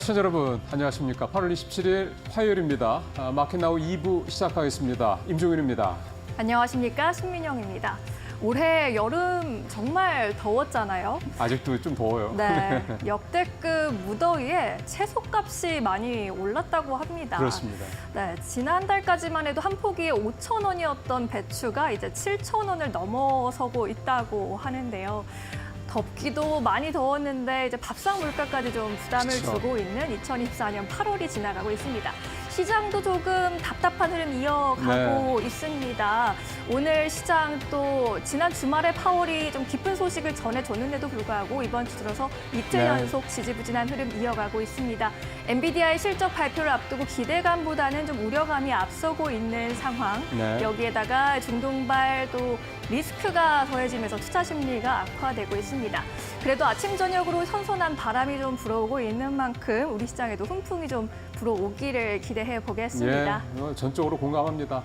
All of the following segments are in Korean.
시청자 여러분, 안녕하십니까. 8월 27일 화요일입니다. 마켓나우 2부 시작하겠습니다. 임종윤입니다. 안녕하십니까. 신민영입니다. 올해 여름 정말 더웠잖아요. 아직도 좀 더워요. 네, 역대급 무더위에 채소값이 많이 올랐다고 합니다. 그렇습니다. 네, 지난 달까지만 해도 한 포기에 5,000원이었던 배추가 이제 7,000원을 넘어서고 있다고 하는데요. 덥기도 많이 더웠는데 이제 밥상 물가까지 좀 부담을 그쵸. 주고 있는 2024년 8월이 지나가고 있습니다. 시장도 조금 답답한 흐름 이어가고 있습니다. 오늘 시장 또 지난 주말에 파월이 좀 깊은 소식을 전해줬는데도 불구하고 이번 주 들어서 이틀 연속 지지부진한 흐름 이어가고 있습니다. 엔비디아의 실적 발표를 앞두고 기대감보다는 좀 우려감이 앞서고 있는 상황. 여기에다가 중동발 또 리스크가 더해지면서 투자 심리가 악화되고 있습니다. 그래도 아침 저녁으로 선선한 바람이 좀 불어오고 있는 만큼 우리 시장에도 훈풍이 좀 불어오기를 기대해 보겠습니다. 전적으로 공감합니다.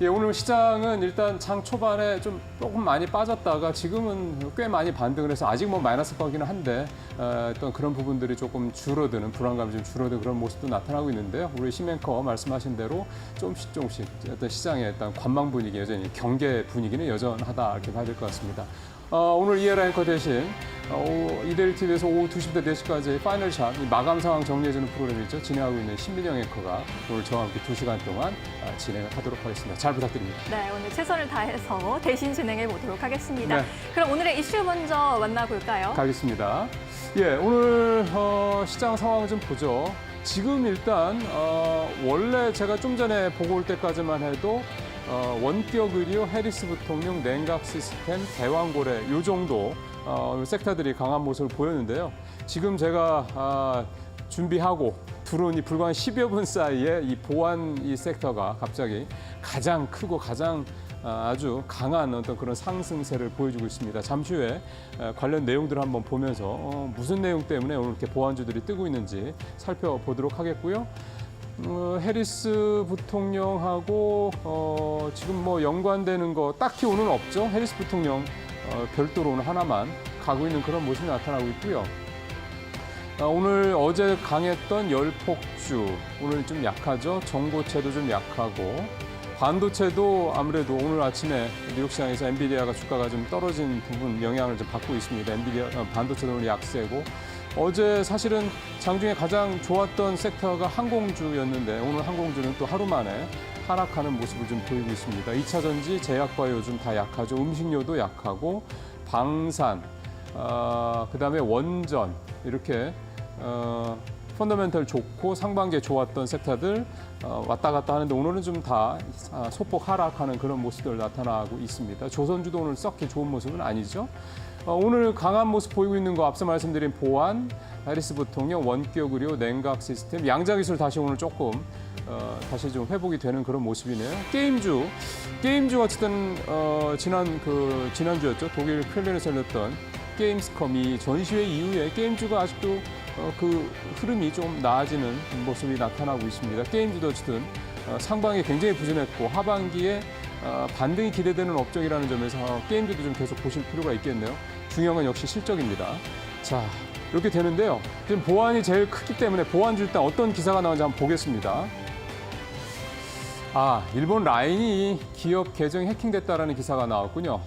오늘 시장은 일단 장 초반에 조금 많이 빠졌다가 지금은 꽤 많이 반등을 해서 아직 뭐 마이너스 거기는 한데 어떤 그런 부분들이 조금 줄어드는 불안감이 좀 줄어드는 그런 모습도 나타나고 있는데요. 우리 시멘커 말씀하신 대로 조금씩 어떤 시장의 일단 관망 분위기 여전히 경계 분위기는 여전하다 이렇게 봐야 될 것 같습니다. 오늘 이해라 앵커 대신 이데일 TV에서 오후 2시부터 4시까지 파이널샷 마감 상황 정리해주는 프로그램이죠. 진행하고 있는 신민영 앵커가 오늘 저와 함께 2시간 동안 진행을 하도록 하겠습니다. 잘 부탁드립니다. 네, 오늘 최선을 다해서 대신 진행해 보도록 하겠습니다. 네. 그럼 오늘의 이슈 먼저 만나볼까요? 가겠습니다. 오늘 시장 상황 좀 보죠. 지금 일단 원래 제가 좀 전에 보고 올 때까지만 해도 원격 의료, 해리스 부통령, 냉각 시스템, 대왕고래 요 정도 섹터들이 강한 모습을 보였는데요. 지금 제가 준비하고 들어오니 불과 한 10여 분 사이에 이 보안 이 섹터가 갑자기 가장 크고 가장 아주 강한 어떤 그런 상승세를 보여주고 있습니다. 잠시 후에 관련 내용들을 한번 보면서 무슨 내용 때문에 오늘 이렇게 보안주들이 뜨고 있는지 살펴보도록 하겠고요. 해리스 부통령하고 지금 뭐 연관되는 거 딱히 오늘 없죠. 해리스 부통령 별도로 오늘 하나만 가고 있는 그런 모습이 나타나고 있고요. 오늘 어제 강했던 열폭주 오늘 좀 약하죠. 전고체도 좀 약하고 반도체도 아무래도 오늘 아침에 뉴욕 시장에서 엔비디아가 주가가 좀 떨어진 부분 영향을 좀 받고 있습니다. 엔비디아 반도체도 오늘 약세고 어제 사실은 장중에 가장 좋았던 섹터가 항공주였는데 오늘 항공주는 또 하루 만에 하락하는 모습을 좀 보이고 있습니다. 2차 전지, 제약바이오 좀 다 약하죠. 음식료도 약하고 방산, 그다음에 원전 이렇게 펀더멘털 좋고 상반기에 좋았던 섹터들 왔다 갔다 하는데 오늘은 좀 다 소폭 하락하는 그런 모습들 나타나고 있습니다. 조선주도 오늘 썩히 좋은 모습은 아니죠. 오늘 강한 모습 보이고 있는 거 앞서 말씀드린 보안, 해리스 부통령, 원격 의료, 냉각 시스템, 양자 기술 다시 오늘 조금 다시 좀 회복이 되는 그런 모습이네요. 게임주 어쨌든 지난주였죠. 독일 쾰른에서 열렸던 게임스컴이 전시회 이후에 게임주가 아직도 그 흐름이 좀 나아지는 모습이 나타나고 있습니다. 게임주도 어쨌든 상반기에 굉장히 부진했고 하반기에 반등이 기대되는 업종이라는 점에서 게임주도 좀 계속 보실 필요가 있겠네요. 중요한 건 역시 실적입니다. 자, 이렇게 되는데요. 지금 보안이 제일 크기 때문에 보안주 일단 어떤 기사가 나오는지 한번 보겠습니다. 일본 라인이 기업 계정이 해킹됐다라는 기사가 나왔군요.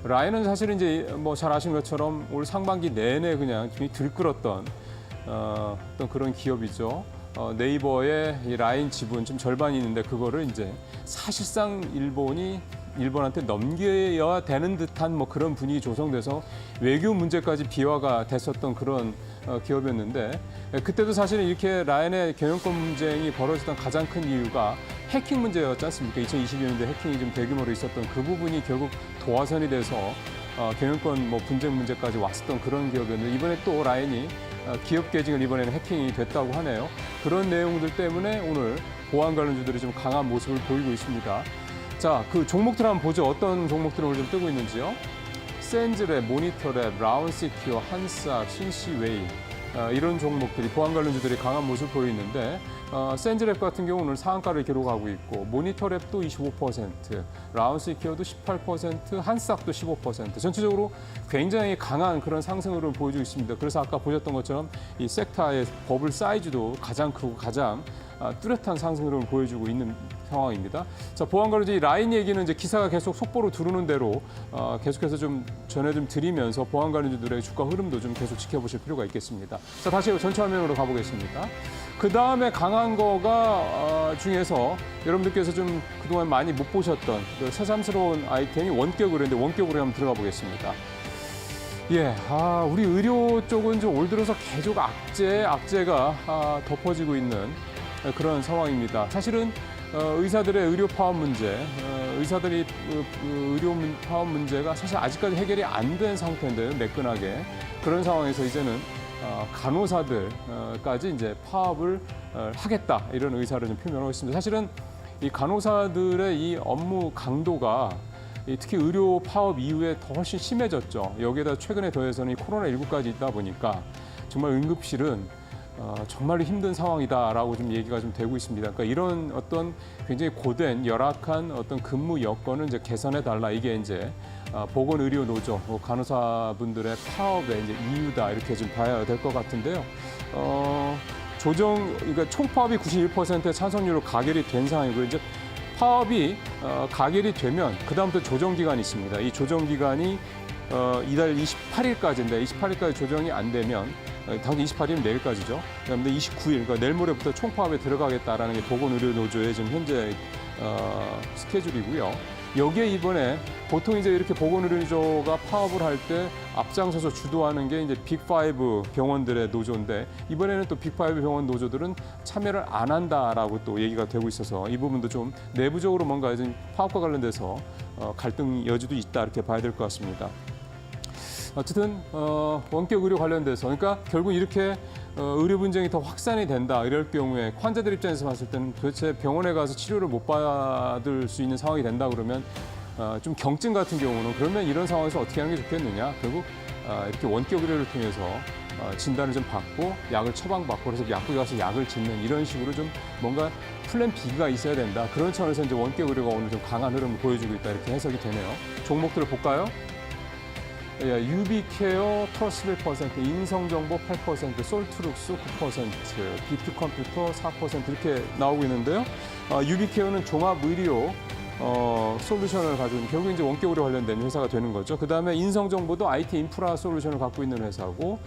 라인은 사실은 이제 뭐 잘 아신 것처럼 올 상반기 내내 그냥 굉장히 들끓었던 어떤 그런 기업이죠. 네이버의 이 라인 지분 좀 절반이 있는데 그거를 이제 사실상 일본한테 넘겨야 되는 듯한 뭐 그런 분위기 조성돼서 외교 문제까지 비화가 됐었던 그런 기업이었는데 그때도 사실은 이렇게 라인의 경영권 분쟁이 벌어졌던 가장 큰 이유가 해킹 문제였지 않습니까? 2022년도에 해킹이 좀 대규모로 있었던 그 부분이 결국 도화선이 돼서 경영권 뭐 분쟁 문제까지 왔었던 그런 기업이었는데 이번에 또 라인이 기업 계정을 이번에는 해킹이 됐다고 하네요. 그런 내용들 때문에 오늘 보안 관련주들이 좀 강한 모습을 보이고 있습니다. 자, 그 종목들 한번 보죠. 어떤 종목들이 오늘 좀 뜨고 있는지요. 센즈랩, 모니터랩, 라운시큐어, 한싹, 신시웨이 이런 종목들이 보안 관련주들이 강한 모습을 보이는데 센즈랩 같은 경우는 상한가를 기록하고 있고 모니터랩도 25%, 라운스케어도 18%, 한싹도 15% 전체적으로 굉장히 강한 그런 상승을 보여주고 있습니다. 그래서 아까 보셨던 것처럼 이 섹터의 버블 사이즈도 가장 크고 가장 뚜렷한 상승을 보여주고 있는 상황입니다. 자, 보안 관련주 이 라인 얘기는 이제 기사가 계속 속보로 두르는 대로 계속해서 좀 전해 좀 드리면서 보안 관련주들의 주가 흐름도 좀 계속 지켜보실 필요가 있겠습니다. 자, 다시 전체 화면으로 가보겠습니다. 그 다음에 강한 거가 중에서 여러분들께서 좀 그동안 많이 못 보셨던 그 새삼스러운 아이템이 원격으로 있는데 원격으로 한번 들어가 보겠습니다. 예, 우리 의료 쪽은 좀 올 들어서 계속 악재가 덮어지고 있는 그런 상황입니다. 사실은 의사들의 의료 파업 문제, 의사들이 의료 파업 문제가 사실 아직까지 해결이 안 된 상태인데요, 매끈하게. 그런 상황에서 이제는 간호사들까지 이제 파업을 하겠다 이런 의사를 좀 표명하고 있습니다. 사실은 이 간호사들의 이 업무 강도가 특히 의료 파업 이후에 더 훨씬 심해졌죠. 여기에다 최근에 더해서는 이 코로나19까지 있다 보니까 정말 응급실은 정말로 힘든 상황이다라고 좀 얘기가 좀 되고 있습니다. 그러니까 이런 어떤 굉장히 고된 열악한 어떤 근무 여건을 이제 개선해 달라 이게 이제 보건의료노조 간호사분들의 파업의 이제 이유다 이렇게 좀 봐야 될 것 같은데요. 그러니까 총파업이 91%의 찬성률로 가결이 된 상황이고요. 이제 파업이 가결이 되면 그 다음부터 조정 기간이 있습니다. 이 조정 기간이 이달 28일까지인데 28일까지 조정이 안 되면 당장 28일은 내일까지죠. 그다음에 29일, 그러니까 내일 모레부터 총파업에 들어가겠다라는 게 보건의료노조의 지금 현재 스케줄이고요. 여기에 이번에 보통 이제 이렇게 보건의료노조가 파업을 할 때 앞장서서 주도하는 게 이제 빅5 병원들의 노조인데 이번에는 또 빅5 병원 노조들은 참여를 안 한다라고 또 얘기가 되고 있어서 이 부분도 좀 내부적으로 뭔가 좀 파업과 관련돼서 갈등 여지도 있다 이렇게 봐야 될 것 같습니다. 어쨌든 원격 의료 관련돼서 그러니까 결국 이렇게 의료 분쟁이 더 확산이 된다 이럴 경우에 환자들 입장에서 봤을 때는 도대체 병원에 가서 치료를 못 받을 수 있는 상황이 된다 그러면 좀 경증 같은 경우는 그러면 이런 상황에서 어떻게 하는 게 좋겠느냐 결국 이렇게 원격 의료를 통해서 진단을 좀 받고 약을 처방받고 그래서 약국에 가서 약을 짓는 이런 식으로 좀 뭔가 플랜 B가 있어야 된다 그런 차원에서 이제 원격 의료가 오늘 좀 강한 흐름을 보여주고 있다 이렇게 해석이 되네요. 종목들을 볼까요? 예, 유비케어 플러스 11%, 인성정보 8%, 솔트룩스 9%, 비트컴퓨터 4% 이렇게 나오고 있는데요. 유비케어는 종합의료 솔루션을 가지고 있는 결국 이제 원격으로 관련된 회사가 되는 거죠. 그 다음에 인성정보도 IT 인프라 솔루션을 갖고 있는 회사고,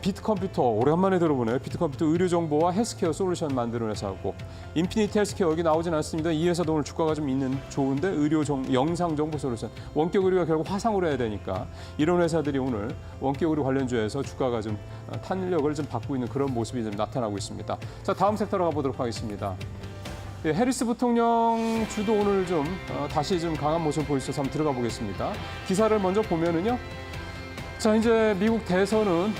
비트컴퓨터 오래간만에 들어보네요. 비트컴퓨터 의료정보와 헬스케어 솔루션 만드는 회사고, 인피니티 헬스케어 여기 나오진 않습니다. 이 회사도 오늘 주가가 좀 있는 좋은데 영상정보 솔루션 원격 의료가 결국 화상으로 해야 되니까 이런 회사들이 오늘 원격 의료 관련주에서 주가가 좀 탄력을 좀 받고 있는 그런 모습이 좀 나타나고 있습니다. 자, 다음 섹터로 가보도록 하겠습니다. 예, 해리스 부통령 주도 오늘 좀 다시 좀 강한 모습을 보여주셔서 한번 들어가 보겠습니다. 기사를 먼저 보면은요. 자, 이제 미국 대선은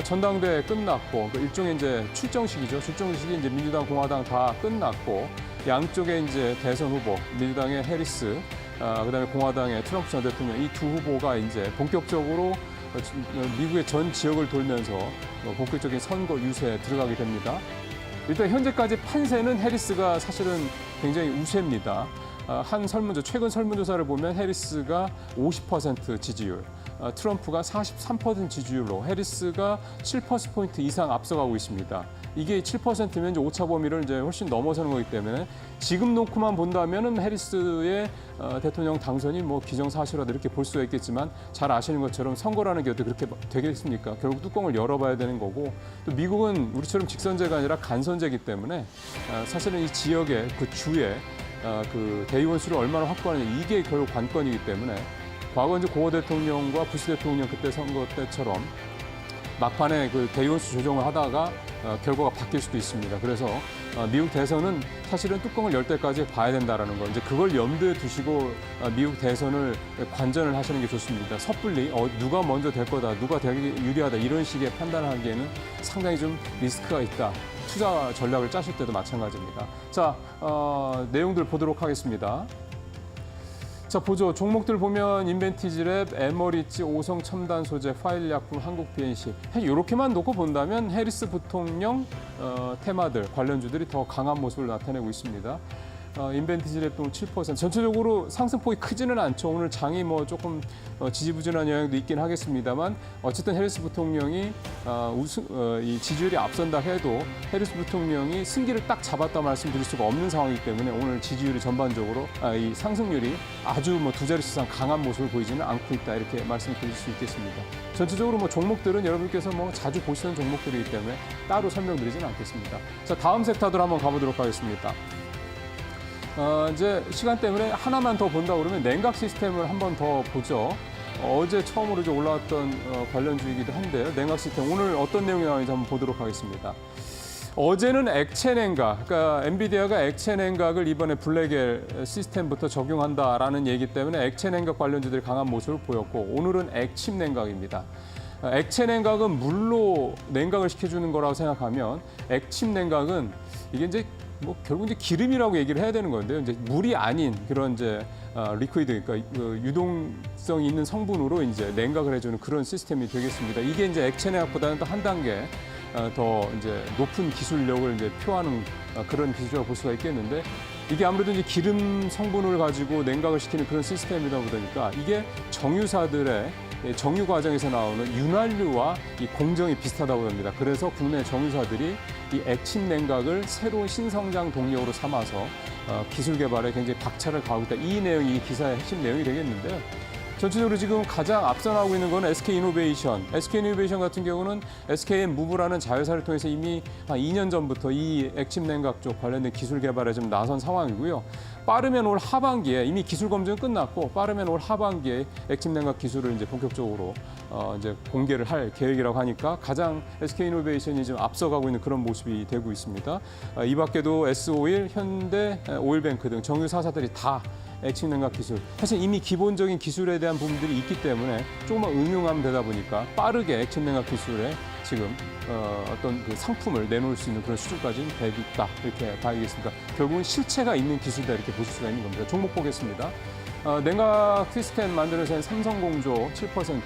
전당대회 끝났고 일종의 이제 출정식이죠. 출정식이 이제 민주당, 공화당 다 끝났고 양쪽에 이제 대선 후보 민주당의 해리스, 그다음에 공화당의 트럼프 전 대통령 이 두 후보가 이제 본격적으로 미국의 전 지역을 돌면서 본격적인 선거 유세에 들어가게 됩니다. 일단 현재까지 판세는 해리스가 사실은 굉장히 우세입니다. 한 설문조, 최근 설문조사를 보면 해리스가 50% 지지율, 트럼프가 43% 지지율로 해리스가 7%포인트 이상 앞서가고 있습니다. 이게 7%면 이제 오차 범위를 이제 훨씬 넘어서는 거기 때문에 지금 놓고만 본다면은 해리스의 대통령 당선이 뭐 기정사실화다 이렇게 볼 수가 있겠지만 잘 아시는 것처럼 선거라는 게 어떻게 그렇게 되겠습니까? 결국 뚜껑을 열어봐야 되는 거고 또 미국은 우리처럼 직선제가 아니라 간선제이기 때문에 사실은 이 지역의 그 주에 그 대의원 수를 얼마나 확보하느냐 이게 결국 관건이기 때문에 과거 이제 고어 대통령과 부시 대통령 그때 선거 때처럼 막판에 그 대의원 수 조정을 하다가 결과가 바뀔 수도 있습니다. 그래서 미국 대선은 사실은 뚜껑을 열 때까지 봐야 된다라는 거. 이제 그걸 염두에 두시고 미국 대선을 관전을 하시는 게 좋습니다. 섣불리 누가 먼저 될 거다, 누가 되게 유리하다 이런 식의 판단하기에는 상당히 좀 리스크가 있다. 투자 전략을 짜실 때도 마찬가지입니다. 자, 내용들 보도록 하겠습니다. 자, 보죠. 종목들 보면 인벤티지랩, 에머리지, 오성 첨단 소재, 파일 약품, 한국 BNC 이렇게만 놓고 본다면 해리스 부통령 테마들 관련주들이 더 강한 모습을 나타내고 있습니다. 인벤티지랩도 7%. 전체적으로 상승폭이 크지는 않죠. 오늘 장이 뭐 조금 지지부진한 영향도 있긴 하겠습니다만 어쨌든 해리스 부통령이 이 지지율이 앞선다 해도 해리스 부통령이 승기를 딱 잡았다 말씀드릴 수가 없는 상황이기 때문에 오늘 지지율이 전반적으로 이 상승률이 아주 뭐 두 자릿수 이상 강한 모습을 보이지는 않고 있다 이렇게 말씀드릴 수 있겠습니다. 전체적으로 뭐 종목들은 여러분께서 뭐 자주 보시는 종목들이기 때문에 따로 설명드리지는 않겠습니다. 자, 다음 섹터들 한번 가보도록 하겠습니다. 이제 시간 때문에 하나만 더 본다 그러면 냉각 시스템을 한번 더 보죠. 어제 처음으로 이제 올라왔던 관련주이기도 한데요. 냉각 시스템 오늘 어떤 내용이 나오는지 한번 보도록 하겠습니다. 어제는 액체 냉각, 그러니까 엔비디아가 액체 냉각을 이번에 블랙엘 시스템부터 적용한다라는 얘기 때문에 액체 냉각 관련주들이 강한 모습을 보였고 오늘은 액침 냉각입니다. 액체 냉각은 물로 냉각을 시켜주는 거라고 생각하면 액침 냉각은 이게 이제 뭐 결국 이제 기름이라고 얘기를 해야 되는 건데요. 이제 물이 아닌 그런 이제 리퀴드, 그러니까 유동성 있는 성분으로 이제 냉각을 해주는 그런 시스템이 되겠습니다. 이게 이제 액체 냉각보다는 또 한 단계 더 이제 높은 기술력을 이제 표하는 그런 기술이라고 볼 수가 있겠는데 이게 아무래도 이제 기름 성분을 가지고 냉각을 시키는 그런 시스템이다 보니까 이게 정유사들의 정유 과정에서 나오는 윤활유와 이 공정이 비슷하다고 합니다. 그래서 국내 정유사들이 이 액침 냉각을 새로운 신성장 동력으로 삼아서 기술 개발에 굉장히 박차를 가하고 있다. 이 내용이 이 기사의 핵심 내용이 되겠는데요. 전체적으로 지금 가장 앞서나가고 있는 건 SK이노베이션. SK이노베이션 같은 경우는 SK무브라는 자회사를 통해서 이미 한 2년 전부터 이 액침 냉각 쪽 관련된 기술 개발에 좀 나선 상황이고요. 빠르면 올 하반기에 이미 기술 검증은 끝났고 빠르면 올 하반기에 액침 냉각 기술을 이제 본격적으로 이제 공개를 할 계획이라고 하니까 가장 SK이노베이션이 좀 앞서가고 있는 그런 모습이 되고 있습니다. 이 밖에도 S-오일, 현대, 오일뱅크 등 정유 사사들이 다 액침 냉각 기술. 사실 이미 기본적인 기술에 대한 부분들이 있기 때문에 조금만 응용하면 되다 보니까 빠르게 액침 냉각 기술에 지금 어떤 그 상품을 내놓을 수 있는 그런 수준까지는 되고 있다. 이렇게 봐야겠습니다. 결국은 실체가 있는 기술이다 이렇게 보실 수가 있는 겁니다. 종목 보겠습니다. 냉각 시스템 만드는 회사는 삼성공조 7%,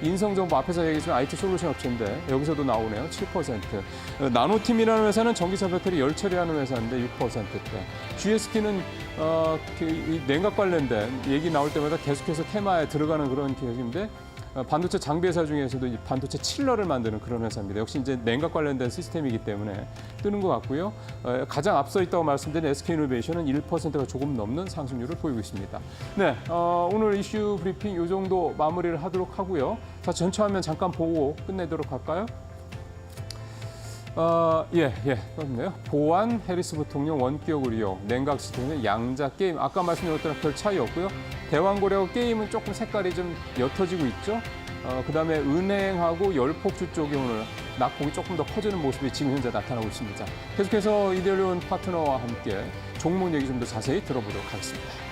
인성정보 앞에서 얘기했지만 IT 솔루션 업체인데 여기서도 나오네요. 7%. 나노팀이라는 회사는 전기차 배터리 열 처리하는 회사인데 6%대. GSK는 이 냉각 관련된 얘기 나올 때마다 계속해서 테마에 들어가는 그런 기업인데 반도체 장비 회사 중에서도 이 반도체 칠러를 만드는 그런 회사입니다. 역시 이제 냉각 관련된 시스템이기 때문에 뜨는 것 같고요. 가장 앞서 있다고 말씀드린 SK이노베이션은 1%가 조금 넘는 상승률을 보이고 있습니다. 네, 오늘 이슈 브리핑 이 정도 마무리를 하도록 하고요. 자, 전체 화면 잠깐 보고 끝내도록 할까요? 그렇네요. 보안, 해리스 부통령, 원격 의료, 냉각 시스템의 양자 게임. 아까 말씀드린 것처럼 별 차이 없고요. 대왕고래하고 게임은 조금 색깔이 좀 옅어지고 있죠. 그다음에 은행하고 열폭주 쪽이 오늘 낙폭이 조금 더 커지는 모습이 지금 현재 나타나고 있습니다. 계속해서 이대리온 파트너와 함께 종목 얘기 좀 더 자세히 들어보도록 하겠습니다.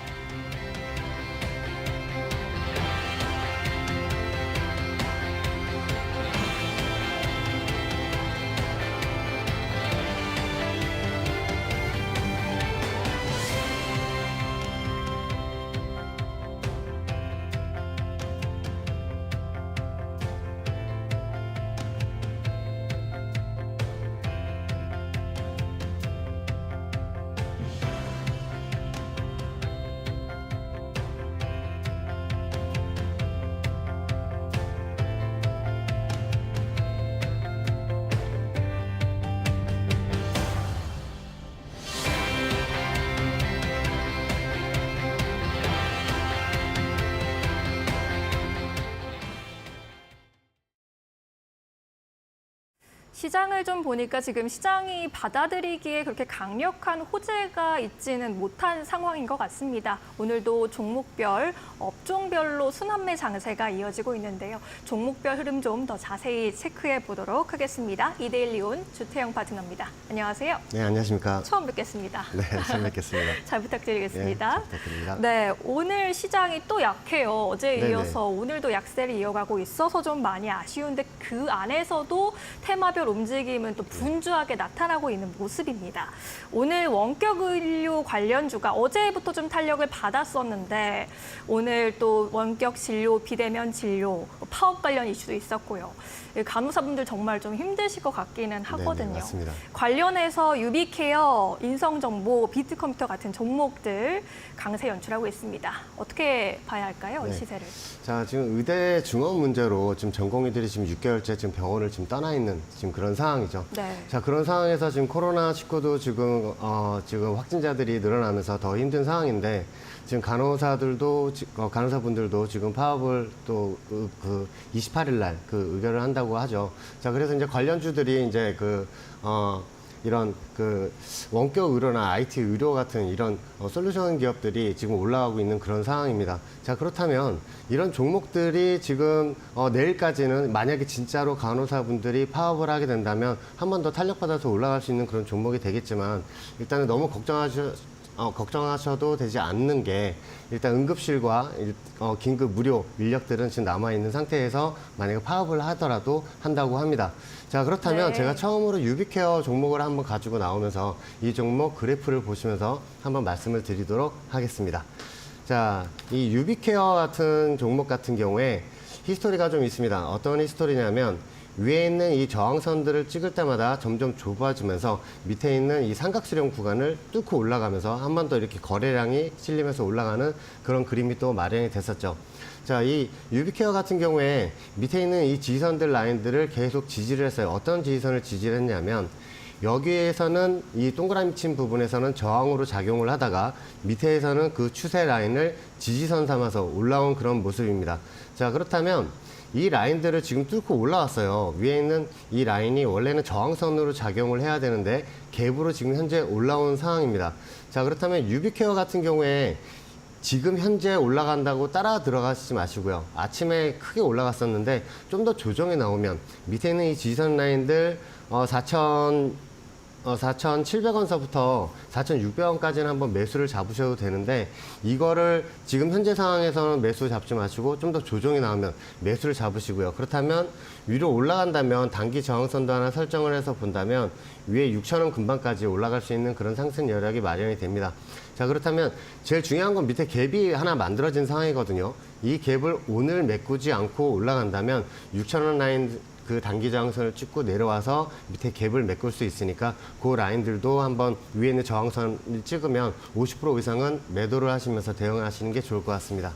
시장을 좀 보니까 지금 시장이 받아들이기에 그렇게 강력한 호재가 있지는 못한 상황인 것 같습니다. 오늘도 종목별, 업종별로 순환매 장세가 이어지고 있는데요. 종목별 흐름 좀 더 자세히 체크해 보도록 하겠습니다. 이데일리온 주태영 파트너입니다. 안녕하세요. 네, 안녕하십니까. 처음 뵙겠습니다. 네, 처음 뵙겠습니다. 잘 부탁드리겠습니다. 네, 잘 부탁드립니다. 네, 오늘 시장이 또 약해요. 어제에 네네. 이어서 오늘도 약세를 이어가고 있어서 좀 많이 아쉬운데 그 안에서도 테마별 움직임은 또 분주하게 나타나고 있는 모습입니다. 오늘 원격 의료 관련주가 어제부터 좀 탄력을 받았었는데 오늘 또 원격 진료, 비대면 진료, 파업 관련 이슈도 있었고요. 간호사분들 정말 좀 힘드실 것 같기는 하거든요. 네네, 맞습니다. 관련해서 유비케어, 인성정보, 비트컴퓨터 같은 종목들 강세 연출하고 있습니다. 어떻게 봐야 할까요, 이 네. 시세를? 자, 지금 의대 증원 문제로 지금 전공의들이 지금 6개월째 지금 병원을 지금 떠나 있는 지금 그런 상황이죠. 네. 자, 그런 상황에서 지금 코로나19도 지금 확진자들이 늘어나면서 더 힘든 상황인데 지금 간호사분들도 지금 파업을 또 그 28일 날 그 의결을 한다고 하죠. 자, 그래서 이제 관련주들이 이제 이런 원격 의료나 IT 의료 같은 이런 솔루션 기업들이 지금 올라가고 있는 그런 상황입니다. 자, 그렇다면 이런 종목들이 지금 내일까지는 만약에 진짜로 간호사분들이 파업을 하게 된다면 한 번 더 탄력받아서 올라갈 수 있는 그런 종목이 되겠지만 일단은 너무 걱정하셔도 되지 않는 게 일단 응급실과 긴급 무료 인력들은 지금 남아있는 상태에서 만약에 파업을 하더라도 한다고 합니다. 자, 그렇다면 네. 제가 처음으로 유비케어 종목을 한번 가지고 나오면서 이 종목 그래프를 보시면서 한번 말씀을 드리도록 하겠습니다. 자, 이 유비케어 같은 종목 같은 경우에 히스토리가 좀 있습니다. 어떤 히스토리냐면 위에 있는 이 저항선들을 찍을 때마다 점점 좁아지면서 밑에 있는 이 삼각수렴 구간을 뚫고 올라가면서 한 번 더 이렇게 거래량이 실리면서 올라가는 그런 그림이 또 마련이 됐었죠. 자, 이 유비케어 같은 경우에 밑에 있는 이 지지선들 라인들을 계속 지지를 했어요. 어떤 지지선을 지지를 했냐면 여기에서는 이 동그라미 친 부분에서는 저항으로 작용을 하다가 밑에서는 그 추세 라인을 지지선 삼아서 올라온 그런 모습입니다. 자, 그렇다면 이 라인들을 지금 뚫고 올라왔어요. 위에 있는 이 라인이 원래는 저항선으로 작용을 해야 되는데 갭으로 지금 현재 올라온 상황입니다. 자, 그렇다면 유비케어 같은 경우에 지금 현재 올라간다고 따라 들어가시지 마시고요. 아침에 크게 올라갔었는데 좀 더 조정이 나오면 밑에 있는 이 지지선 라인들 4,700원서부터 4,600원까지는 한번 매수를 잡으셔도 되는데 이거를 지금 현재 상황에서는 매수 잡지 마시고 좀 더 조정이 나오면 매수를 잡으시고요. 그렇다면 위로 올라간다면 단기 저항선도 하나 설정을 해서 본다면 위에 6,000원 근방까지 올라갈 수 있는 그런 상승 여력이 마련이 됩니다. 자, 그렇다면 제일 중요한 건 밑에 갭이 하나 만들어진 상황이거든요. 이 갭을 오늘 메꾸지 않고 올라간다면 6,000원 라인 그 단기 저항선을 찍고 내려와서 밑에 갭을 메꿀 수 있으니까 그 라인들도 한번 위에 있는 저항선을 찍으면 50% 이상은 매도를 하시면서 대응을 하시는 게 좋을 것 같습니다.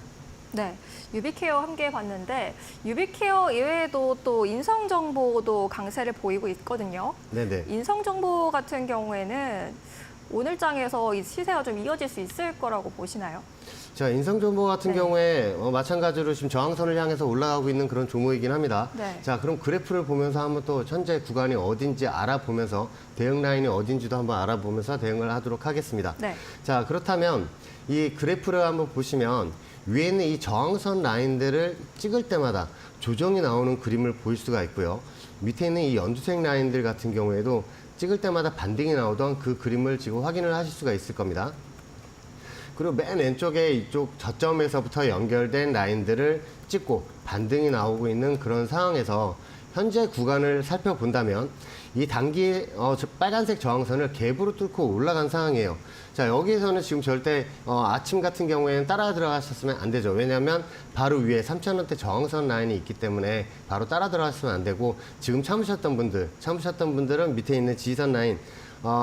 네, 유비케어 함께 봤는데 유비케어 이외에도 또 인성정보도 강세를 보이고 있거든요. 네네. 인성정보 같은 경우에는 오늘 장에서 이 시세가 좀 이어질 수 있을 거라고 보시나요? 자, 인성정보 같은 네. 경우에 마찬가지로 지금 저항선을 향해서 올라가고 있는 그런 종목이긴 합니다. 네. 자, 그럼 그래프를 보면서 한번 또 현재 구간이 어딘지 알아보면서 대응 라인이 어딘지도 한번 알아보면서 대응을 하도록 하겠습니다. 네. 자, 그렇다면 이 그래프를 한번 보시면 위에 있는 이 저항선 라인들을 찍을 때마다 조정이 나오는 그림을 볼 수가 있고요. 밑에 있는 이 연두색 라인들 같은 경우에도 찍을 때마다 반등이 나오던 그 그림을 지금 확인을 하실 수가 있을 겁니다. 그리고 맨 왼쪽에 이쪽 저점에서부터 연결된 라인들을 찍고 반등이 나오고 있는 그런 상황에서 현재 구간을 살펴본다면 이 단기 빨간색 저항선을 갭으로 뚫고 올라간 상황이에요. 자, 여기에서는 지금 절대 아침 같은 경우에는 따라 들어가셨으면 안 되죠. 왜냐하면 바로 위에 3,000원대 저항선 라인이 있기 때문에 바로 따라 들어가시면 안 되고 지금 참으셨던 분들은 밑에 있는 지지선 라인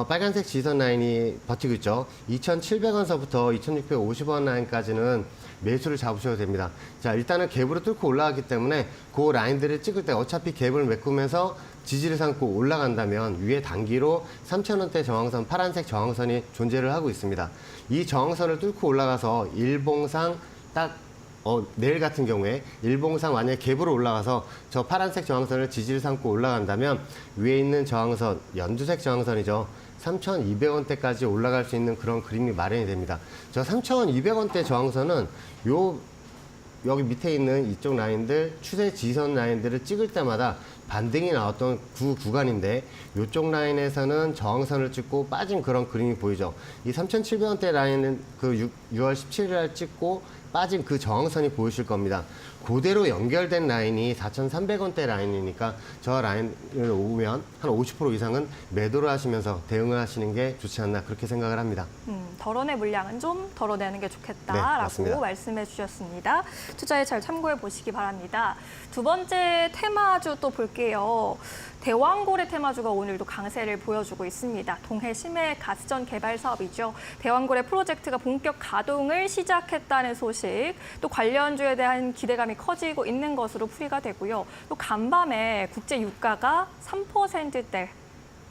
빨간색 지지선 라인이 버티고 있죠. 2,700원서부터 2,650원 라인까지는 매수를 잡으셔도 됩니다. 자, 일단은 갭으로 뚫고 올라갔기 때문에 그 라인들을 찍을 때 어차피 갭을 메꾸면서 지지를 삼고 올라간다면 위에 단기로 3,000원대 저항선, 파란색 저항선이 존재를 하고 있습니다. 이 저항선을 뚫고 올라가서 일봉상 딱 내일 같은 경우에 일봉상 만약에 갭으로 올라가서 저 파란색 저항선을 지지를 삼고 올라간다면 위에 있는 저항선, 연두색 저항선이죠. 3,200원대까지 올라갈 수 있는 그런 그림이 마련이 됩니다. 저 3,200원대 저항선은 여기 밑에 있는 이쪽 라인들, 추세 지선 라인들을 찍을 때마다 반등이 나왔던 구간인데 이쪽 라인에서는 저항선을 찍고 빠진 그런 그림이 보이죠. 이 3,700원대 라인은 그 6월 17일 날 찍고 빠진 그 저항선이 보이실 겁니다. 그대로 연결된 라인이 4,300원대 라인이니까 저 라인을 오면 한 50% 이상은 매도를 하시면서 대응을 하시는 게 좋지 않나 그렇게 생각을 합니다. 덜어내 물량은 좀 덜어내는 게 네, 좋겠다라고 맞습니다. 말씀해 주셨습니다. 투자에 잘 참고해 보시기 바랍니다. 두 번째 테마주 또 볼게요. 대왕고래 테마주가 오늘도 강세를 보여주고 있습니다. 동해 심해 가스전 개발 사업이죠. 대왕고래 프로젝트가 본격 가동을 시작했다는 소식, 또 관련주에 대한 기대감이 커지고 있는 것으로 풀이가 되고요. 또 간밤에 국제 유가가 3%대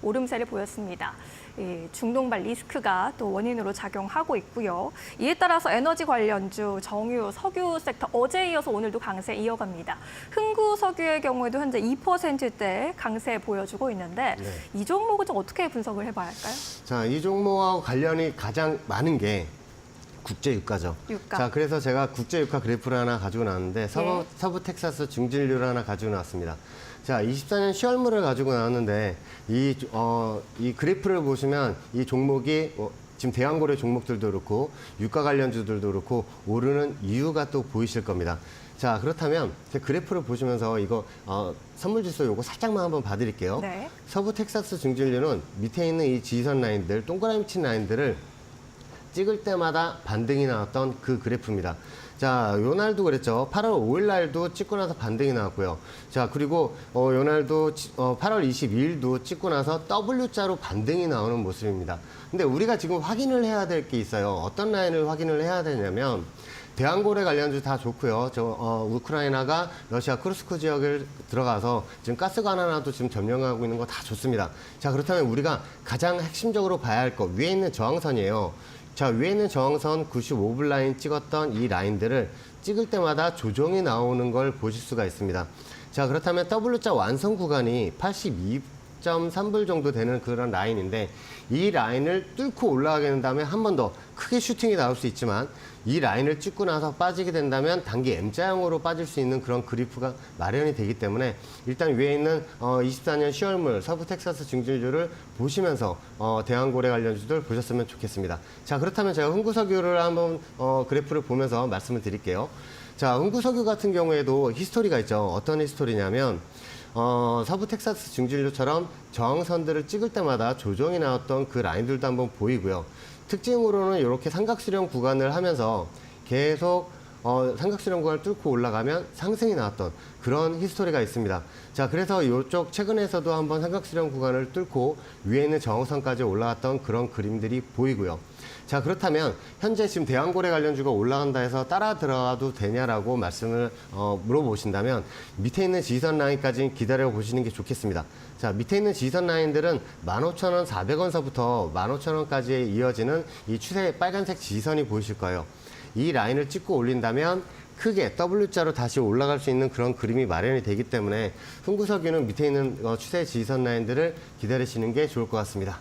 오름세를 보였습니다. 이 중동발 리스크가 또 원인으로 작용하고 있고요. 이에 따라서 에너지 관련주, 정유, 석유 섹터 어제에 이어서 오늘도 강세 이어갑니다. 흥구석유의 경우에도 현재 2%대 강세 보여주고 있는데 네. 이 종목은 좀 어떻게 분석을 해봐야 할까요? 자, 이 종목하고 관련이 가장 많은 게 국제 유가죠. 유가. 자, 그래서 제가 국제 유가 그래프를 하나 가지고 나왔는데 서부 텍사스 중진류를 하나 가지고 나왔습니다. 자, 24년 10월물을 가지고 나왔는데 이 그래프를 보시면 이 종목이 지금 대왕고래 종목들도 그렇고 유가 관련주들도 그렇고 오르는 이유가 또 보이실 겁니다. 자, 그렇다면 제 그래프를 보시면서 이거 선물지수 요거 살짝만 한번 봐드릴게요. 네. 서부 텍사스 중진류는 밑에 있는 이 지선 라인들, 동그라미 친 라인들을 찍을 때마다 반등이 나왔던 그 그래프입니다. 자, 요 날도 그랬죠. 8월 5일 날도 찍고 나서 반등이 나왔고요. 자, 그리고 요 날도 8월 22일도 찍고 나서 W자로 반등이 나오는 모습입니다. 근데 우리가 지금 확인을 해야 될 게 있어요. 어떤 라인을 확인을 해야 되냐면 대왕고래 관련주 다 좋고요. 우크라이나가 러시아 크루스크 지역을 들어가서 지금 가스관 하나도 지금 점령하고 있는 거 다 좋습니다. 자, 그렇다면 우리가 가장 핵심적으로 봐야 할 거 위에 있는 저항선이에요. 자, 위에 있는 저항선 95불 라인 찍었던 이 라인들을 찍을 때마다 조정이 나오는 걸 보실 수가 있습니다. 자, 그렇다면 W자 완성 구간이 82.3불 정도 되는 그런 라인인데 이 라인을 뚫고 올라가게 된다면 한 번 더 크게 슈팅이 나올 수 있지만 이 라인을 찍고 나서 빠지게 된다면 단기 M자형으로 빠질 수 있는 그런 그래프가 마련이 되기 때문에 일단 위에 있는 24년 10월물 서부 텍사스 중진주를 보시면서 대왕고래 관련주들 보셨으면 좋겠습니다. 자, 그렇다면 제가 흥구석유를 한번 그래프를 보면서 말씀을 드릴게요. 자, 흥구석유 같은 경우에도 히스토리가 있죠. 어떤 히스토리냐면 서부 텍사스 중진류처럼 저항선들을 찍을 때마다 조정이 나왔던 그 라인들도 한번 보이고요. 특징으로는 이렇게 삼각수렴 구간을 하면서 계속 삼각수렴 구간을 뚫고 올라가면 상승이 나왔던 그런 히스토리가 있습니다. 자, 그래서 이쪽 최근에서도 한번 삼각수렴 구간을 뚫고 위에 있는 저항선까지 올라갔던 그런 그림들이 보이고요. 자, 그렇다면 현재 지금 대왕고래 관련주가 올라간다 해서 따라 들어가도 되냐라고 말씀을 물어보신다면 밑에 있는 지선 라인까지 기다려 보시는 게 좋겠습니다. 자, 밑에 있는 지선 라인들은 15,000원 400원서부터 15,000원까지 이어지는 이 추세 빨간색 지선이 보이실 거예요. 이 라인을 찍고 올린다면 크게 W자로 다시 올라갈 수 있는 그런 그림이 마련이 되기 때문에 흥구석유는 밑에 있는 추세 지선 라인들을 기다리시는 게 좋을 것 같습니다.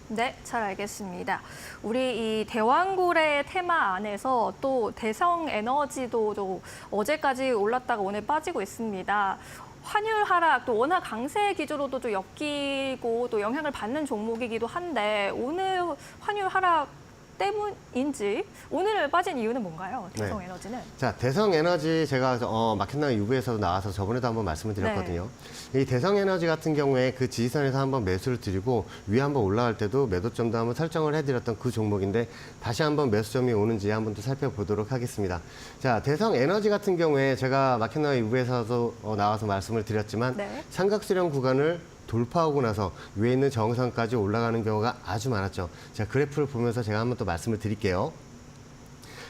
네, 잘 알겠습니다. 우리 이 대왕고래 테마 안에서 또 대성에너지도 좀 어제까지 올랐다가 오늘 빠지고 있습니다. 환율 하락, 또 워낙 강세 기조로도 좀 엮이고 또 영향을 받는 종목이기도 한데 오늘 환율 하락 때문인지 오늘 빠진 이유는 뭔가요? 대성에너지는? 자, 대성에너지 제가 마켓나우 유브에서도 나와서 저번에도 한번 말씀을 드렸거든요. 이 대성에너지 같은 경우에 그 지지선에서 한번 매수를 드리고 위에 한번 올라갈 때도 매도점도 한번 설정을 해드렸던 그 종목인데 다시 한번 매수점이 오는지 한번 또 살펴보도록 하겠습니다. 자, 대성에너지 같은 경우에 제가 마켓나우 유브에서도 나와서 말씀을 드렸지만 삼각수렴 구간을 돌파하고 나서 위에 있는 정상까지 올라가는 경우가 아주 많았죠. 자, 그래프를 보면서 제가 한번 또 말씀을 드릴게요.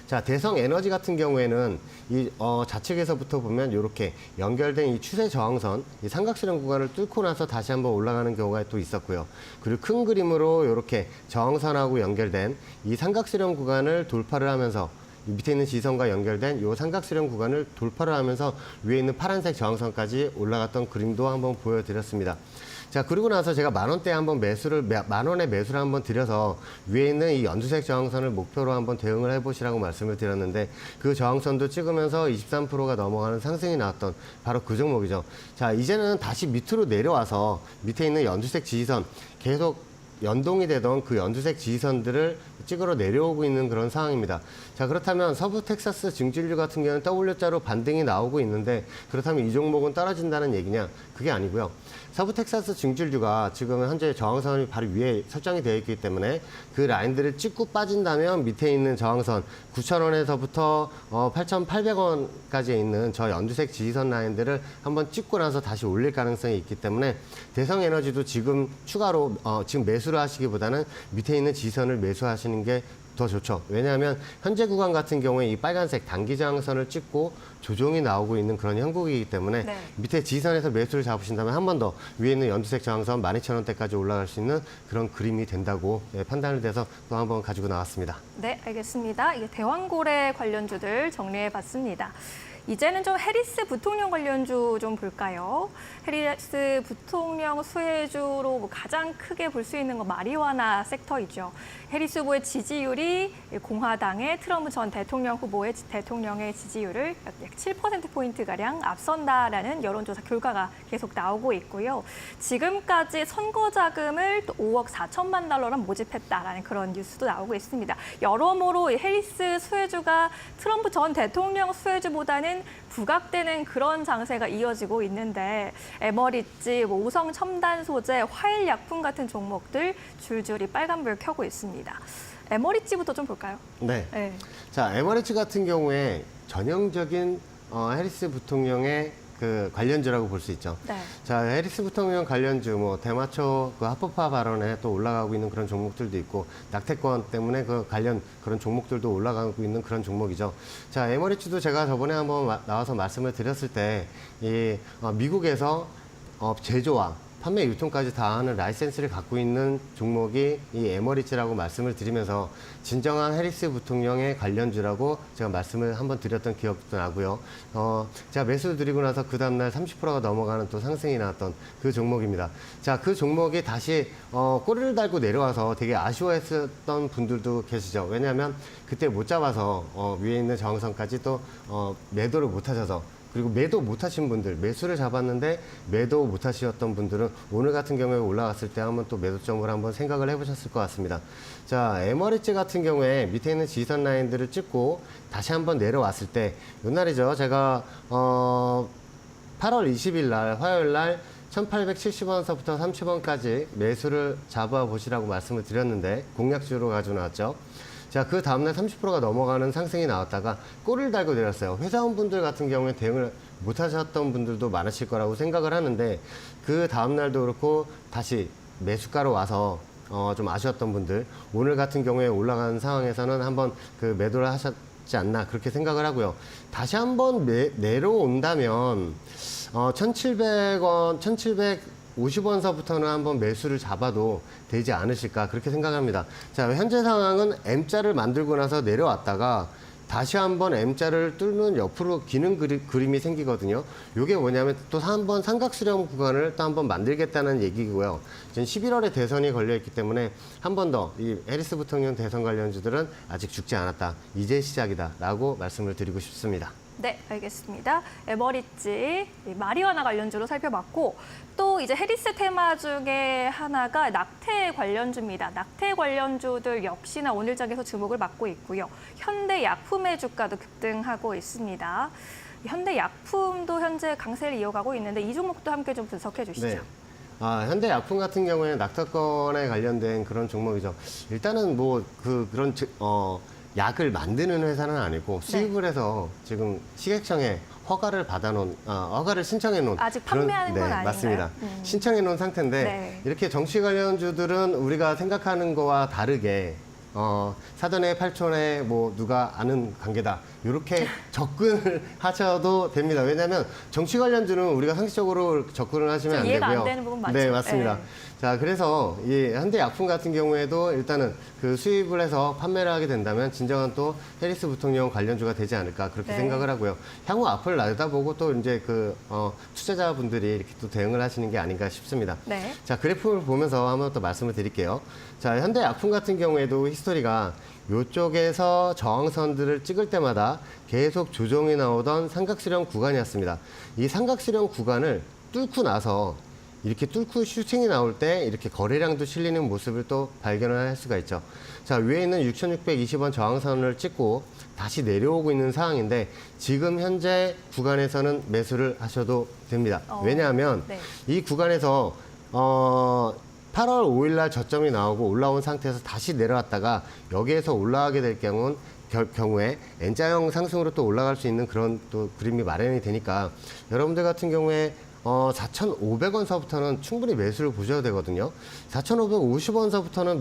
자, 대성에너지 같은 경우에는 이 좌측에서부터 보면 이렇게 연결된 이 추세 저항선, 이 삼각수렴 구간을 뚫고 나서 다시 한번 올라가는 경우가 또 있었고요. 그리고 큰 그림으로 이렇게 저항선하고 연결된 이 삼각수렴 구간을 돌파를 하면서 밑에 있는 지선과 연결된 이 삼각수렴 구간을 돌파를 하면서 위에 있는 파란색 저항선까지 올라갔던 그림도 한번 보여드렸습니다. 자, 그리고 나서 제가 만원대에 한번 만원의 매수를 한번 드려서 위에 있는 이 연두색 저항선을 목표로 한번 대응을 해보시라고 말씀을 드렸는데 그 저항선도 찍으면서 23%가 넘어가는 상승이 나왔던 바로 그 종목이죠. 자, 이제는 다시 밑으로 내려와서 밑에 있는 연두색 지지선 계속 연동이 되던 그 연두색 지지선들을 찍으러 내려오고 있는 그런 상황입니다. 자, 그렇다면 서부 텍사스 증질류 같은 경우는 W자로 반등이 나오고 있는데 그렇다면 이 종목은 떨어진다는 얘기냐? 그게 아니고요. 서부 텍사스 증질류가 지금 현재 저항선이 바로 위에 설정이 되어 있기 때문에 그 라인들을 찍고 빠진다면 밑에 있는 저항선 9,000원에서부터 8,800원까지 있는 저 연두색 지지선 라인들을 한번 찍고 나서 다시 올릴 가능성이 있기 때문에 대성에너지도 지금 추가로 지금 매수를 하시기보다는 밑에 있는 지지선을 매수하시는 게 더 좋죠. 왜냐하면 현재 구간 같은 경우에 이 빨간색 단기 저항선을 찍고 조정이 나오고 있는 그런 형국이기 때문에 네. 밑에 지지선에서 매수를 잡으신다면 한 번 더 위에 있는 연두색 저항선 12,000원대까지 올라갈 수 있는 그런 그림이 된다고 판단을 돼서 또 한 번 가지고 나왔습니다. 네, 알겠습니다. 이게 대왕고래 관련주들 정리해봤습니다. 이제는 좀 해리스 부통령 관련주 좀 볼까요? 해리스 부통령 수혜주로 뭐 가장 크게 볼 수 있는 건 마리화나 섹터이죠. 해리스 후보의 지지율이 공화당의 트럼프 전 대통령 후보의 대통령의 지지율을 약 7%포인트가량 앞선다라는 여론조사 결과가 계속 나오고 있고요. 지금까지 선거 자금을 또 5억 4천만 달러를 모집했다라는 그런 뉴스도 나오고 있습니다. 여러모로 이 해리스 수혜주가 트럼프 전 대통령 수혜주보다는 부각되는 그런 장세가 이어지고 있는데 에머리지, 오성 첨단 소재, 화일 약품 같은 종목들 줄줄이 빨간불 켜고 있습니다. 에머리지부터 좀 볼까요? 네. 네. 자, 에머리츠 같은 경우에 전형적인 해리스 부통령의 그 관련주라고 볼 수 있죠. 네. 자, 해리스 부통령 관련주, 뭐 대마초 그 합법화 발언에 또 올라가고 있는 그런 종목들도 있고 낙태권 때문에 그 관련 그런 종목들도 올라가고 있는 그런 종목이죠. 자, 에머리츠도 제가 저번에 한번 나와서 말씀을 드렸을 때 이 미국에서 제조와 판매 유통까지 다 하는 라이센스를 갖고 있는 종목이 이 에머리츠라고 말씀을 드리면서 진정한 해리스 부통령의 관련주라고 제가 말씀을 한번 드렸던 기억도 나고요. 제가 매수를 드리고 나서 그 다음날 30%가 넘어가는 또 상승이 나왔던 그 종목입니다. 자, 그 종목이 다시 꼬리를 달고 내려와서 되게 아쉬워했었던 분들도 계시죠. 왜냐하면 그때 못 잡아서 위에 있는 저항선까지 또 매도를 못 하셔서 그리고 매도 못 하신 분들, 매수를 잡았는데 매도 못 하셨던 분들은 오늘 같은 경우에 올라갔을 때 한번 또 매도점을 한번 생각을 해보셨을 것 같습니다. 자, 에머리츠 같은 경우에 밑에 있는 지지선 라인들을 찍고 다시 한번 내려왔을 때, 이날이죠. 제가 8월 20일 날, 화요일 날 1870원서부터 30원까지 매수를 잡아보시라고 말씀을 드렸는데 공략주로 가지고 나왔죠. 자, 그 다음날 30%가 넘어가는 상승이 나왔다가 꼬리를 달고 내렸어요. 회사원분들 같은 경우에 대응을 못 하셨던 분들도 많으실 거라고 생각을 하는데 그 다음날도 그렇고 다시 매수가로 와서 좀 아쉬웠던 분들 오늘 같은 경우에 올라가는 상황에서는 한번 그 매도를 하셨지 않나 그렇게 생각을 하고요. 다시 한번 내려온다면 1,700원, 1,750원서부터는 한번 매수를 잡아도 되지 않으실까 그렇게 생각합니다. 자, 현재 상황은 M자를 만들고 나서 내려왔다가 다시 한번 M자를 뚫는 옆으로 기는 그림이 생기거든요. 이게 뭐냐면 또 한번 삼각수렴 구간을 또 한번 만들겠다는 얘기고요. 지금 11월에 대선이 걸려있기 때문에 한 번 더 이 해리스 부통령 대선 관련주들은 아직 죽지 않았다. 이제 시작이다라고 말씀을 드리고 싶습니다. 네, 알겠습니다. 에머리지, 마리화나 관련주로 살펴봤고 또 이제 해리스 테마 중에 하나가 낙태 관련주입니다. 낙태 관련주들 역시나 오늘 장에서 주목을 받고 있고요. 현대약품의 주가도 급등하고 있습니다. 현대약품도 현재 강세를 이어가고 있는데 이 종목도 함께 좀 분석해 주시죠. 네. 현대약품 같은 경우에는 낙태권에 관련된 그런 종목이죠. 일단은 뭐 그런 약을 만드는 회사는 아니고 수입을 해서 지금 식약청에 허가를 받아놓은, 허가를 신청해놓은. 아직 판매하는 건 아닌가요? 맞습니다. 신청해놓은 상태인데 네. 이렇게 정치 관련주들은 우리가 생각하는 거와 다르게 사돈의 팔촌의 뭐 누가 아는 관계다. 이렇게 접근을 하셔도 됩니다. 왜냐하면 정치 관련주는 우리가 상식적으로 접근을 하시면 안 되고요. 이해가 안 되는 부분 맞죠? 네, 맞습니다. 네. 자, 그래서 이 현대약품 같은 경우에도 일단은 그 수입을 해서 판매를 하게 된다면 진정한 또 해리스 부통령 관련주가 되지 않을까 그렇게 네. 생각을 하고요. 향후 앞을 내다보고 또 이제 그 투자자분들이 이렇게 또 대응을 하시는 게 아닌가 싶습니다. 네. 자, 그래프를 보면서 한번 또 말씀을 드릴게요. 자, 현대약품 같은 경우에도 히스토리가 이쪽에서 저항선들을 찍을 때마다 계속 조정이 나오던 삼각수렴 구간이었습니다. 이 삼각수렴 구간을 뚫고 나서 이렇게 뚫고 슈팅이 나올 때 이렇게 거래량도 실리는 모습을 또 발견을 할 수가 있죠. 자, 위에 있는 6,620원 저항선을 찍고 다시 내려오고 있는 상황인데 지금 현재 구간에서는 매수를 하셔도 됩니다. 왜냐하면 네. 이 구간에서 8월 5일 날 저점이 나오고 올라온 상태에서 다시 내려왔다가 여기에서 올라가게 될 경우에 N자형 상승으로 또 올라갈 수 있는 그런 또 그림이 마련이 되니까 여러분들 같은 경우에 4,500원서부터는 충분히 매수를 보셔도 되거든요. 4,550원서부터는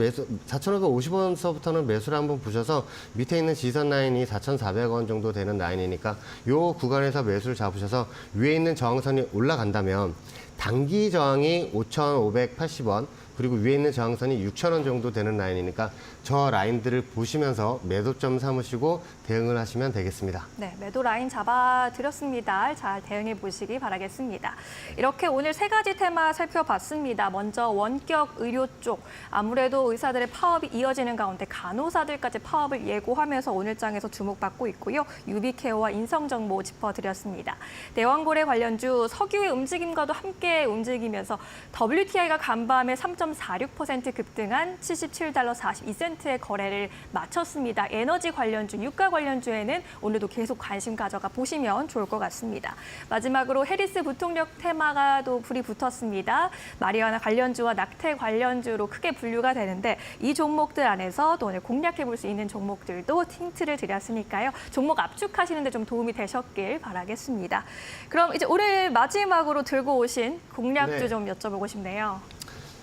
매수를 한번 보셔서 밑에 있는 지선 라인이 4,400원 정도 되는 라인이니까 이 구간에서 매수를 잡으셔서 위에 있는 저항선이 올라간다면 단기 저항이 5,580원 그리고 위에 있는 저항선이 6,000원 정도 되는 라인이니까 저 라인들을 보시면서 매도점 삼으시고 대응을 하시면 되겠습니다. 네, 매도 라인 잡아드렸습니다. 잘 대응해 보시기 바라겠습니다. 이렇게 오늘 세 가지 테마 살펴봤습니다. 먼저 원격 의료 쪽, 아무래도 의사들의 파업이 이어지는 가운데 간호사들까지 파업을 예고하면서 오늘장에서 주목받고 있고요. 유비케어와 인성정보 짚어드렸습니다. 대왕고래 관련주 석유의 움직임과도 함께 움직이면서 WTI가 간밤에 3.46% 급등한 77달러 42센트의 거래를 마쳤습니다. 에너지 관련주, 유가 관련주에는 오늘도 계속 관심 가져가 보시면 좋을 것 같습니다. 마지막으로 해리스 부통령 테마가 또 불이 붙었습니다. 마리아나 관련주와 낙태 관련주로 크게 분류가 되는데 이 종목들 안에서 또 오늘 공략해 볼 수 있는 종목들도 힌트를 드렸으니까요. 종목 압축하시는 데 좀 도움이 되셨길 바라겠습니다. 그럼 이제 오늘 마지막으로 들고 오신 공략주 네. 좀 여쭤보고 싶네요.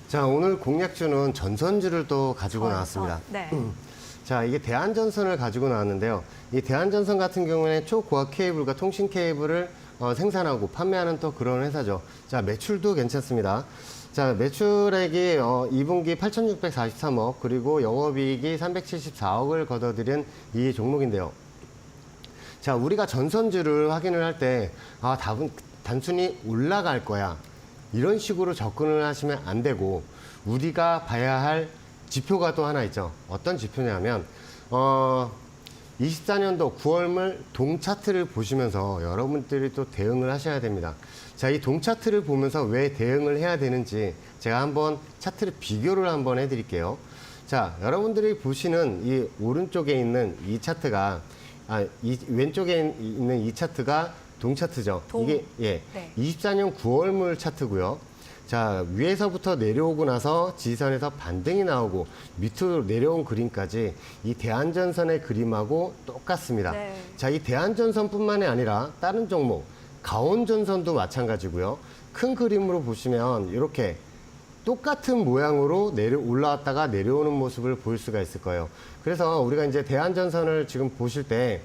자, 오늘 공략주는 전선주를 또 가지고 나왔습니다. 네. 자, 이게 대한전선을 가지고 나왔는데요. 이 대한전선 같은 경우에는 초고압 케이블과 통신 케이블을 생산하고 판매하는 또 그런 회사죠. 자, 매출도 괜찮습니다. 자, 매출액이 2분기 8,643억 그리고 영업이익이 374억을 거둬들인 이 종목인데요. 자, 우리가 전선주를 확인을 할 때 단순히 올라갈 거야. 이런 식으로 접근을 하시면 안 되고 우리가 봐야 할 지표가 또 하나 있죠. 어떤 지표냐면 24년도 9월물 동차트를 보시면서 여러분들이 또 대응을 하셔야 됩니다. 자, 이 동차트를 보면서 왜 대응을 해야 되는지 제가 한번 차트를 비교를 한번 해드릴게요. 자, 여러분들이 보시는 이 오른쪽에 있는 이 차트가 왼쪽에 있는 이 차트가 동차트죠. 이게 네. 24년 9월물 차트고요. 자, 위에서부터 내려오고 나서 지선에서 반등이 나오고 밑으로 내려온 그림까지 이 대한전선의 그림하고 똑같습니다. 네. 자, 이 대한전선뿐만이 아니라 다른 종목 가온전선도 마찬가지고요. 큰 그림으로 보시면 이렇게 똑같은 모양으로 올라왔다가 내려오는 모습을 볼 수가 있을 거예요. 그래서 우리가 이제 대한전선을 지금 보실 때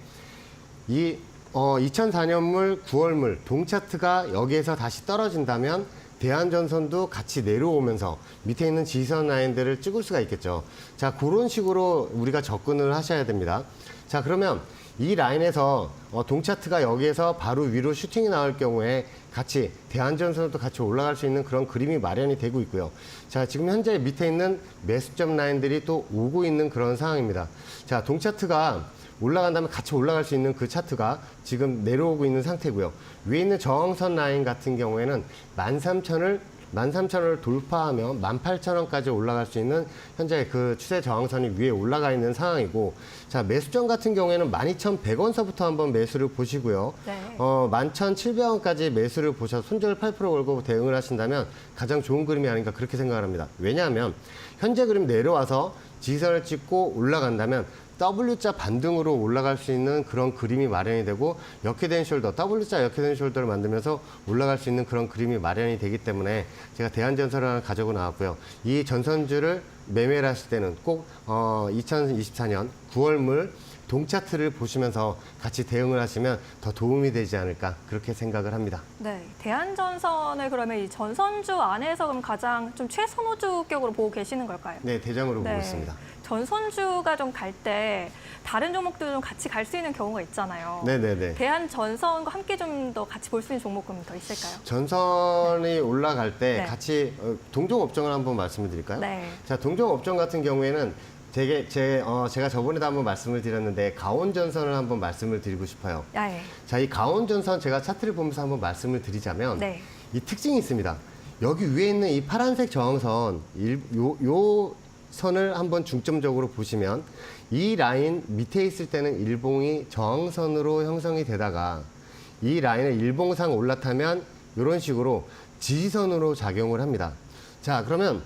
이 2004년물 9월물 동차트가 여기에서 다시 떨어진다면 대한전선도 같이 내려오면서 밑에 있는 지선 라인들을 찍을 수가 있겠죠. 자, 그런 식으로 우리가 접근을 하셔야 됩니다. 자, 그러면 이 라인에서 동차트가 여기에서 바로 위로 슈팅이 나올 경우에 같이 대한전선도 같이 올라갈 수 있는 그런 그림이 마련이 되고 있고요. 자, 지금 현재 밑에 있는 매수점 라인들이 또 오고 있는 그런 상황입니다. 자, 동차트가 올라간다면 같이 올라갈 수 있는 그 차트가 지금 내려오고 있는 상태고요. 위에 있는 저항선 라인 같은 경우에는 13,000원을 돌파하면 18,000원까지 올라갈 수 있는 현재 그 추세 저항선이 위에 올라가 있는 상황이고, 자, 매수점 같은 경우에는 12,100원서부터 한번 매수를 보시고요. 네. 11,700원까지 매수를 보셔서 손절 8% 걸고 대응을 하신다면 가장 좋은 그림이 아닌가 그렇게 생각을 합니다. 왜냐하면 현재 그림 내려와서 지선을 찍고 올라간다면 W자 반등으로 올라갈 수 있는 그런 그림이 마련이 되고 역회된 숄더, W자 역회된 숄더를 만들면서 올라갈 수 있는 그런 그림이 마련이 되기 때문에 제가 대한전선을 하나 가지고 나왔고요. 이 전선주를 매매를 하실 때는 꼭 2024년 9월물 동차트를 보시면서 같이 대응을 하시면 더 도움이 되지 않을까 그렇게 생각을 합니다. 네, 대한전선을 그러면 이 전선주 안에서 그럼 가장 좀 최선호주격으로 보고 계시는 걸까요? 네, 대장으로 보고 있습니다. 전선주가 좀 갈 때 다른 종목도 좀 같이 갈 수 있는 경우가 있잖아요. 네네네. 대한전선과 함께 좀 더 같이 볼 수 있는 종목은 더 있을까요? 전선이 올라갈 때 네. 같이 동종업종을 한번 말씀을 드릴까요? 네. 자, 동종업종 같은 경우에는 제가 저번에도 한번 말씀을 드렸는데 가온전선을 한번 말씀을 드리고 싶어요. 예. 자, 이 가온전선 제가 차트를 보면서 한번 말씀을 드리자면 네. 이 특징이 있습니다. 여기 위에 있는 이 파란색 저항선, 요 선을 한번 중점적으로 보시면 이 라인 밑에 있을 때는 일봉이 저항선으로 형성이 되다가 이 라인을 일봉상 올라타면 이런 식으로 지지선으로 작용을 합니다. 자, 그러면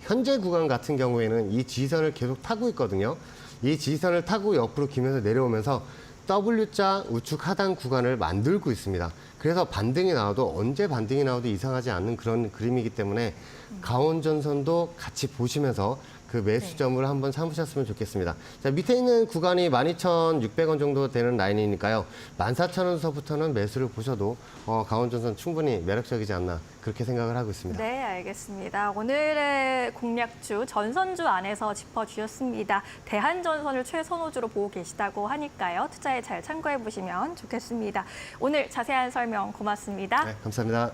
현재 구간 같은 경우에는 이 지지선을 계속 타고 있거든요. 이 지지선을 타고 옆으로 기면서 내려오면서 W자 우측 하단 구간을 만들고 있습니다. 그래서 반등이 나와도 언제 반등이 나와도 이상하지 않는 그런 그림이기 때문에 강원전선도 같이 보시면서 그 매수점을 한번 삼으셨으면 좋겠습니다. 자, 밑에 있는 구간이 12,600원 정도 되는 라인이니까요. 14,000원서부터는 매수를 보셔도 강원전선 충분히 매력적이지 않나 그렇게 생각을 하고 있습니다. 네, 알겠습니다. 오늘의 공략주, 전선주 안에서 짚어주셨습니다. 대한전선을 최선호주로 보고 계시다고 하니까요. 투자에 잘 참고해 보시면 좋겠습니다. 오늘 자세한 설명 고맙습니다. 네, 감사합니다.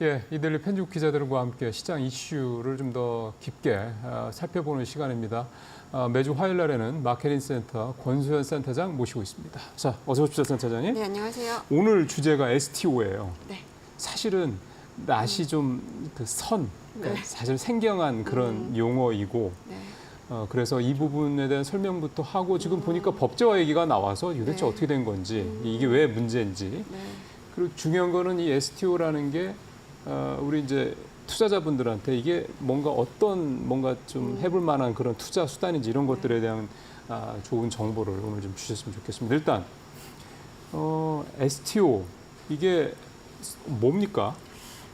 예, 이들리 편집 기자들과 함께 시장 이슈를 좀 더 깊게 살펴보는 시간입니다. 매주 화요일 날에는 마케팅 센터 권수현 센터장 모시고 있습니다. 자, 어서 오십시오, 센터장님. 네, 안녕하세요. 오늘 주제가 STO예요. 네. 사실은 낯이 좀 그 선, 그러니까 사실 생경한 그런 용어이고 네. 그래서 이 부분에 대한 설명부터 하고 지금 보니까 법제화 얘기가 나와서 도대체 네. 어떻게 된 건지 이게 왜 문제인지 네. 그리고 중요한 거는 이 STO라는 게 우리 이제 투자자분들한테 이게 뭔가 좀 해볼 만한 그런 투자 수단인지 이런 것들에 대한 좋은 정보를 오늘 좀 주셨으면 좋겠습니다. 일단 STO 이게 뭡니까?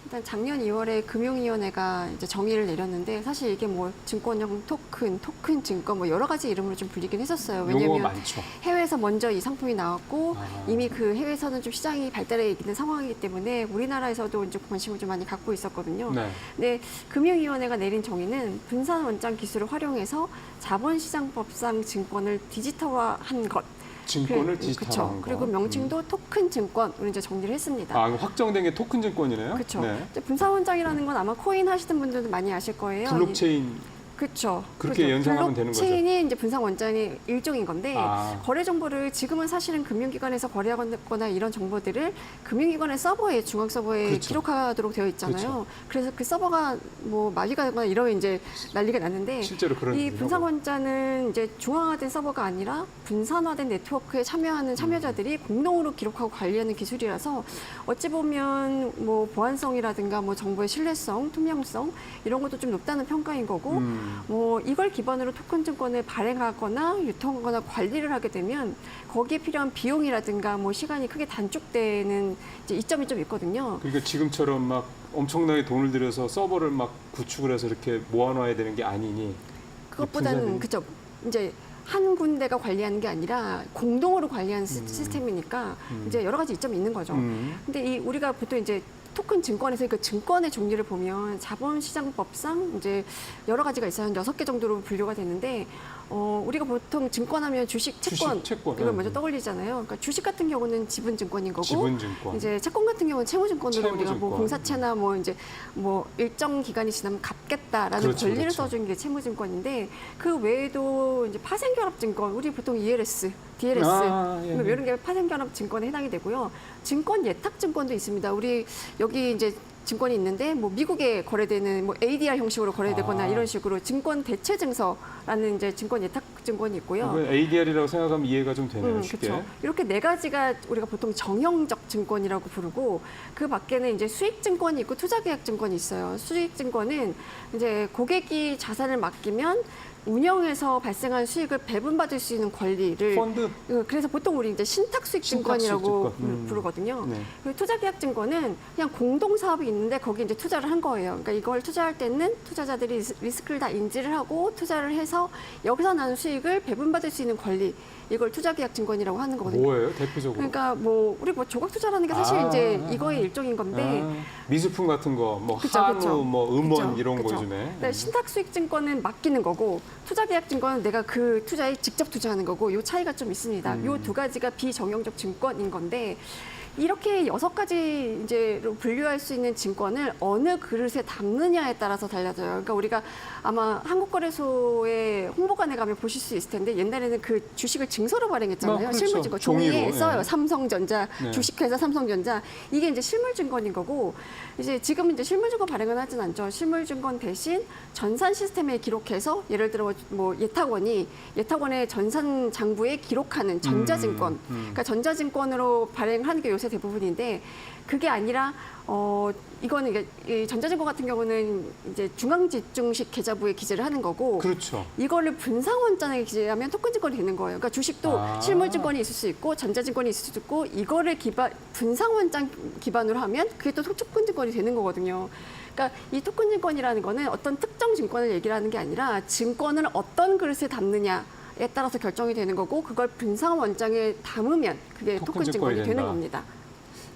일단 작년 2월에 금융위원회가 이제 정의를 내렸는데 사실 이게 뭐 증권형 토큰 증권 뭐 여러 가지 이름으로 좀 불리긴 했었어요. 용어가 왜냐하면 많죠. 해외에서 먼저 이 상품이 나왔고 이미 그 해외에서는 좀 시장이 발달해 있는 상황이기 때문에 우리나라에서도 이제 관심을 좀 많이 갖고 있었거든요. 네. 근데 금융위원회가 내린 정의는 분산 원장 기술을 활용해서 자본시장법상 증권을 디지털화한 것. 증권을 그쵸. 디지털화한 거. 그리고 명칭도 토큰 증권으로 이제 정리를 했습니다. 확정된 게 토큰 증권이네요. 그렇죠. 네. 분산원장이라는 건 아마 코인 하시던 분들도 많이 아실 거예요. 블록체인 그렇죠. 그렇게 연상하면 되는 거죠. 블록체인이 이제 분산원장의 일종인 건데 아. 거래 정보를 지금은 사실은 금융기관에서 거래하거나 이런 정보들을 금융기관의 서버에 중앙 서버에 그렇죠. 기록하도록 되어 있잖아요. 그래서 그 서버가 뭐 마비가 되거나 이러면 이제 난리가 났는데 실제로 그런 이 일이라고. 분산원자는 이제 중앙화된 서버가 아니라 분산화된 네트워크에 참여하는 참여자들이 공동으로 기록하고 관리하는 기술이라서 어찌 보면 뭐 보안성이라든가 뭐 정보의 신뢰성, 투명성 이런 것도 좀 높다는 평가인 거고 뭐 이걸 기반으로 토큰 증권을 발행하거나 유통하거나 관리를 하게 되면 거기에 필요한 비용이라든가 뭐 시간이 크게 단축되는 이제 이점이 좀 있거든요. 그러니까 지금처럼 막 엄청나게 돈을 들여서 서버를 막 구축을 해서 이렇게 모아놔야 되는 게 아니니 그것보다는 그죠. 이제 한 군데가 관리하는 게 아니라 공동으로 관리하는 시스템이니까 이제 여러 가지 이점이 있는 거죠. 근데 이 우리가 보통 이제 토큰 증권에서 그 증권의 종류를 보면 자본시장법상 이제 여러 가지가 있어요. 한 6개 정도로 분류가 되는데 우리가 보통 증권하면 주식, 채권, 채권, 이걸 네. 먼저 떠올리잖아요. 그러니까 주식 같은 경우는 지분증권인 거고, 지분증권. 이제 채권 같은 경우는 채무증권으로 우리가 채무증권. 뭐 공사채나 뭐 이제 뭐 일정 기간이 지나면 갚겠다라는 그렇죠, 권리를 그렇죠. 써준 게 채무증권인데 그 외에도 이제 파생결합증권, 우리 보통 ELS, DLS 예. 뭐 이런 게 파생결합증권에 해당이 되고요. 증권 예탁증권도 있습니다. 우리 여기 이제 증권이 있는데 뭐 미국에 거래되는 뭐 ADR 형식으로 거래되거나 아. 이런 식으로 증권 대체 증서라는 이제 증권 예탁 증권이 있고요. 이건 ADR이라고 생각하면 이해가 좀 되네요. 쉽게. 그렇죠. 이렇게 네 가지가 우리가 보통 정형적 증권이라고 부르고 그 밖에는 이제 수익 증권이 있고 투자 계약 증권이 있어요. 수익 증권은 이제 고객이 자산을 맡기면 운영에서 발생한 수익을 배분받을 수 있는 권리를 펀드. 그래서 보통 우리 이제 신탁 수익 증권이라고 신탁 수익 증권. 부르거든요. 네. 그리고 투자 계약 증권은 그냥 공동 사업이 있는데 거기 이제 투자를 한 거예요. 그러니까 이걸 투자할 때는 투자자들이 리스크를 다 인지를 하고 투자를 해서 여기서 나는 수익을 배분받을 수 있는 권리, 이걸 투자 계약 증권이라고 하는 거거든요. 뭐예요, 대표적으로? 그러니까 뭐 우리 뭐 조각 투자라는 게 사실 이제 이거의 일종인 건데 미술품 같은 거, 뭐 그쵸, 한우, 그쵸. 뭐 음원 그쵸, 이런 거 그쵸. 요즘에. 네, 신탁 수익 증권은 맡기는 거고 투자 계약 증권은 내가 그 투자에 직접 투자하는 거고 이 차이가 좀 있습니다. 이 두 가지가 비정형적 증권인 건데 이렇게 6가지 이제로 분류할 수 있는 증권을 어느 그릇에 담느냐에 따라서 달라져요. 그러니까 우리가 아마 한국거래소의 홍보관에 가면 보실 수 있을 텐데 옛날에는 그 주식을 증서로 발행했잖아요. 그렇죠. 실물증권 종이로, 종이에 써요. 예. 삼성전자, 네. 주식회사 삼성전자 이게 이제 실물증권인 거고 이제 지금은 이제 실물증권 발행은 하진 않죠. 실물증권 대신 전산 시스템에 기록해서 예를 들어 뭐 예탁원의 전산 장부에 기록하는 전자증권. 그러니까 전자증권으로 발행하는 게 요새 대부분인데 그게 아니라 이거는 이게 이 전자증권 같은 경우는 이제 중앙집중식 계좌부에 기재를 하는 거고 그렇죠. 이거를 분상원장에 기재하면 토큰증권이 되는 거예요. 그러니까 주식도 아. 실물증권이 있을 수 있고 전자증권이 있을 수도 있고 이거를 분상원장 기반으로 하면 그게 또 토큰증권이 되는 거거든요. 그러니까 이 토큰증권이라는 거는 어떤 특정 증권을 얘기를 하는 게 아니라 증권을 어떤 그릇에 담느냐 에 따라서 결정이 되는 거고 그걸 분상 원장에 담으면 그게 토큰 증권이 되는 된다. 겁니다.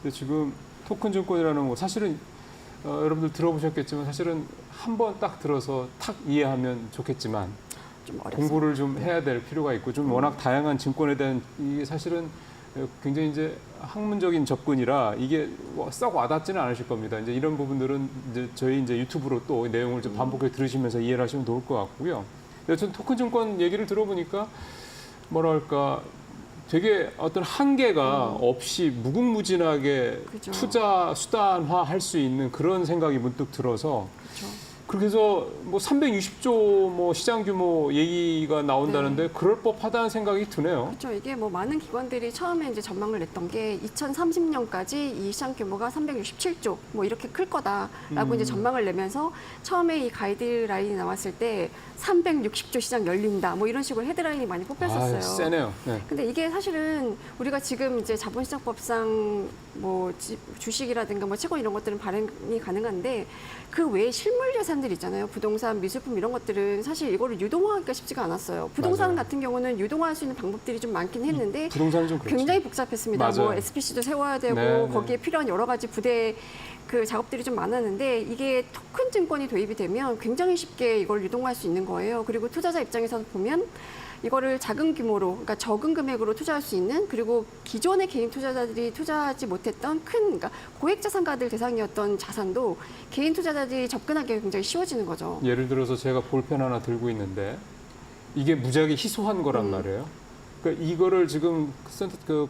근데 지금 토큰 증권이라는 거 사실은 여러분들 들어보셨겠지만 사실은 한 번 딱 들어서 탁 이해하면 좋겠지만 좀 어렵습니다. 공부를 좀 해야 될 필요가 있고 좀 워낙 다양한 증권에 대한 이게 사실은 굉장히 이제 학문적인 접근이라 이게 썩 와닿지는 않으실 겁니다. 이제 이런 부분들은 이제 저희 이제 유튜브로 또 내용을 좀 반복해 들으시면서 이해를 하시면 좋을 것 같고요. 여튼 토큰 증권 얘기를 들어보니까 뭐랄까 되게 어떤 한계가 없이 무궁무진하게 그죠. 투자 수단화 할 수 있는 그런 생각이 문득 들어서 그렇죠. 그렇게 해서 뭐 360조 뭐 시장 규모 얘기가 나온다는데 그럴 법하다는 생각이 드네요. 그렇죠. 이게 뭐 많은 기관들이 처음에 이제 전망을 냈던 게 2030년까지 이 시장 규모가 367조 뭐 이렇게 클 거다라고 이제 전망을 내면서 처음에 이 가이드라인이 나왔을 때 360조 시장 열린다 뭐 이런 식으로 헤드라인이 많이 뽑혔었어요. 아, 세네요. 네. 근데 이게 사실은 우리가 지금 이제 자본시장법상 뭐 주식이라든가 뭐 채권 이런 것들은 발행이 가능한데 그 외에 실물 자산들 있잖아요. 부동산, 미술품 이런 것들은 사실 이거를 유동화하기가 쉽지가 않았어요. 부동산 맞아요. 같은 경우는 유동화할 수 있는 방법들이 좀 많긴 했는데 부동산은 좀 그렇죠. 굉장히 복잡했습니다. 맞아요. 뭐 SPC도 세워야 되고 네, 네. 거기에 필요한 여러 가지 부대 그 작업들이 좀 많았는데 이게 토큰 증권이 도입이 되면 굉장히 쉽게 이걸 유동화할 수 있는 거예요. 그리고 투자자 입장에서 보면 이거를 작은 규모로, 그러니까 적은 금액으로 투자할 수 있는 그리고 기존의 개인 투자자들이 투자하지 못했던 그러니까 고액 자산가들 대상이었던 자산도 개인 투자자들이 접근하기 굉장히 쉬워지는 거죠. 예를 들어서 제가 볼펜 하나 들고 있는데 이게 무지하게 희소한 거란 말이에요. 그러니까 이거를 지금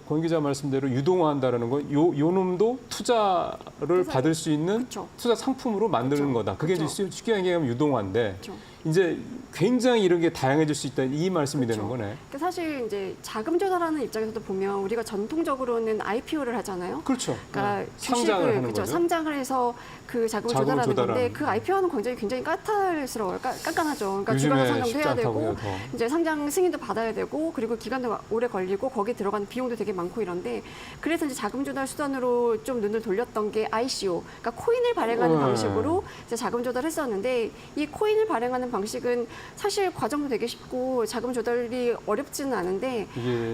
권 기자 말씀대로 유동화한다라는 건 요 놈도 투자를 받을 수 있는 그쵸. 투자 상품으로 만드는 그쵸. 거다. 그게 이제 그쵸. 쉽게 얘기하면 유동화인데 그렇죠. 이제 굉장히 이런 게 다양해질 수 있다 이 말씀이 그렇죠. 되는 거네. 그러니까 사실 이제 자금 조달하는 입장에서도 보면 우리가 전통적으로는 IPO를 하잖아요. 그렇죠. 그러니까 네. 상장을 하는 그렇죠. 거죠. 상장을 해서 그 자금을 자금을 조달하는 건데 조달하는. 그 IPO는 굉장히 까탈스러워요. 깐깐하죠. 그러니까 요즘에 주가가 상장도 쉽지 해야 않다고요, 되고 더. 이제 상장 승인도 받아야 되고 그리고 기간도 오래 걸리고 거기에 들어가는 비용도 되게 많고 이런데 그래서 이제 자금 조달 수단으로 좀 눈을 돌렸던 게 ICO, 그러니까 코인을 발행하는 방식으로 이제 자금 조달했었는데 이 코인을 발행하는 방식은 사실 과정도 되게 쉽고 자금 조달이 어렵지는 않은데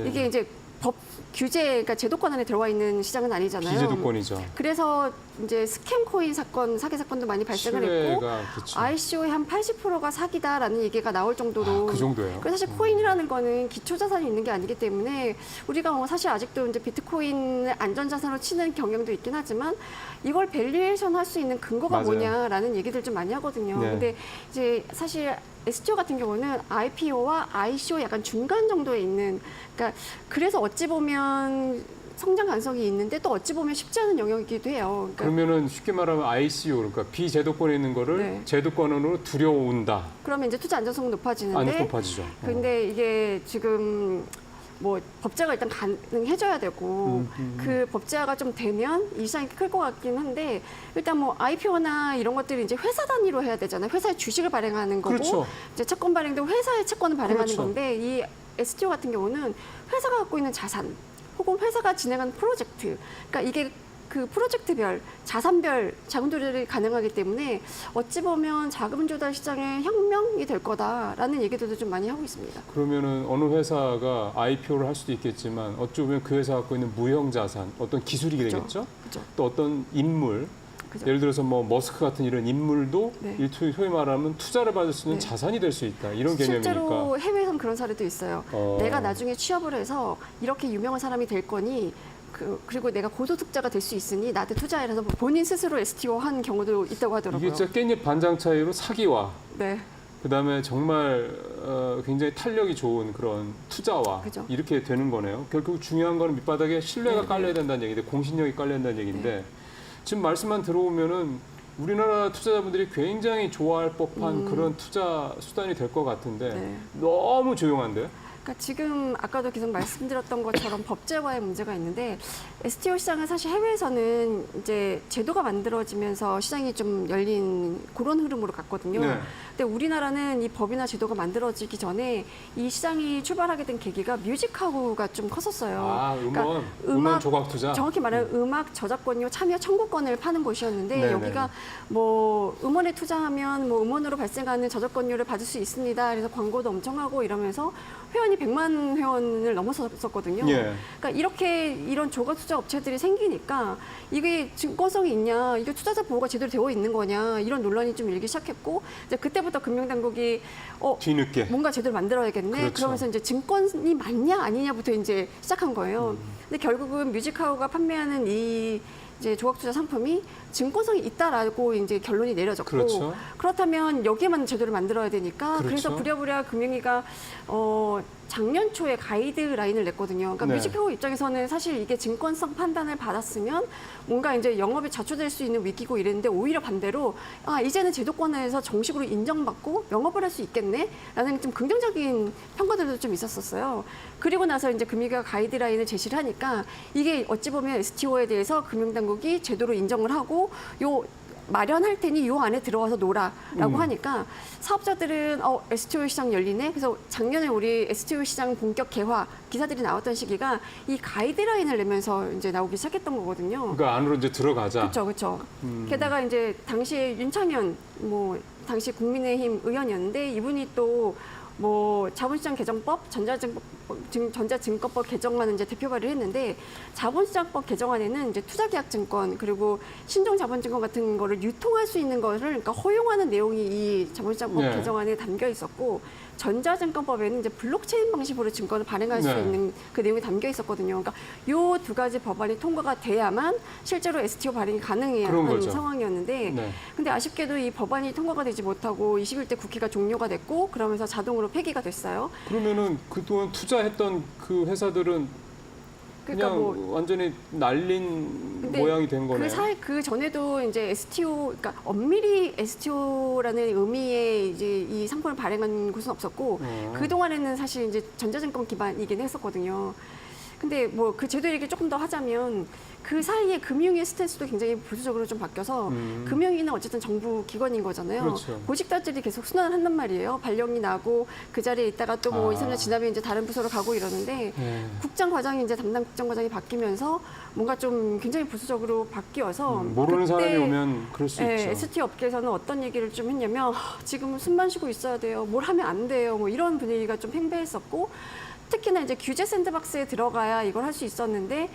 이게 이제 법 규제, 그러니까 제도권 안에 들어와 있는 시장은 아니잖아요. 비제도권이죠. 그래서 이제 스캠 코인 사건, 사기 사건도 많이 발생을 했고, 신뢰가 그렇죠. ICO의 한 80%가 사기다라는 얘기가 나올 정도로. 그 정도예요. 그래서 사실 코인이라는 거는 기초 자산이 있는 게 아니기 때문에 우리가 뭐 사실 아직도 이제 비트코인을 안전 자산으로 치는 경향도 있긴 하지만 이걸 밸류에이션 할 수 있는 근거가 맞아요. 뭐냐라는 얘기들 좀 많이 하거든요. 네. 근데 이제 사실 STO 같은 경우는 IPO와 ICO 약간 중간 정도에 있는, 그러니까 그래서 어찌 보면 성장 가능성이 있는데 또 어찌 보면 쉽지 않은 영역이기도 해요. 그러니까 그러면은 쉽게 말하면 ICO, 그러니까 비제도권에 있는 거를 네. 제도권으로 들여온다. 그러면 이제 투자 안전성은 높아지는데, 안 높아지죠. 근데 이게 지금 뭐 법제가 일단 가능해져야 되고 그 법제화가 좀 되면 이 시장이 클 것 같긴 한데 일단 뭐 IPO나 이런 것들이 이제 회사 단위로 해야 되잖아요. 회사의 주식을 발행하는 거고 그렇죠. 이제 채권 발행도 회사의 채권을 발행하는 그렇죠. 건데 이 STO 같은 경우는 회사가 갖고 있는 자산 혹은 회사가 진행한 프로젝트, 그러니까 이게 그 프로젝트별, 자산별 자금 조달이 가능하기 때문에 어찌 보면 자금 조달 시장의 혁명이 될 거다라는 얘기들도 좀 많이 하고 있습니다. 그러면은 어느 회사가 IPO를 할 수도 있겠지만 어찌 보면 그 회사가 갖고 있는 무형 자산, 어떤 기술이 그죠. 되겠죠. 그죠. 또 어떤 인물, 그죠. 예를 들어서 뭐 머스크 같은 이런 인물도 네. 소위 말하면 투자를 받을 수 있는 네. 자산이 될 수 있다. 이런 개념이니까. 실제로 해외에선 그런 사례도 있어요. 내가 나중에 취업을 해서 이렇게 유명한 사람이 될 거니 그리고 내가 고소득자가 될 수 있으니 나한테 투자해서 본인 스스로 STO 한 경우도 있다고 하더라고요. 이게 진짜 깻잎 반장 차이로 사기와 네. 그다음에 정말 굉장히 탄력이 좋은 그런 투자와 그죠. 이렇게 되는 거네요. 결국 중요한 거는 밑바닥에 신뢰가 네, 깔려야 된다는 얘기인데 공신력이 깔려야 된다는 얘기인데 지금 말씀만 들어오면은 우리나라 투자자분들이 굉장히 좋아할 법한 그런 투자 수단이 될 것 같은데 네. 너무 조용한데요? 그러니까 지금 아까도 계속 말씀드렸던 것처럼 법제화의 문제가 있는데 STO 시장은 사실 해외에서는 이제 제도가 만들어지면서 시장이 좀 열린 그런 흐름으로 갔거든요. 네. 근데 우리나라는 이 법이나 제도가 만들어지기 전에 이 시장이 출발하게 된 계기가 뮤직하우가 좀 컸었어요. 아, 그러니까 음원 조각 투자. 정확히 말하면 음악 저작권료 참여 청구권을 파는 곳이었는데 네네. 여기가 뭐 음원에 투자하면 뭐 음원으로 발생하는 저작권료를 받을 수 있습니다. 그래서 광고도 엄청 하고 이러면서 회원이 100만 회원을 넘어섰었거든요. 예. 그러니까 이렇게 이런 조각 투자 업체들이 생기니까 이게 증권성이 있냐, 이게 투자자 보호가 제대로 되어 있는 거냐 이런 논란이 좀 일기 시작했고 이제 그때부터 금융당국이 뒤늦게. 뭔가 제대로 만들어야겠네. 그렇죠. 그러면서 이제 증권이 맞냐 아니냐부터 이제 시작한 거예요. 근데 결국은 뮤직하우가 판매하는 이 이제 조각 투자 상품이 증권성이 있다라고 이제 결론이 내려졌고 그렇죠. 그렇다면 여기에만 제대로 만들어야 되니까 그렇죠. 그래서 부랴부랴 금융위가 작년 초에 가이드라인을 냈거든요. 그러니까 네. 뮤직하우 입장에서는 사실 이게 증권성 판단을 받았으면 뭔가 이제 영업이 자초될 수 있는 위기고 이랬는데 오히려 반대로 이제는 제도권에서 정식으로 인정받고 영업을 할 수 있겠네라는 좀 긍정적인 평가들도 좀 있었었어요. 그리고 나서 이제 금융위가 가이드라인을 제시를 하니까 이게 어찌 보면 STO에 대해서 금융당국이 제도로 인정을 하고 요 마련할 테니 요 안에 들어와서 놀아라고 하니까 사업자들은 STO 시장 열리네. 그래서 작년에 우리 STO 시장 본격 개화 기사들이 나왔던 시기가 이 가이드라인을 내면서 이제 나오기 시작했던 거거든요. 그러니까 안으로 이제 들어가자. 그렇죠, 그렇죠. 게다가 이제 당시에 윤창현 당시 국민의힘 의원이었는데 이분이 또 자본시장 개정법, 전자증권법 개정안을 이제 대표 발의를 했는데 자본시장법 개정안에는 이제 투자계약증권 그리고 신종자본증권 같은 거를 유통할 수 있는 거를 그러니까 허용하는 내용이 이 자본시장법 네. 개정안에 담겨 있었고 전자증권법에는 이제 블록체인 방식으로 증권을 발행할 수 네. 있는 그 내용이 담겨 있었거든요. 그러니까 요 두 가지 법안이 통과가 돼야만 실제로 STO 발행이 가능해야 그런 하는 거죠. 상황이었는데 네. 근데 아쉽게도 이 법안이 통과가 되지 못하고 21대 국회가 종료가 됐고 그러면서 자동으로 폐기가 됐어요. 그러면은 그동안 투자했던 그 회사들은 그러니까 그냥 완전히 날린 근데 모양이 된 거네요. 그 전에도 이제 STO, 그러니까 엄밀히 STO라는 의미의 이제 이 상품을 발행한 곳은 없었고 그 동안에는 사실 이제 전자증권 기반이긴 했었거든요. 근데 그 제도 얘기를 조금 더 하자면 그 사이에 금융위의 스탠스도 굉장히 보수적으로 좀 바뀌어서 금융위는 어쨌든 정부 기관인 거잖아요. 그렇죠. 고식자들이 계속 순환을 한단 말이에요. 발령이 나고 그 자리에 있다가 또 2, 3년 지나면 이제 다른 부서로 가고 이러는데 네. 국장 과장이 이제 담당 국장 과장이 바뀌면서 뭔가 좀 굉장히 보수적으로 바뀌어서 모르는 그때 사람이 오면 그럴 수 있죠. ST 업계에서는 어떤 얘기를 좀 했냐면 지금 숨만 쉬고 있어야 돼요. 뭘 하면 안 돼요. 이런 분위기가 좀 팽배했었고 특히나 이제 규제 샌드박스에 들어가야 가야 이걸 할 수 있었는데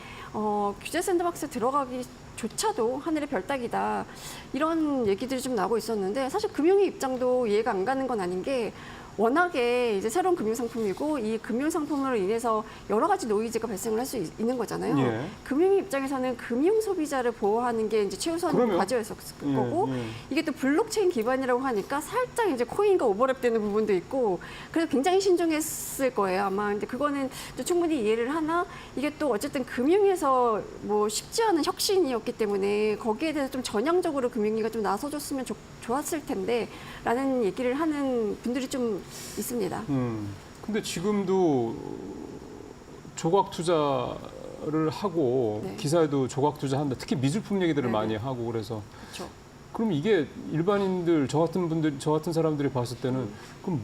규제 샌드박스 들어가기조차도 하늘의 별 따기다 이런 얘기들이 좀 나오고 있었는데 사실 금융위 입장도 이해가 안 가는 건 아닌 게 워낙에 이제 새로운 금융 상품이고 이 금융 상품으로 인해서 여러 가지 노이즈가 발생을 할 수 있는 거잖아요. 예. 금융위 입장에서는 금융 소비자를 보호하는 게 이제 최우선 그러면- 과제였을 예, 거고 예. 이게 또 블록체인 기반이라고 하니까 살짝 이제 코인과 오버랩되는 부분도 있고 그래서 굉장히 신중했을 거예요 아마. 근데 그거는 또 충분히 이해를 하나 이게 또 어쨌든 금융에서 뭐 쉽지 않은 혁신이었기 때문에 거기에 대해서 좀 전향적으로 금융위가 좀 나서줬으면 좋았을 텐데라는 얘기를 하는 분들이 좀 있습니다. 근데 지금도 조각 투자를 하고 네. 기사에도 조각 투자한다. 특히 미술품 얘기들을 네네. 많이 하고 그래서 그렇죠. 그럼 이게 일반인들 저 같은 사람들이 봤을 때는 그럼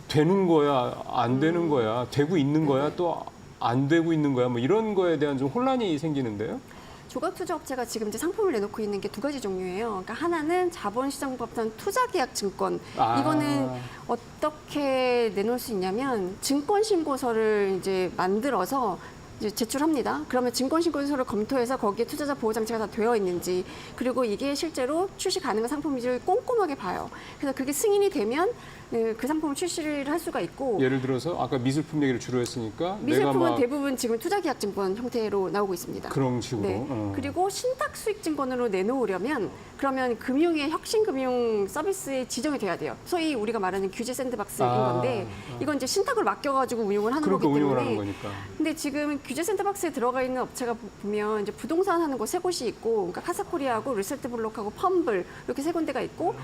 되는 거야, 안 되는 거야, 되고 있는 거야, 또 안 되고 있는 거야, 뭐 이런 거에 대한 좀 혼란이 생기는데요. 조각 투자 업체가 지금 이제 상품을 내놓고 있는 게 두 가지 종류예요. 그러니까 하나는 자본시장법상 투자계약 증권. 아. 이거는 어떻게 내놓을 수 있냐면 증권 신고서를 이제 만들어서 이제 제출합니다. 그러면 증권 신고서를 검토해서 거기에 투자자 보호 장치가 다 되어 있는지 그리고 이게 실제로 출시 가능한 상품인지를 꼼꼼하게 봐요. 그래서 그게 승인이 되면 그 상품을 출시를 할 수가 있고 예를 들어서 아까 미술품 얘기를 주로 했으니까 내가 미술품은 막 대부분 지금 투자계약증권 형태로 나오고 있습니다. 그런 식으로. 네. 그리고 신탁수익증권으로 내놓으려면 그러면 금융의 혁신금융 서비스에 지정이 돼야 돼요. 소위 우리가 말하는 규제 샌드박스인 건데 이건 이제 신탁을 맡겨가지고 운용을 하는 그러니까 거기 운영을 때문에 하는 거니까. 근데 지금 규제 샌드박스에 들어가 있는 업체가 보면 이제 부동산 하는 곳 세 곳이 있고 그러니까 카사코리아하고 리셀트블록하고 펌블 이렇게 세 군데가 있고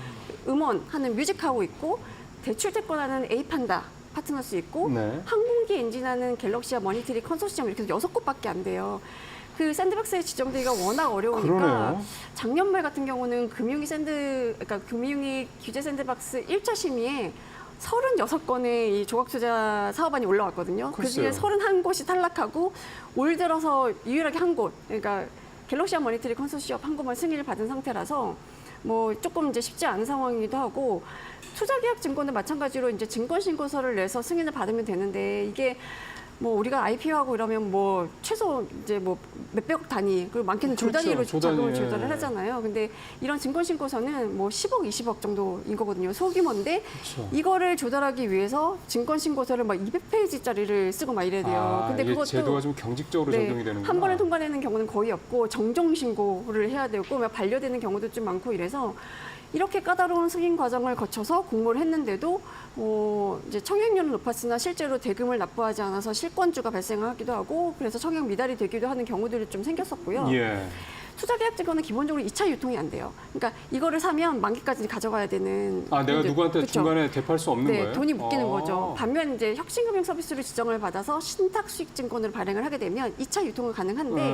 음원 하는 뮤직하고 있고 대출대권하는 에이판다 파트너스 있고 네. 항공기 엔진하는 갤럭시와 머니터리 컨소시엄 이렇게 해서 6곳밖에 안 돼요. 그 샌드박스에 지정되기가 워낙 어려우니까 그러네요. 작년 말 같은 경우는 그러니까 금융위 규제 샌드박스 1차 심의에 36건의 이 조각투자 사업안이 올라왔거든요. 글쎄요. 그중에 31곳이 탈락하고 올 들어서 유일하게 한 곳, 그러니까 갤럭시와 머니터리 컨소시엄 한 곳만 승인을 받은 상태라서 뭐 조금 이제 쉽지 않은 상황이기도 하고 투자계약증권도 마찬가지로 이제 증권신고서를 내서 승인을 받으면 되는데 이게 뭐 우리가 IPO하고 이러면 뭐 최소 이제 뭐 몇백억 단위 그리고 많게는 조 그렇죠. 단위로 조 자금을 단위, 조달을 예. 하잖아요. 근데 이런 증권신고서는 뭐 10억, 20억 정도인 거거든요. 소규모인데 그렇죠. 이거를 조달하기 위해서 증권신고서를 막 200페이지짜리를 쓰고 막 이래야 돼요. 근데 이게 그것도 제도가 좀 경직적으로 네, 적용이 되는구나. 한 번에 통과되는 경우는 거의 없고 정정 신고를 해야 되고 막 반려되는 경우도 좀 많고 이래서 이렇게 까다로운 승인 과정을 거쳐서 공모를 했는데도 이제 청약률은 높았으나 실제로 대금을 납부하지 않아서 실권주가 발생하기도 하고 그래서 청약 미달이 되기도 하는 경우들이 좀 생겼었고요. 예. 투자계약증권은 기본적으로 2차 유통이 안 돼요. 그러니까 이거를 사면 만기까지 가져가야 되는. 내가 이제, 누구한테 그쵸? 중간에 대파할 수 없는 네, 거예요? 돈이 묶이는 아. 거죠. 반면 이제 혁신금융 서비스로 지정을 받아서 신탁수익증권을 발행을 하게 되면 2차 유통은 가능한데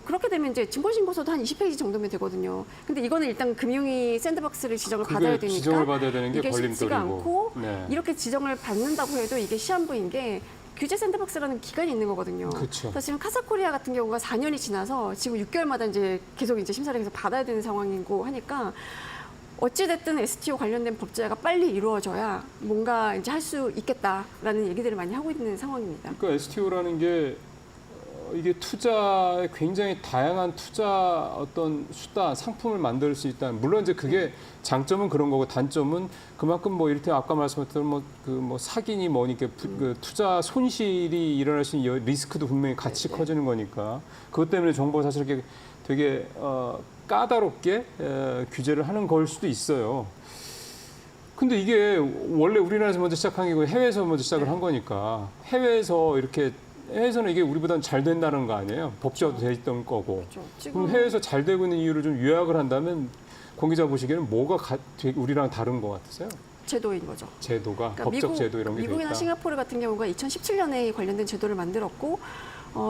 그렇게 되면 이제 증권신고서도 한 20페이지 정도면 되거든요. 근데 이거는 일단 금융위 샌드박스를 지정을 그게 받아야 되니까 지정을 받아야 되는 게 이게 쉽지가 걸림돌이고. 않고 네. 이렇게 지정을 받는다고 해도 이게 시한부인 게 규제 샌드박스라는 기간이 있는 거거든요. 그쵸. 그래서 지금 카사코리아 같은 경우가 4년이 지나서 지금 6개월마다 이제 계속 이제 심사를 해서 받아야 되는 상황이고 하니까 어찌됐든 STO 관련된 법제화가 빨리 이루어져야 뭔가 이제 할 수 있겠다라는 얘기들을 많이 하고 있는 상황입니다. 그러니까 STO라는 게 이게 투자에 굉장히 다양한 투자 어떤 수단, 상품을 만들 수 있다. 물론 이제 그게 장점은 그런 거고 단점은 그만큼 뭐 이를테면 아까 말씀하셨던 뭐 사기니 뭐니 그 투자 손실이 일어날 수 있는 리스크도 분명히 같이 커지는 거니까 그것 때문에 정부가 사실 이렇게 되게 까다롭게 규제를 하는 걸 수도 있어요. 근데 이게 원래 우리나라에서 먼저 시작한 게 아니고 해외에서 먼저 시작을 한 거니까 해외에서는 이게 우리보다는 잘 된다는 거 아니에요? 법제화도 돼 있던 거고. 그렇죠. 그럼 해외에서 잘 되고 있는 이유를 좀 요약을 한다면 공 기자 보시기에는 뭐가 우리랑 다른 것 같으세요? 제도인 거죠. 제도가, 그러니까 법적 제도 이런 게 돼 있다. 미국이나 싱가포르 같은 경우가 2017년에 관련된 제도를 만들었고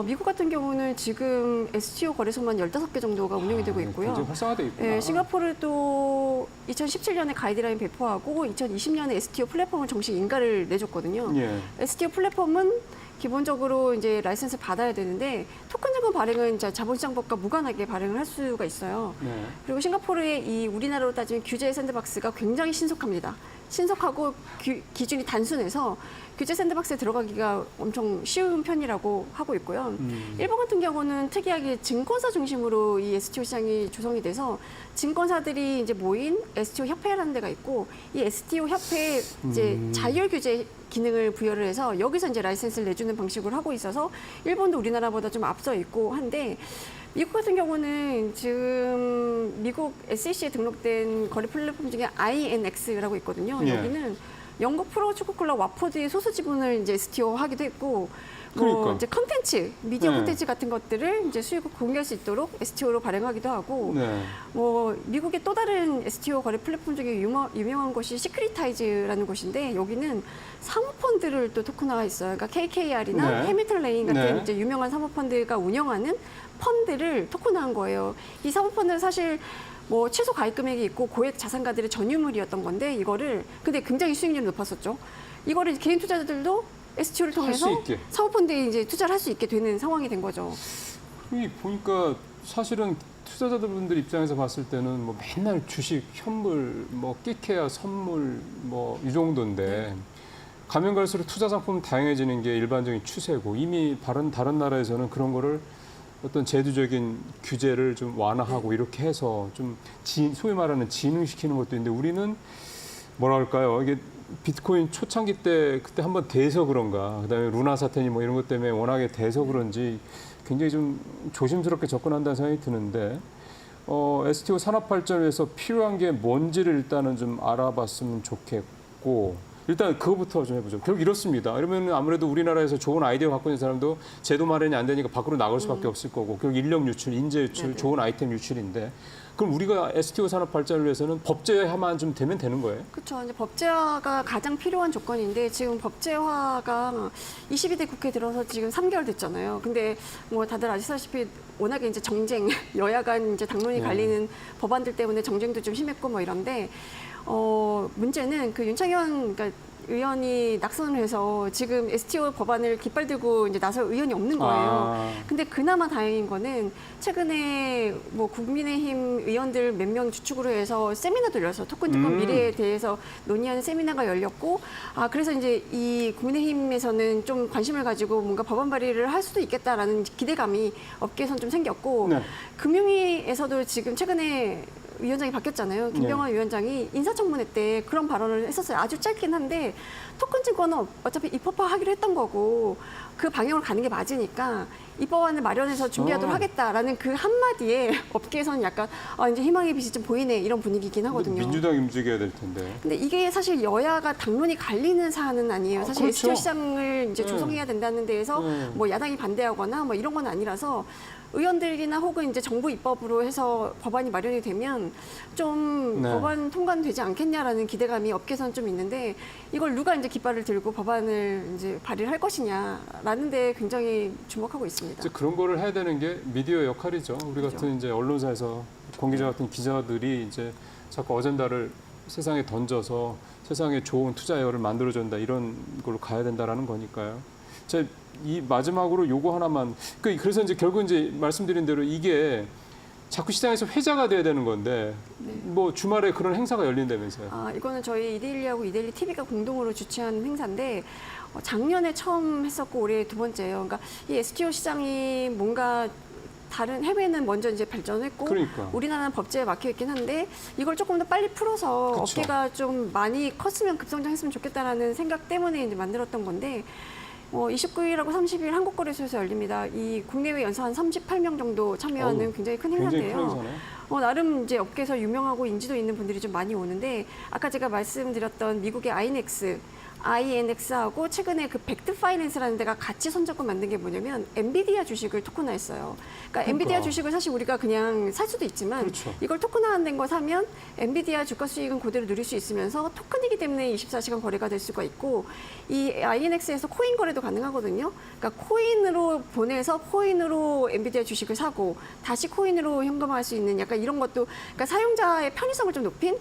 미국 같은 경우는 지금 STO 거래소만 15개 정도가 운영이 되고 있고요. 굉장히 활성화돼 있구나. 예, 싱가포르도 2017년에 가이드라인 배포하고 2020년에 STO 플랫폼을 정식 인가를 내줬거든요. 예. STO 플랫폼은 기본적으로 이제 라이센스 받아야 되는데 토큰 자금 발행은 이제 자본시장법과 무관하게 발행을 할 수가 있어요. 네. 그리고 싱가포르의 이 우리나라로 따지면 규제 샌드박스가 굉장히 신속합니다. 신속하고 기준이 단순해서 규제 샌드박스에 들어가기가 엄청 쉬운 편이라고 하고 있고요. 일본 같은 경우는 특이하게 증권사 중심으로 이 STO 시장이 조성이 돼서 증권사들이 이제 모인 STO 협회라는 데가 있고 이 STO 협회에 이제 자율 규제 기능을 부여를 해서 여기서 이제 라이센스를 내주는 방식으로 하고 있어서 일본도 우리나라보다 좀 앞서 있고 한데 미국 같은 경우는 지금 미국 SEC에 등록된 거래 플랫폼 중에 INX라고 있거든요. 예. 여기는 영국 프로 축구 클럽 와포드의 소수 지분을 이제 STO 하기도 했고, 그러니까. 뭐 이제 컨텐츠, 미디어 네. 컨텐츠 같은 것들을 이제 수익을 공개할 수 있도록 STO로 발행하기도 하고, 네. 뭐 미국의 또 다른 STO 거래 플랫폼 중에 유명한 곳이 시크리타이즈라는 곳인데 여기는 사모펀드를 또 토큰화가 있어요. 그러니까 KKR이나 네. 해밀턴 레인 같은 네. 이제 유명한 사모펀드가 운영하는 펀드를 토큰화한 거예요. 이 사모펀드는 사실 뭐 최소 가입 금액이 있고 고액 자산가들의 전유물이었던 건데 이거를 근데 굉장히 수익률이 높았었죠. 이거를 개인 투자자들도 STO를 할수 통해서 있게. 사모펀드에 이제 투자를 할 수 있게 되는 상황이 된 거죠. 이 보니까 사실은 투자자분들 입장에서 봤을 때는 뭐 맨날 주식, 현물, 뭐 끼케야 선물 뭐 이 정도인데 가면 갈수록 투자 상품은 다양해지는 게 일반적인 추세고 이미 다른 나라에서는 그런 거를 어떤 제도적인 규제를 좀 완화하고 이렇게 해서 좀 소위 말하는 진흥시키는 것도 있는데 우리는 뭐랄까요 이게 비트코인 초창기 때 그때 한번 돼서 그런가 그다음에 루나 사태니 뭐 이런 것 때문에 워낙에 돼서 그런지 굉장히 좀 조심스럽게 접근한다는 생각이 드는데 STO 산업 발전을 위해서 필요한 게 뭔지를 일단은 좀 알아봤으면 좋겠고 일단 그거부터 좀 해보죠. 결국 이렇습니다. 그러면 아무래도 우리나라에서 좋은 아이디어 갖고 있는 사람도 제도 마련이 안 되니까 밖으로 나갈 수밖에 없을 거고 결국 인력 유출, 인재 유출, 네네. 좋은 아이템 유출인데 그럼 우리가 STO 산업 발전을 위해서는 법제화만 좀 되면 되는 거예요? 그렇죠. 이제 법제화가 가장 필요한 조건인데 지금 법제화가 22대 국회 들어서 지금 3개월 됐잖아요. 근데 뭐 다들 아시다시피 워낙에 이제 정쟁, 여야 간 이제 당론이 갈리는 법안들 때문에 정쟁도 좀 심했고 뭐 이런데 문제는 그 윤창현 그러니까 의원이 낙선을 해서 지금 STO 법안을 깃발 들고 이제 나설 의원이 없는 거예요. 근데 그나마 다행인 거는 최근에 뭐 국민의힘 의원들 몇 명 주축으로 해서 세미나도 열려서 토큰 특권 미래에 대해서 논의하는 세미나가 열렸고 그래서 이제 이 국민의힘에서는 좀 관심을 가지고 뭔가 법안 발의를 할 수도 있겠다라는 기대감이 업계에선 좀 생겼고 네. 금융위에서도 지금 최근에 위원장이 바뀌었잖아요. 김병환 위원장이 인사청문회 때 그런 발언을 했었어요. 아주 짧긴 한데 토큰 증권은 어차피 입법화하기로 했던 거고 그 방향으로 가는 게 맞으니까 입법안을 마련해서 준비하도록 하겠다라는 그 한마디에 업계에서는 약간 이제 희망의 빛이 좀 보이네 이런 분위기긴 하거든요. 민주당이 움직여야 될 텐데. 근데 이게 사실 여야가 당론이 갈리는 사안은 아니에요. 사실 그렇죠. STO 시장을 이제 네. 조성해야 된다는 데에서 뭐 야당이 반대하거나 뭐 이런 건 아니라서 의원들이나 혹은 이제 정부 입법으로 해서 법안이 마련이 되면 좀 네. 법안 통과는 되지 않겠냐라는 기대감이 업계선 좀 있는데 이걸 누가 이제 깃발을 들고 법안을 이제 발의를 할 것이냐라는 데 굉장히 주목하고 있습니다. 이제 그런 거를 해야 되는 게 미디어 역할이죠. 우리 그렇죠. 같은 이제 언론사에서 공기자 같은 기자들이 이제 자꾸 어젠다를 세상에 던져서 세상에 좋은 투자 여를 만들어준다 이런 걸로 가야 된다라는 거니까요. 제 이 마지막으로 요거 하나만 그래서 이제 결국 이제 말씀드린 대로 이게 자꾸 시장에서 회자가 돼야 되는 건데 뭐 주말에 그런 행사가 열린다면서요. 이거는 저희 이데일리하고 이데일리 TV가 공동으로 주최하는 행사인데 작년에 처음 했었고 올해 두 번째예요. 그러니까 이 STO 시장이 뭔가 다른 해외는 먼저 이제 발전했고 그러니까. 우리나라는 법제에 막혀 있긴 한데 이걸 조금 더 빨리 풀어서 그쵸. 업계가 좀 많이 컸으면 급성장했으면 좋겠다라는 생각 때문에 이제 만들었던 건데 29일하고 30일 한국거래소에서 열립니다. 이 국내외 연사 한 38명 정도 참여하는 어우, 굉장히 큰 굉장히 큰 행사인데요. 행사네. 나름 이제 업계에서 유명하고 인지도 있는 분들이 좀 많이 오는데 아까 제가 말씀드렸던 미국의 INX하고 최근에 그 벡트 파이낸스라는 데가 같이 선적권 만든 게 뭐냐면 엔비디아 주식을 토큰화했어요. 그러니까 엔비디아 주식을 사실 우리가 그냥 살 수도 있지만 그렇죠. 이걸 토큰화한 거 사면 엔비디아 주가 수익은 그대로 누릴 수 있으면서 토큰이기 때문에 24시간 거래가 될 수가 있고 이 INX에서 코인 거래도 가능하거든요. 그러니까 코인으로 보내서 코인으로 엔비디아 주식을 사고 다시 코인으로 현금화할 수 있는 약간 이런 것도 그러니까 사용자의 편의성을 좀 높인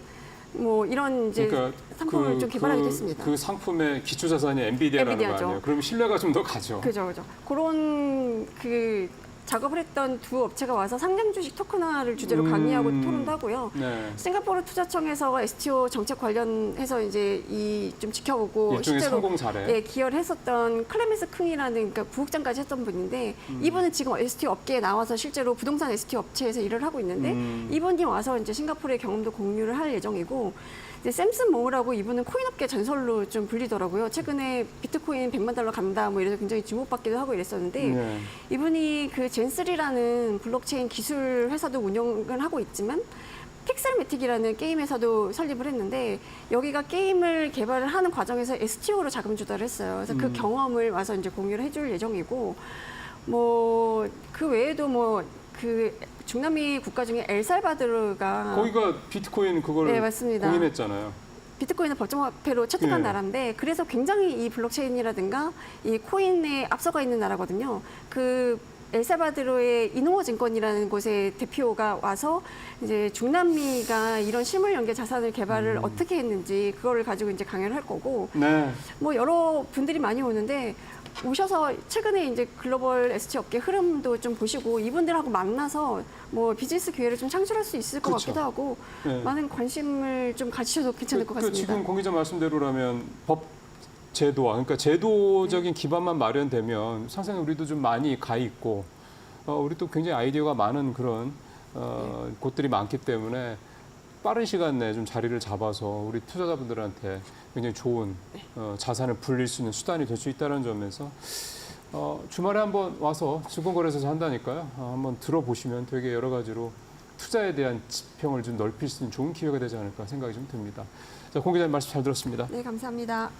뭐 이런 이제 상품을 좀 개발하기도 했습니다. 그 상품의 기초 자산이 엔비디아라는 거 엔비디아죠. 아니에요. 그럼 신뢰가 좀 더 가죠. 그죠. 그런 그 작업을 했던 두 업체가 와서 상장 주식 토큰화를 주제로 강의하고 토론도 하고요. 네. 싱가포르 투자청에서 STO 정책 관련해서 이제 이 좀 지켜보고 일종의 실제로 성공 사례. 예, 기여를 했었던 클레멘스 킁이라는 그러니까 부국장까지 했던 분인데 이분은 지금 STO 업계에 나와서 실제로 부동산 STO 업체에서 일을 하고 있는데 이분이 와서 이제 싱가포르의 경험도 공유를 할 예정이고 이제 샘슨 모우라고 이분은 코인업계 전설로 좀 불리더라고요. 최근에 비트코인 100만 달러 간다 뭐 이래서 굉장히 주목받기도 하고 이랬었는데 네. 이분이 그 젠3라는 블록체인 기술 회사도 운영을 하고 있지만 픽셀매틱이라는 게임 회사도 설립을 했는데 여기가 게임을 개발을 하는 과정에서 STO로 자금 조달을 했어요. 그래서 그 경험을 와서 이제 공유를 해줄 예정이고 뭐 그 외에도 뭐 그 중남미 국가 중에 엘살바도르가 거기가 비트코인 그걸 네, 맞습니다. 공인했잖아요. 비트코인을 법정화폐로 채택한 예. 나라인데 그래서 굉장히 이 블록체인이라든가 이 코인에 앞서가 있는 나라거든요. 그 엘살바도르의 이노호증권이라는 곳의 대표가 와서 이제 중남미가 이런 실물 연계 자산을 개발을 어떻게 했는지 그거를 가지고 이제 강연을 할 거고 네. 뭐 여러 분들이 많이 오는데 오셔서 최근에 이제 글로벌 ST 업계 흐름도 좀 보시고 이분들하고 만나서 뭐 비즈니스 기회를 좀 창출할 수 있을 것 그렇죠. 같기도 하고 네. 많은 관심을 좀 가지셔도 괜찮을 것 같습니다. 지금 공 기자 말씀대로라면 법 제도화, 그러니까 제도적인 기반만 마련되면 상당히 우리도 좀 많이 가 있고 우리 또 굉장히 아이디어가 많은 그런 곳들이 많기 때문에 빠른 시간 내에 좀 자리를 잡아서 우리 투자자분들한테 굉장히 좋은 자산을 불릴 수 있는 수단이 될 수 있다는 점에서 주말에 한번 와서 증권거래소에서 한다니까요. 한번 들어보시면 되게 여러 가지로 투자에 대한 지평을 좀 넓힐 수 있는 좋은 기회가 되지 않을까 생각이 좀 듭니다. 자, 공 기자님 말씀 잘 들었습니다. 네, 감사합니다.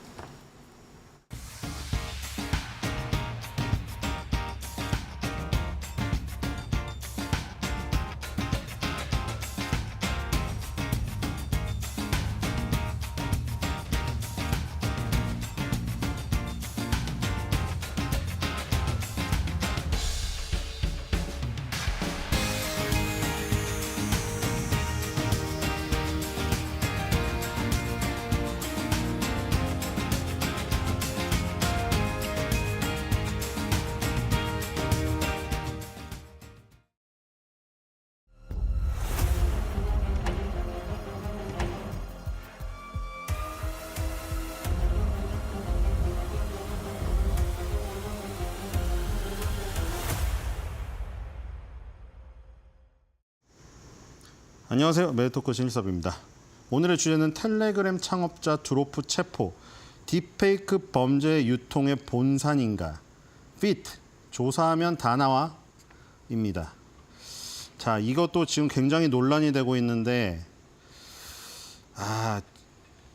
안녕하세요. 메디토크 신일섭입니다. 오늘의 주제는 텔레그램 창업자 드로프 체포, 딥페이크 범죄 유통의 본산인가, 피트, 조사하면 다 나와입니다. 자, 이것도 지금 굉장히 논란이 되고 있는데,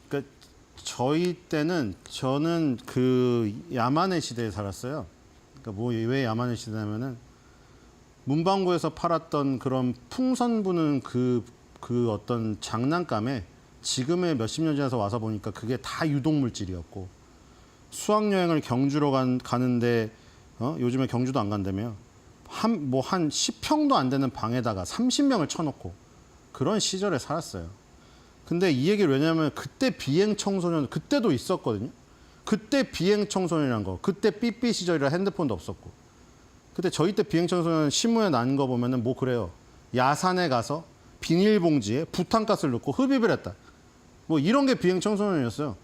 그러니까 저희 때는 저는 그 야만의 시대에 살았어요. 그러니까 뭐 왜 야만의 시대냐면은 문방구에서 팔았던 그런 풍선 부는 그 어떤 장난감에 지금의 몇십 년 지나서 와서 보니까 그게 다 유독물질이었고 수학여행을 경주로 가는데 요즘에 경주도 안 간다며 한 10평도 안 되는 방에다가 30명을 쳐놓고 그런 시절에 살았어요. 근데 이 얘기를 왜냐하면 그때 비행 청소년 그때도 있었거든요. 그때 비행 청소년이란 거 그때 삐삐 시절이라 핸드폰도 없었고 그때 저희 때 비행청소년 신문에 난 거 보면은 뭐 그래요. 야산에 가서 비닐봉지에 부탄가스를 넣고 흡입을 했다. 뭐 이런 게 비행청소년이었어요.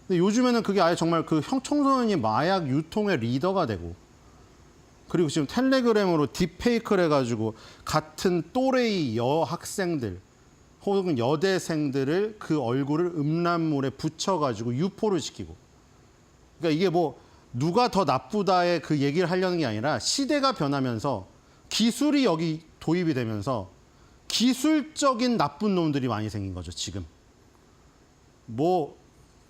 근데 요즘에는 그게 아예 정말 그 청소년이 마약 유통의 리더가 되고 그리고 지금 텔레그램으로 딥페이크를 해가지고 같은 또래의 여학생들 혹은 여대생들을 그 얼굴을 음란물에 붙여가지고 유포를 시키고 그러니까 이게 뭐 누가 더 나쁘다의 그 얘기를 하려는 게 아니라 시대가 변하면서 기술이 여기 도입이 되면서 기술적인 나쁜 놈들이 많이 생긴 거죠, 지금. 뭐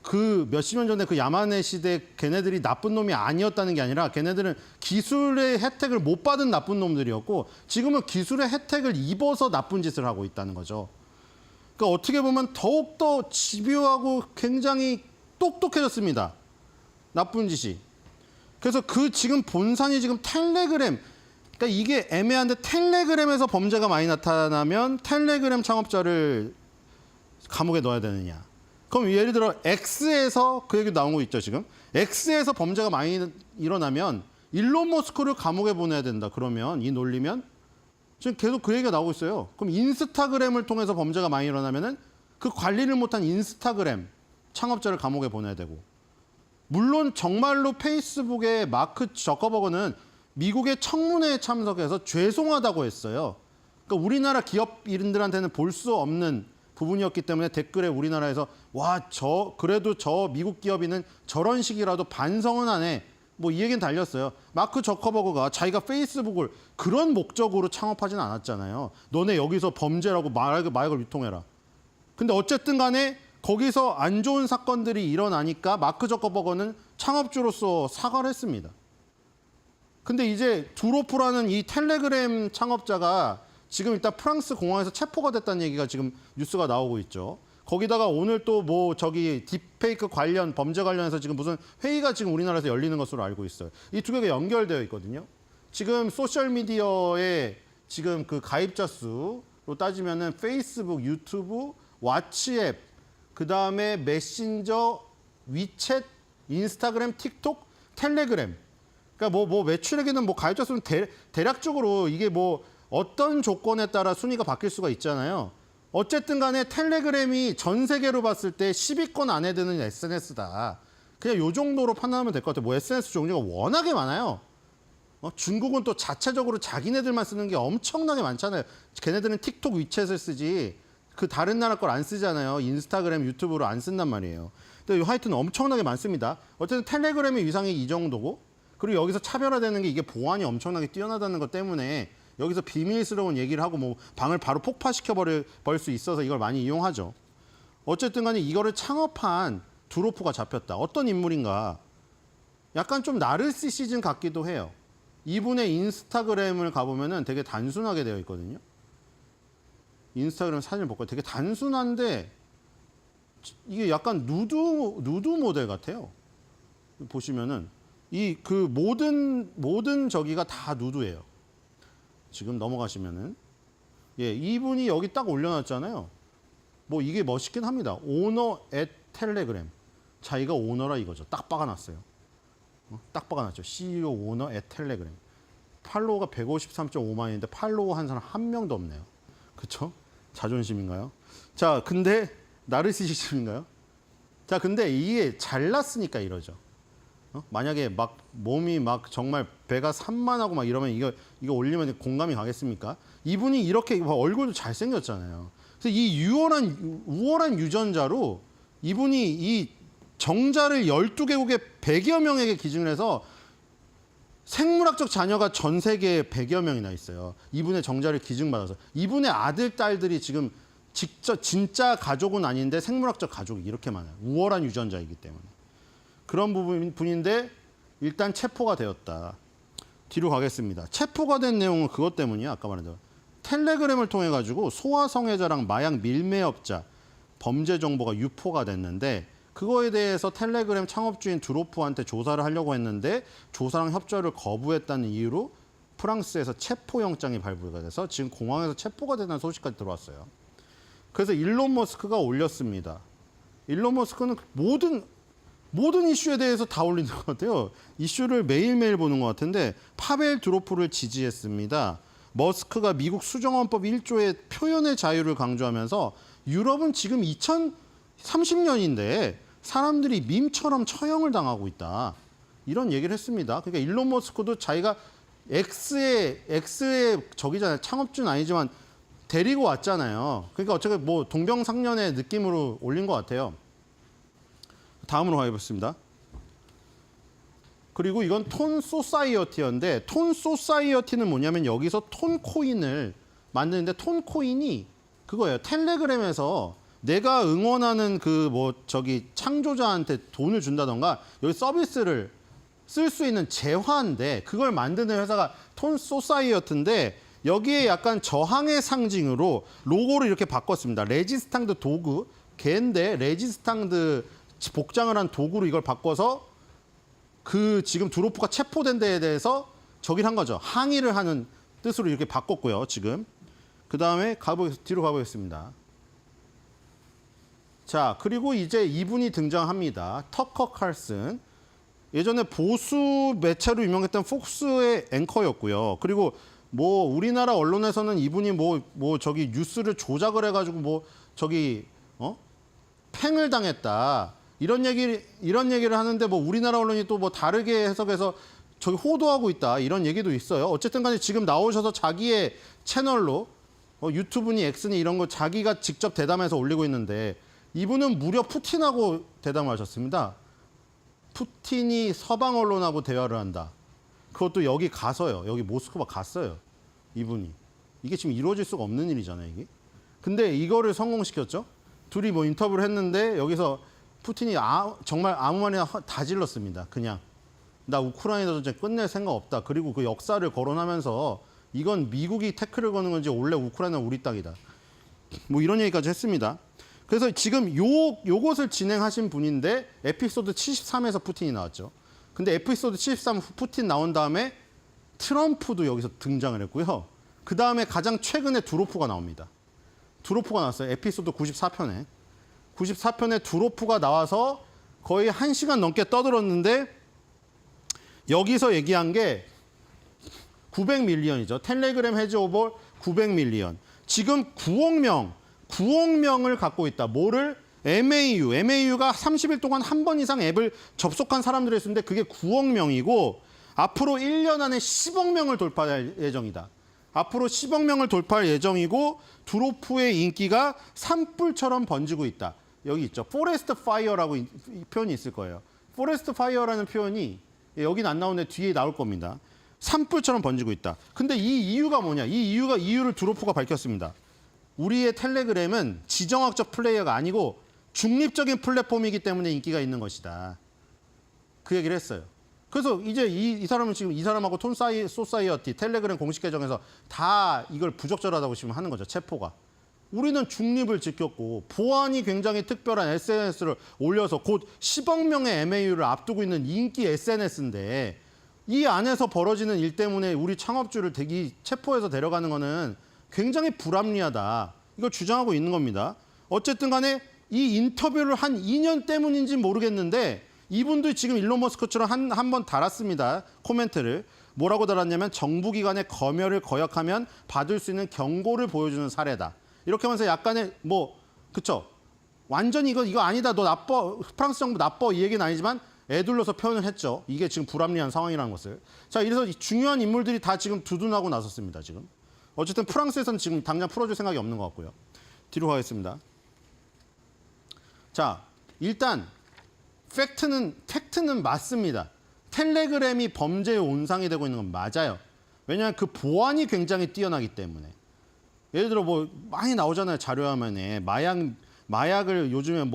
그 몇십 년 전에 그 야만의 시대 걔네들이 나쁜 놈이 아니었다는 게 아니라 걔네들은 기술의 혜택을 못 받은 나쁜 놈들이었고 지금은 기술의 혜택을 입어서 나쁜 짓을 하고 있다는 거죠. 그러니까 어떻게 보면 더욱더 집요하고 굉장히 똑똑해졌습니다. 나쁜 짓이. 그래서 그 지금 본산이 지금 텔레그램, 그러니까 이게 애매한데 텔레그램에서 범죄가 많이 나타나면 텔레그램 창업자를 감옥에 넣어야 되느냐. 그럼 예를 들어 X에서 그 얘기 나온 거 있죠, 지금. X에서 범죄가 많이 일어나면 일론 머스크를 감옥에 보내야 된다. 그러면 이 논리면 지금 계속 그 얘기가 나오고 있어요. 그럼 인스타그램을 통해서 범죄가 많이 일어나면은 그 관리를 못한 인스타그램 창업자를 감옥에 보내야 되고, 물론 정말로 페이스북의 마크 저커버거는 미국의 청문회에 참석해서 죄송하다고 했어요. 그러니까 우리나라 기업인들한테는 볼 수 없는 부분이었기 때문에 댓글에 우리나라에서 그래도 저 미국 기업인은 저런 식이라도 반성은 안 해. 뭐 이 얘기는 달렸어요. 마크 저커버그가 자기가 페이스북을 그런 목적으로 창업하진 않았잖아요. 너네 여기서 범죄라고 마약을 유통해라. 근데 어쨌든 간에 거기서 안 좋은 사건들이 일어나니까 마크 저커버거는 창업주로서 사과를 했습니다. 근데 이제 두로프라는 이 텔레그램 창업자가 지금 일단 프랑스 공항에서 체포가 됐다는 얘기가 지금 뉴스가 나오고 있죠. 거기다가 오늘 또 뭐 딥페이크 관련 범죄 관련해서 지금 무슨 회의가 지금 우리나라에서 열리는 것으로 알고 있어요. 이 두 개가 연결되어 있거든요. 지금 소셜 미디어에 지금 그 가입자 수로 따지면은 페이스북, 유튜브, 왓츠앱, 그 다음에 메신저, 위챗, 인스타그램, 틱톡, 텔레그램. 그러니까 뭐 매출액에는 뭐 가입자 수는 대략적으로 이게 뭐 어떤 조건에 따라 순위가 바뀔 수가 있잖아요. 어쨌든 간에 텔레그램이 전 세계로 봤을 때 10위권 안에 드는 SNS다. 그냥 요 정도로 판단하면 될 것 같아요. 뭐 SNS 종류가 워낙에 많아요. 중국은 또 자체적으로 자기네들만 쓰는 게 엄청나게 많잖아요. 걔네들은 틱톡, 위챗을 쓰지 그 다른 나라 걸 안 쓰잖아요. 인스타그램, 유튜브로 안 쓴단 말이에요. 근데 하여튼 엄청나게 많습니다. 어쨌든 텔레그램의 위상이 이 정도고, 그리고 여기서 차별화되는 게 이게 보안이 엄청나게 뛰어나다는 것 때문에 여기서 비밀스러운 얘기를 하고 뭐 방을 바로 폭파시켜 버릴 수 있어서 이걸 많이 이용하죠. 어쨌든 간에 이거를 창업한 두로프가 잡혔다. 어떤 인물인가? 약간 좀 나르시시즘 같기도 해요. 이분의 인스타그램을 가보면은 되게 단순하게 되어 있거든요. 인스타그램 사진을 볼까요? 되게 단순한데 이게 약간 누드 모델 같아요. 보시면은 이 그 모든 저기가 다 누드예요. 지금 넘어가시면은 이분이 여기 딱 올려놨잖아요. 뭐 이게 멋있긴 합니다. 오너 앳 텔레그램. 자기가 오너라 이거죠. 딱 박아놨어요. 딱 박아놨죠. CEO 오너 앳 텔레그램. 팔로워가 153.5만인데 팔로워 한 사람 한 명도 없네요. 그렇죠? 자존심인가요? 자, 근데 나르시시즘인가요? 자, 근데 이게 잘났으니까 이러죠. 만약에 막 몸이 막 정말 배가 산만하고 막 이러면 이거 올리면 공감이 가겠습니까? 이분이 이렇게 얼굴도 잘생겼잖아요. 그래서 이 우월한 유전자로 이분이 이 정자를 12개국의 100여 명에게 기증을 해서 생물학적 자녀가 전 세계에 100여 명이나 있어요. 이분의 정자를 기증받아서. 이분의 아들, 딸들이 지금 직접 진짜 가족은 아닌데 생물학적 가족이 이렇게 많아요. 우월한 유전자이기 때문에. 그런 분인데 일단 체포가 되었다. 뒤로 가겠습니다. 체포가 된 내용은 그것 때문이야. 아까 말한 대로. 텔레그램을 통해 가지고 소아성애자랑 마약 밀매업자 범죄 정보가 유포가 됐는데 그거에 대해서 텔레그램 창업주인 두로프한테 조사를 하려고 했는데 조사랑 협조를 거부했다는 이유로 프랑스에서 체포영장이 발부가 돼서 지금 공항에서 체포가 된다는 소식까지 들어왔어요. 그래서 일론 머스크가 올렸습니다. 일론 머스크는 모든 이슈에 대해서 다 올리는 것 같아요. 이슈를 매일매일 보는 것 같은데 파벨 두로프를 지지했습니다. 머스크가 미국 수정헌법 1조의 표현의 자유를 강조하면서 유럽은 지금 2030년인데 사람들이 밈처럼 처형을 당하고 있다. 이런 얘기를 했습니다. 그러니까 일론 머스크도 자기가 X의 저기잖아요. 창업주는 아니지만 데리고 왔잖아요. 그러니까 어차피 뭐 동병상련의 느낌으로 올린 것 같아요. 다음으로 가보겠습니다. 그리고 이건 톤 소사이어티인데 톤 소사이어티는 뭐냐면 여기서 톤 코인을 만드는데 톤 코인이 그거예요. 텔레그램에서 내가 응원하는 창조자한테 돈을 준다던가 여기 서비스를 쓸 수 있는 재화인데 그걸 만드는 회사가 톤 소사이어티인데 여기에 약간 저항의 상징으로 로고를 이렇게 바꿨습니다. 레지스탕드 도구 걔인데 레지스탕드 복장을 한 도구로 이걸 바꿔서 지금 두로프가 체포된 데에 대해서 저기를 한 거죠. 항의를 하는 뜻으로 이렇게 바꿨고요. 지금 그 다음에 뒤로 가보겠습니다. 자, 그리고 이제 이분이 등장합니다. 터커 칼슨. 예전에 보수 매체로 유명했던 폭스의 앵커였고요. 그리고 뭐 우리나라 언론에서는 이분이 뭐 저기 뉴스를 조작을 해가지고 뭐 저기 팽을 당했다 이런 얘기를 하는데 뭐 우리나라 언론이 또 뭐 다르게 해석해서 저기 호도하고 있다 이런 얘기도 있어요. 어쨌든간에 지금 나오셔서 자기의 채널로 유튜브니 엑스니 이런 거 자기가 직접 대담해서 올리고 있는데 이분은 무려 푸틴하고 대담을 하셨습니다. 푸틴이 서방 언론하고 대화를 한다. 그것도 여기 가서요. 여기 모스크바 갔어요. 이분이. 이게 지금 이루어질 수가 없는 일이잖아요, 이게. 근데 이거를 성공시켰죠. 둘이 뭐 인터뷰를 했는데 여기서 푸틴이 정말 아무 말이나 다 질렀습니다. 그냥. 나 우크라이나 전쟁 끝낼 생각 없다. 그리고 그 역사를 거론하면서 이건 미국이 태클을 거는 건지 원래 우크라이나는 우리 땅이다. 뭐 이런 얘기까지 했습니다. 그래서 지금 요것을 진행하신 분인데 에피소드 73에서 푸틴이 나왔죠. 근데 에피소드 73 푸틴 나온 다음에 트럼프도 여기서 등장을 했고요. 그 다음에 가장 최근에 두로프가 나옵니다. 두로프가 나왔어요. 에피소드 94편에. 94편에 두로프가 나와서 거의 1시간 넘게 떠들었는데 여기서 얘기한 게 900밀리언이죠. 텔레그램 해지 오버 900밀리언. 지금 9억 명을 갖고 있다. 뭐를? MAU가 30일 동안 한 번 이상 앱을 접속한 사람들의 수인데 그게 9억 명이고 앞으로 1년 안에 10억 명을 돌파할 예정이다. 앞으로 10억 명을 돌파할 예정이고 두로프의 인기가 산불처럼 번지고 있다. 여기 있죠. 포레스트 파이어라고 표현이 있을 거예요. 포레스트 파이어라는 표현이 여긴 안 나오는데 뒤에 나올 겁니다. 산불처럼 번지고 있다. 근데 이 이유가 뭐냐? 이유를 두로프가 밝혔습니다. 우리의 텔레그램은 지정학적 플레이어가 아니고 중립적인 플랫폼이기 때문에 인기가 있는 것이다. 그 얘기를 했어요. 그래서 이제 이 사람은 지금 이 사람하고 톤 소사이어티 텔레그램 공식 계정에서 다 이걸 부적절하다고 지금 하는 거죠. 체포가. 우리는 중립을 지켰고 보안이 굉장히 특별한 SNS를 올려서 곧 10억 명의 MAU를 앞두고 있는 인기 SNS인데 이 안에서 벌어지는 일 때문에 우리 창업주를 체포해서 데려가는 거는 굉장히 불합리하다. 이걸 주장하고 있는 겁니다. 어쨌든 간에 이 인터뷰를 한 2년 때문인지 모르겠는데 이분도 지금 일론 머스크처럼 한 번 달았습니다. 코멘트를. 뭐라고 달았냐면 정부기관의 검열을 거역하면 받을 수 있는 경고를 보여주는 사례다. 이렇게 하면서 약간의 그쵸? 완전히 이거 아니다. 너 나빠. 프랑스 정부 나빠. 이 얘기는 아니지만 애둘러서 표현을 했죠. 이게 지금 불합리한 상황이라는 것을. 자, 이래서 중요한 인물들이 다 지금 두둔하고 나섰습니다. 지금. 어쨌든 프랑스에서는 지금 당장 풀어줄 생각이 없는 것 같고요. 뒤로 가겠습니다. 자, 일단 팩트는 맞습니다. 텔레그램이 범죄의 온상이 되고 있는 건 맞아요. 왜냐하면 그 보안이 굉장히 뛰어나기 때문에. 예를 들어 뭐 많이 나오잖아요. 자료화면에 마약을 요즘에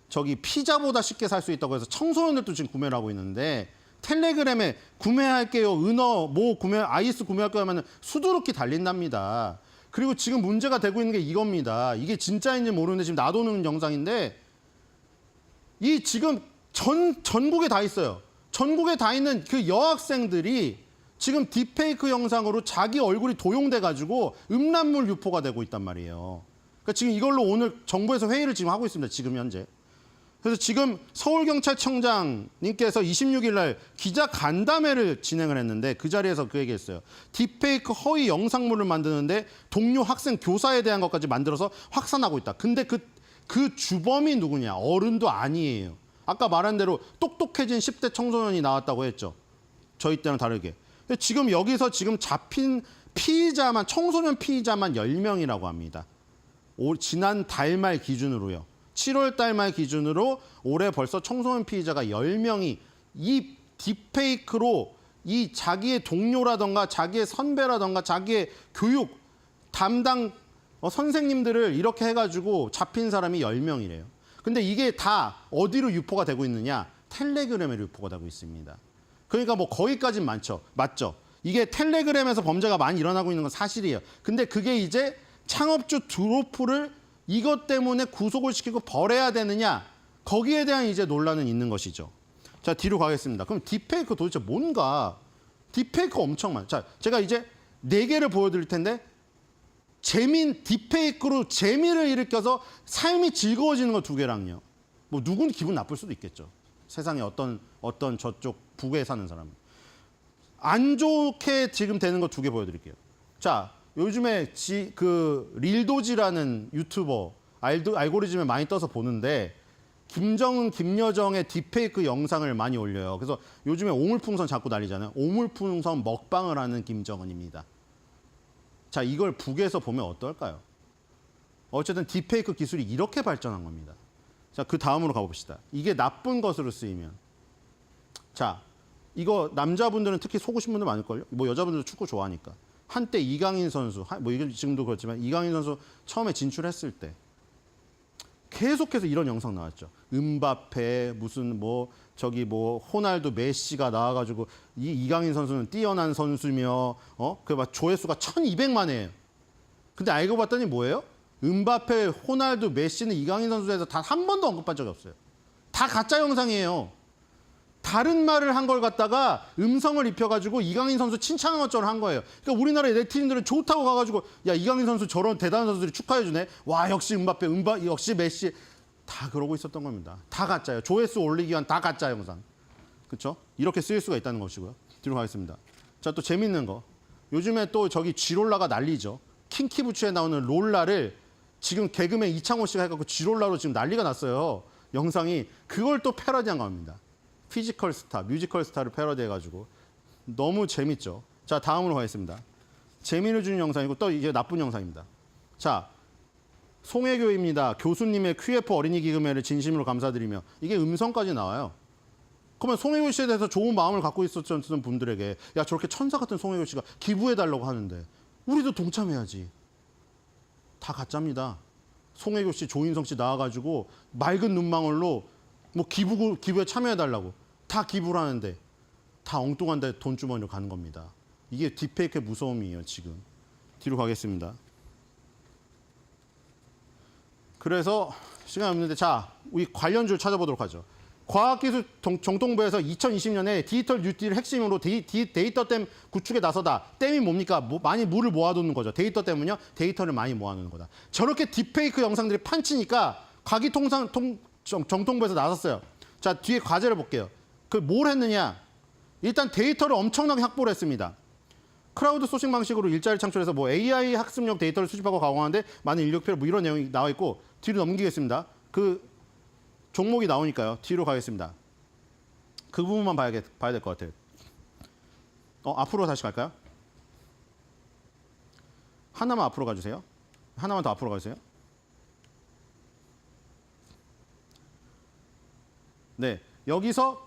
저기 피자보다 쉽게 살 수 있다고 해서 청소년들도 지금 구매를 하고 있는데 텔레그램에 구매할게요. 아이스 구매할게요 하면 수두룩히 달린답니다. 그리고 지금 문제가 되고 있는 게 이겁니다. 이게 진짜인지 모르는데 지금 놔두는 영상인데 이 지금 전국에 다 있어요. 전국에 다 있는 그 여학생들이 지금 딥페이크 영상으로 자기 얼굴이 도용돼가지고 음란물 유포가 되고 있단 말이에요. 그러니까 지금 이걸로 오늘 정부에서 회의를 지금 하고 있습니다. 지금 현재. 그래서 지금 서울경찰청장님께서 26일 날 기자 간담회를 진행을 했는데 그 자리에서 그 얘기했어요. 딥페이크 허위 영상물을 만드는데 동료 학생 교사에 대한 것까지 만들어서 확산하고 있다. 근데 그 주범이 누구냐? 어른도 아니에요. 아까 말한 대로 똑똑해진 10대 청소년이 나왔다고 했죠. 저희 때랑 다르게. 지금 여기서 지금 잡힌 청소년 피의자만 10명이라고 합니다. 지난 달 말 기준으로요. 7월 달 말 기준으로 올해 벌써 청소년 피의자가 10명이 이 딥페이크로 이 자기의 동료라던가 자기의 선배라던가 자기의 교육 담당 선생님들을 이렇게 해가지고 잡힌 사람이 10명이래요. 근데 이게 다 어디로 유포가 되고 있느냐? 텔레그램에 유포가 되고 있습니다. 그러니까 뭐 거기까지는 맞죠? 이게 텔레그램에서 범죄가 많이 일어나고 있는 건 사실이에요. 근데 그게 이제 창업주 두로프를 이것 때문에 구속을 시키고 벌해야 되느냐? 거기에 대한 이제 논란은 있는 것이죠. 자, 뒤로 가겠습니다. 그럼 딥페이크 도대체 뭔가? 딥페이크 엄청 많아요. 자, 제가 이제 4개를 보여드릴 텐데 딥페이크로 재미를 일으켜서 삶이 즐거워지는 거 2개랑요. 뭐 누군 기분 나쁠 수도 있겠죠. 세상에 어떤 저쪽 북에 사는 사람. 안 좋게 지금 되는 거 2개 보여드릴게요. 자, 요즘에 릴도지라는 유튜버 알고리즘에 많이 떠서 보는데 김정은, 김여정의 딥페이크 영상을 많이 올려요. 그래서 요즘에 오물풍선 자꾸 날리잖아요. 오물풍선 먹방을 하는 김정은입니다. 자, 이걸 북에서 보면 어떨까요? 어쨌든 딥페이크 기술이 이렇게 발전한 겁니다. 자, 그 다음으로 가봅시다. 이게 나쁜 것으로 쓰이면. 자, 이거 남자분들은 특히 속으신 분들 많을걸요? 뭐 여자분들도 축구 좋아하니까. 한때 이강인 선수, 뭐 이게 지금도 그렇지만 이강인 선수 처음에 진출했을 때 계속해서 이런 영상 나왔죠. 음바페, 무슨 호날두, 메시가 나와가지고 이강인 선수는 뛰어난 선수며, 그 막 조회수가 1,200만이에요. 근데 알고 봤더니 뭐예요? 음바페, 호날두, 메시는 이강인 선수에서 단 한 번도 언급한 적이 없어요. 다 가짜 영상이에요. 다른 말을 한 걸 갖다가 음성을 입혀가지고 이강인 선수 칭찬한 것처럼 한 거예요. 그러니까 우리나라 네티즌들은 좋다고 가가지고 야 이강인 선수 저런 대단한 선수들이 축하해주네. 와 역시 음바페, 역시 메시. 다 그러고 있었던 겁니다. 다 가짜예요. 조회수 올리기 위한 다 가짜 영상. 그렇죠? 이렇게 쓰일 수가 있다는 것이고요. 뒤로 가겠습니다. 자, 또 재밌는 거. 요즘에 또 저기 쥐롤라가 난리죠. 킹키부츠에 나오는 롤라를 지금 개그맨 이창호 씨가 해갖고 쥐롤라로 지금 난리가 났어요. 영상이. 그걸 또 패러디한 겁니다. 피지컬 스타, 뮤지컬 스타를 패러디해가지고 너무 재밌죠. 자, 다음으로 가겠습니다. 재미를 주는 영상이고 또 이게 나쁜 영상입니다. 자, 송혜교입니다. 교수님의 QF 어린이 기금회를 진심으로 감사드리며 이게 음성까지 나와요. 그러면 송혜교 씨에 대해서 좋은 마음을 갖고 있었던 분들에게 야 저렇게 천사 같은 송혜교 씨가 기부해달라고 하는데 우리도 동참해야지. 다 가짜입니다. 송혜교 씨, 조인성 씨 나와가지고 맑은 눈망울로 뭐 기부에 참여해달라고 다 기부를 하는데 다 엉뚱한 데 돈주머니로 가는 겁니다. 이게 딥페이크의 무서움이에요. 지금. 뒤로 가겠습니다. 그래서 시간이 없는데 자, 우리 관련주를 찾아보도록 하죠. 과학기술 정통부에서 2020년에 디지털 뉴딜 핵심으로 데이터댐 구축에 나서다. 댐이 뭡니까? 많이 물을 모아두는 거죠. 데이터댐은요. 데이터를 많이 모아두는 거다. 저렇게 딥페이크 영상들이 판치니까 정통부에서 나섰어요. 자, 뒤에 과제를 볼게요. 그 뭘 했느냐? 일단 데이터를 엄청나게 확보를 했습니다. 크라우드 소싱 방식으로 일자리를 창출해서 뭐 AI 학습력 데이터를 수집하고 가공하는데 많은 인력 필요 뭐 이런 내용이 나와 있고 뒤로 넘기겠습니다. 그 종목이 나오니까요. 뒤로 가겠습니다. 그 부분만 봐야 될 것 같아요. 앞으로 다시 갈까요? 하나만 앞으로 가주세요. 하나만 더 앞으로 가주세요. 네, 여기서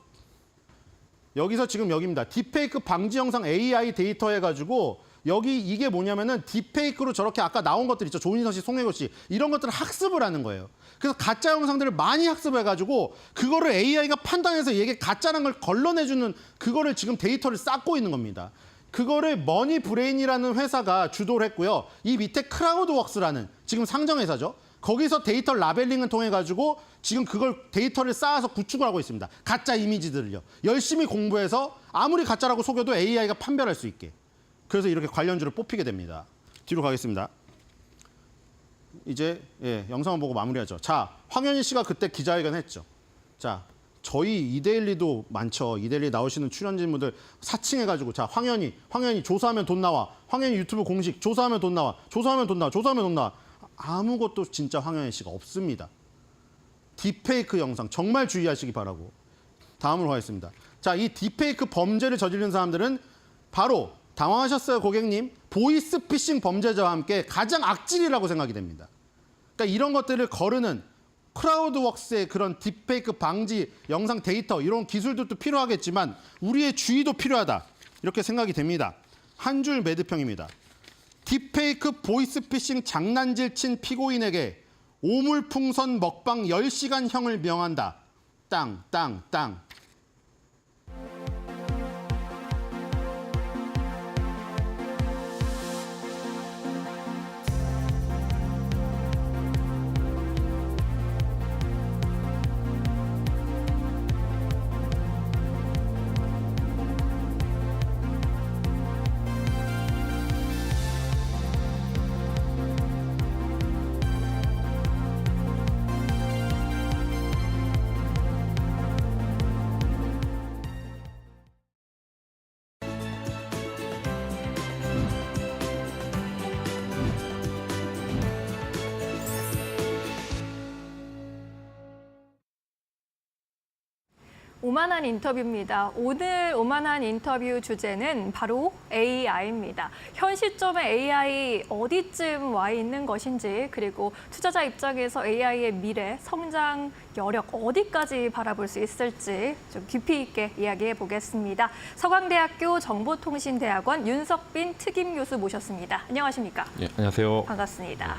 지금 여기입니다. 딥페이크 방지 영상 AI 데이터 해가지고 여기 이게 뭐냐면은 딥페이크로 저렇게 아까 나온 것들 있죠. 조인성 씨, 송혜교 씨 이런 것들을 학습을 하는 거예요. 그래서 가짜 영상들을 많이 학습해가지고 그거를 AI가 판단해서 이게 가짜라는 걸 걸러내주는 그거를 지금 데이터를 쌓고 있는 겁니다. 그거를 머니브레인이라는 회사가 주도를 했고요. 이 밑에 크라우드웍스라는 지금 상정회사죠. 거기서 데이터 라벨링을 통해 가지고 지금 그걸 데이터를 쌓아서 구축을 하고 있습니다. 가짜 이미지들을요. 열심히 공부해서 아무리 가짜라고 속여도 AI가 판별할 수 있게. 그래서 이렇게 관련주를 뽑히게 됩니다. 뒤로 가겠습니다. 이제 영상을 보고 마무리하죠. 자, 황현희 씨가 그때 기자회견 했죠. 자, 저희 이데일리도 많죠. 이데일리 나오시는 출연진분들 사칭해가지고 자, 황현희 조사하면 돈 나와. 황현희 유튜브 공식 조사하면 돈 나와. 조사하면 돈 나와. 아무것도 진짜 황현희 씨가 없습니다. 딥페이크 영상 정말 주의하시기 바라고. 다음으로 가겠습니다. 자, 이 딥페이크 범죄를 저지른 사람들은 바로 당황하셨어요, 고객님? 보이스피싱 범죄자와 함께 가장 악질이라고 생각이 됩니다. 그러니까 이런 것들을 거르는 크라우드웍스의 그런 딥페이크 방지 영상 데이터 이런 기술들도 필요하겠지만 우리의 주의도 필요하다. 이렇게 생각이 됩니다. 한 줄 매듭형입니다. 딥페이크 보이스피싱 장난질 친 피고인에게 오물풍선 먹방 10시간형을 명한다. 땅. 오만한 인터뷰입니다. 오늘 오만한 인터뷰 주제는 바로 AI입니다. 현 시점에 AI 어디쯤 와 있는 것인지, 그리고 투자자 입장에서 AI의 미래, 성장 여력 어디까지 바라볼 수 있을지 좀 깊이 있게 이야기해 보겠습니다. 서강대학교 정보통신대학원 윤석빈 특임 교수 모셨습니다. 안녕하십니까? 예, 안녕하세요. 반갑습니다.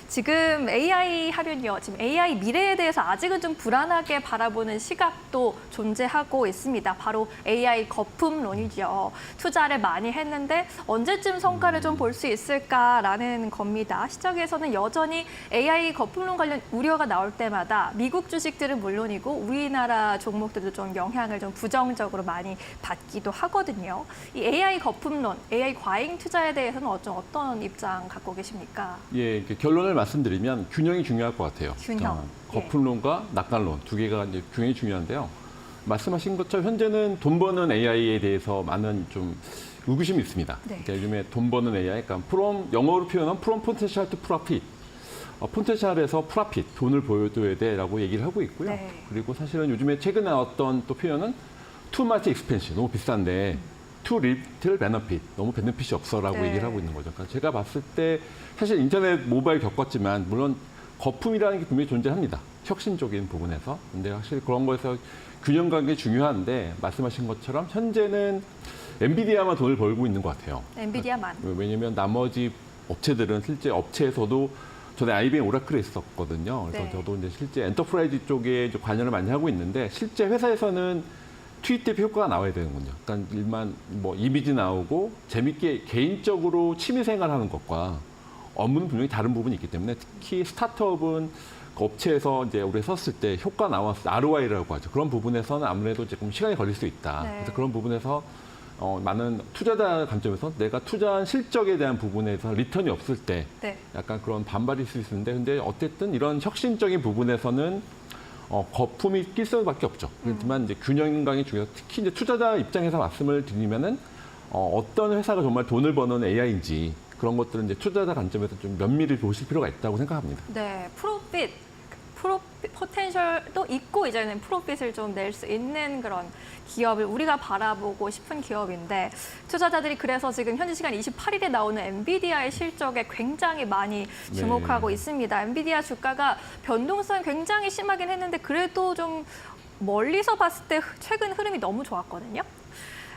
지금 AI 하면요, 지금 AI 미래에 대해서 아직은 좀 불안하게 바라보는 시각도 존재하고 있습니다. 바로 AI 거품론이죠. 투자를 많이 했는데 언제쯤 성과를 좀 볼 수 있을까라는 겁니다. 시장에서는 여전히 AI 거품론 관련 우려가 나올 때마다 미국 주식들은 물론이고 우리나라 종목들도 좀 영향을 좀 부정적으로 많이 받기도 하거든요. 이 AI 거품론, AI 과잉 투자에 대해서는 어떤 입장 갖고 계십니까? 예, 이렇게 결론을 말씀드리면 균형이 중요할 것 같아요. 균형. 거품론과 낙관론 두 개가 이제 균형이 중요한데요. 말씀하신 것처럼 현재는 돈 버는 AI에 대해서 많은 좀 의구심이 있습니다. 네. 그러니까 요즘에 돈 버는 AI, 그러니까 영어로 표현하면 from potential to profit. 포텐셜에서 프라핏, 돈을 보여줘야 돼라고 얘기를 하고 있고요. 네. 그리고 사실은 요즘에 최근에 나왔던 또 표현은 too much expense, 너무 비싼데 too little benefit, 너무 베네핏이 없어라고 네. 얘기를 하고 있는 거죠. 그러니까 제가 봤을 때 사실 인터넷 모바일 겪었지만 물론 거품이라는 게 분명히 존재합니다. 혁신적인 부분에서. 근데 확실히 그런 거에서 균형 관계 중요한데 말씀하신 것처럼 현재는 엔비디아만 돈을 벌고 있는 것 같아요. 엔비디아만. 왜냐하면 나머지 업체들은 실제 업체에서도 전에 IBM 오라클에 있었거든요. 그래서 네. 저도 이제 실제 엔터프라이즈 쪽에 이제 관여를 많이 하고 있는데 실제 회사에서는 트윗 대비 효과가 나와야 되는군요. 그러니까 일만 뭐 이미지 나오고 재밌게 개인적으로 취미 생활하는 것과 업무는 분명히 다른 부분이 있기 때문에 특히 스타트업은 그 업체에서 이제 우리 썼을 때 효과 나왔을 때 ROI라고 하죠. 그런 부분에서는 아무래도 조금 시간이 걸릴 수 있다. 네. 그래서 그런 부분에서 많은 투자자 관점에서 내가 투자한 실적에 대한 부분에서 리턴이 없을 때 네. 약간 그런 반발이 있을 수 있는데 근데 어쨌든 이런 혁신적인 부분에서는 거품이 낄 수밖에 없죠. 그렇지만 이제 균형감이 중요해서 특히 이제 투자자 입장에서 말씀을 드리면은 어떤 회사가 정말 돈을 버는 AI인지 그런 것들은 이제 투자자 관점에서 좀 면밀히 보실 필요가 있다고 생각합니다. 네, 포텐셜도 있고 이제는 프로핏을 좀 낼 수 있는 그런 기업을 우리가 바라보고 싶은 기업인데 투자자들이 그래서 지금 현지 시간 28일에 나오는 엔비디아의 실적에 굉장히 많이 주목하고 있습니다. 엔비디아 주가가 변동성 굉장히 심하긴 했는데 그래도 좀 멀리서 봤을 때 최근 흐름이 너무 좋았거든요.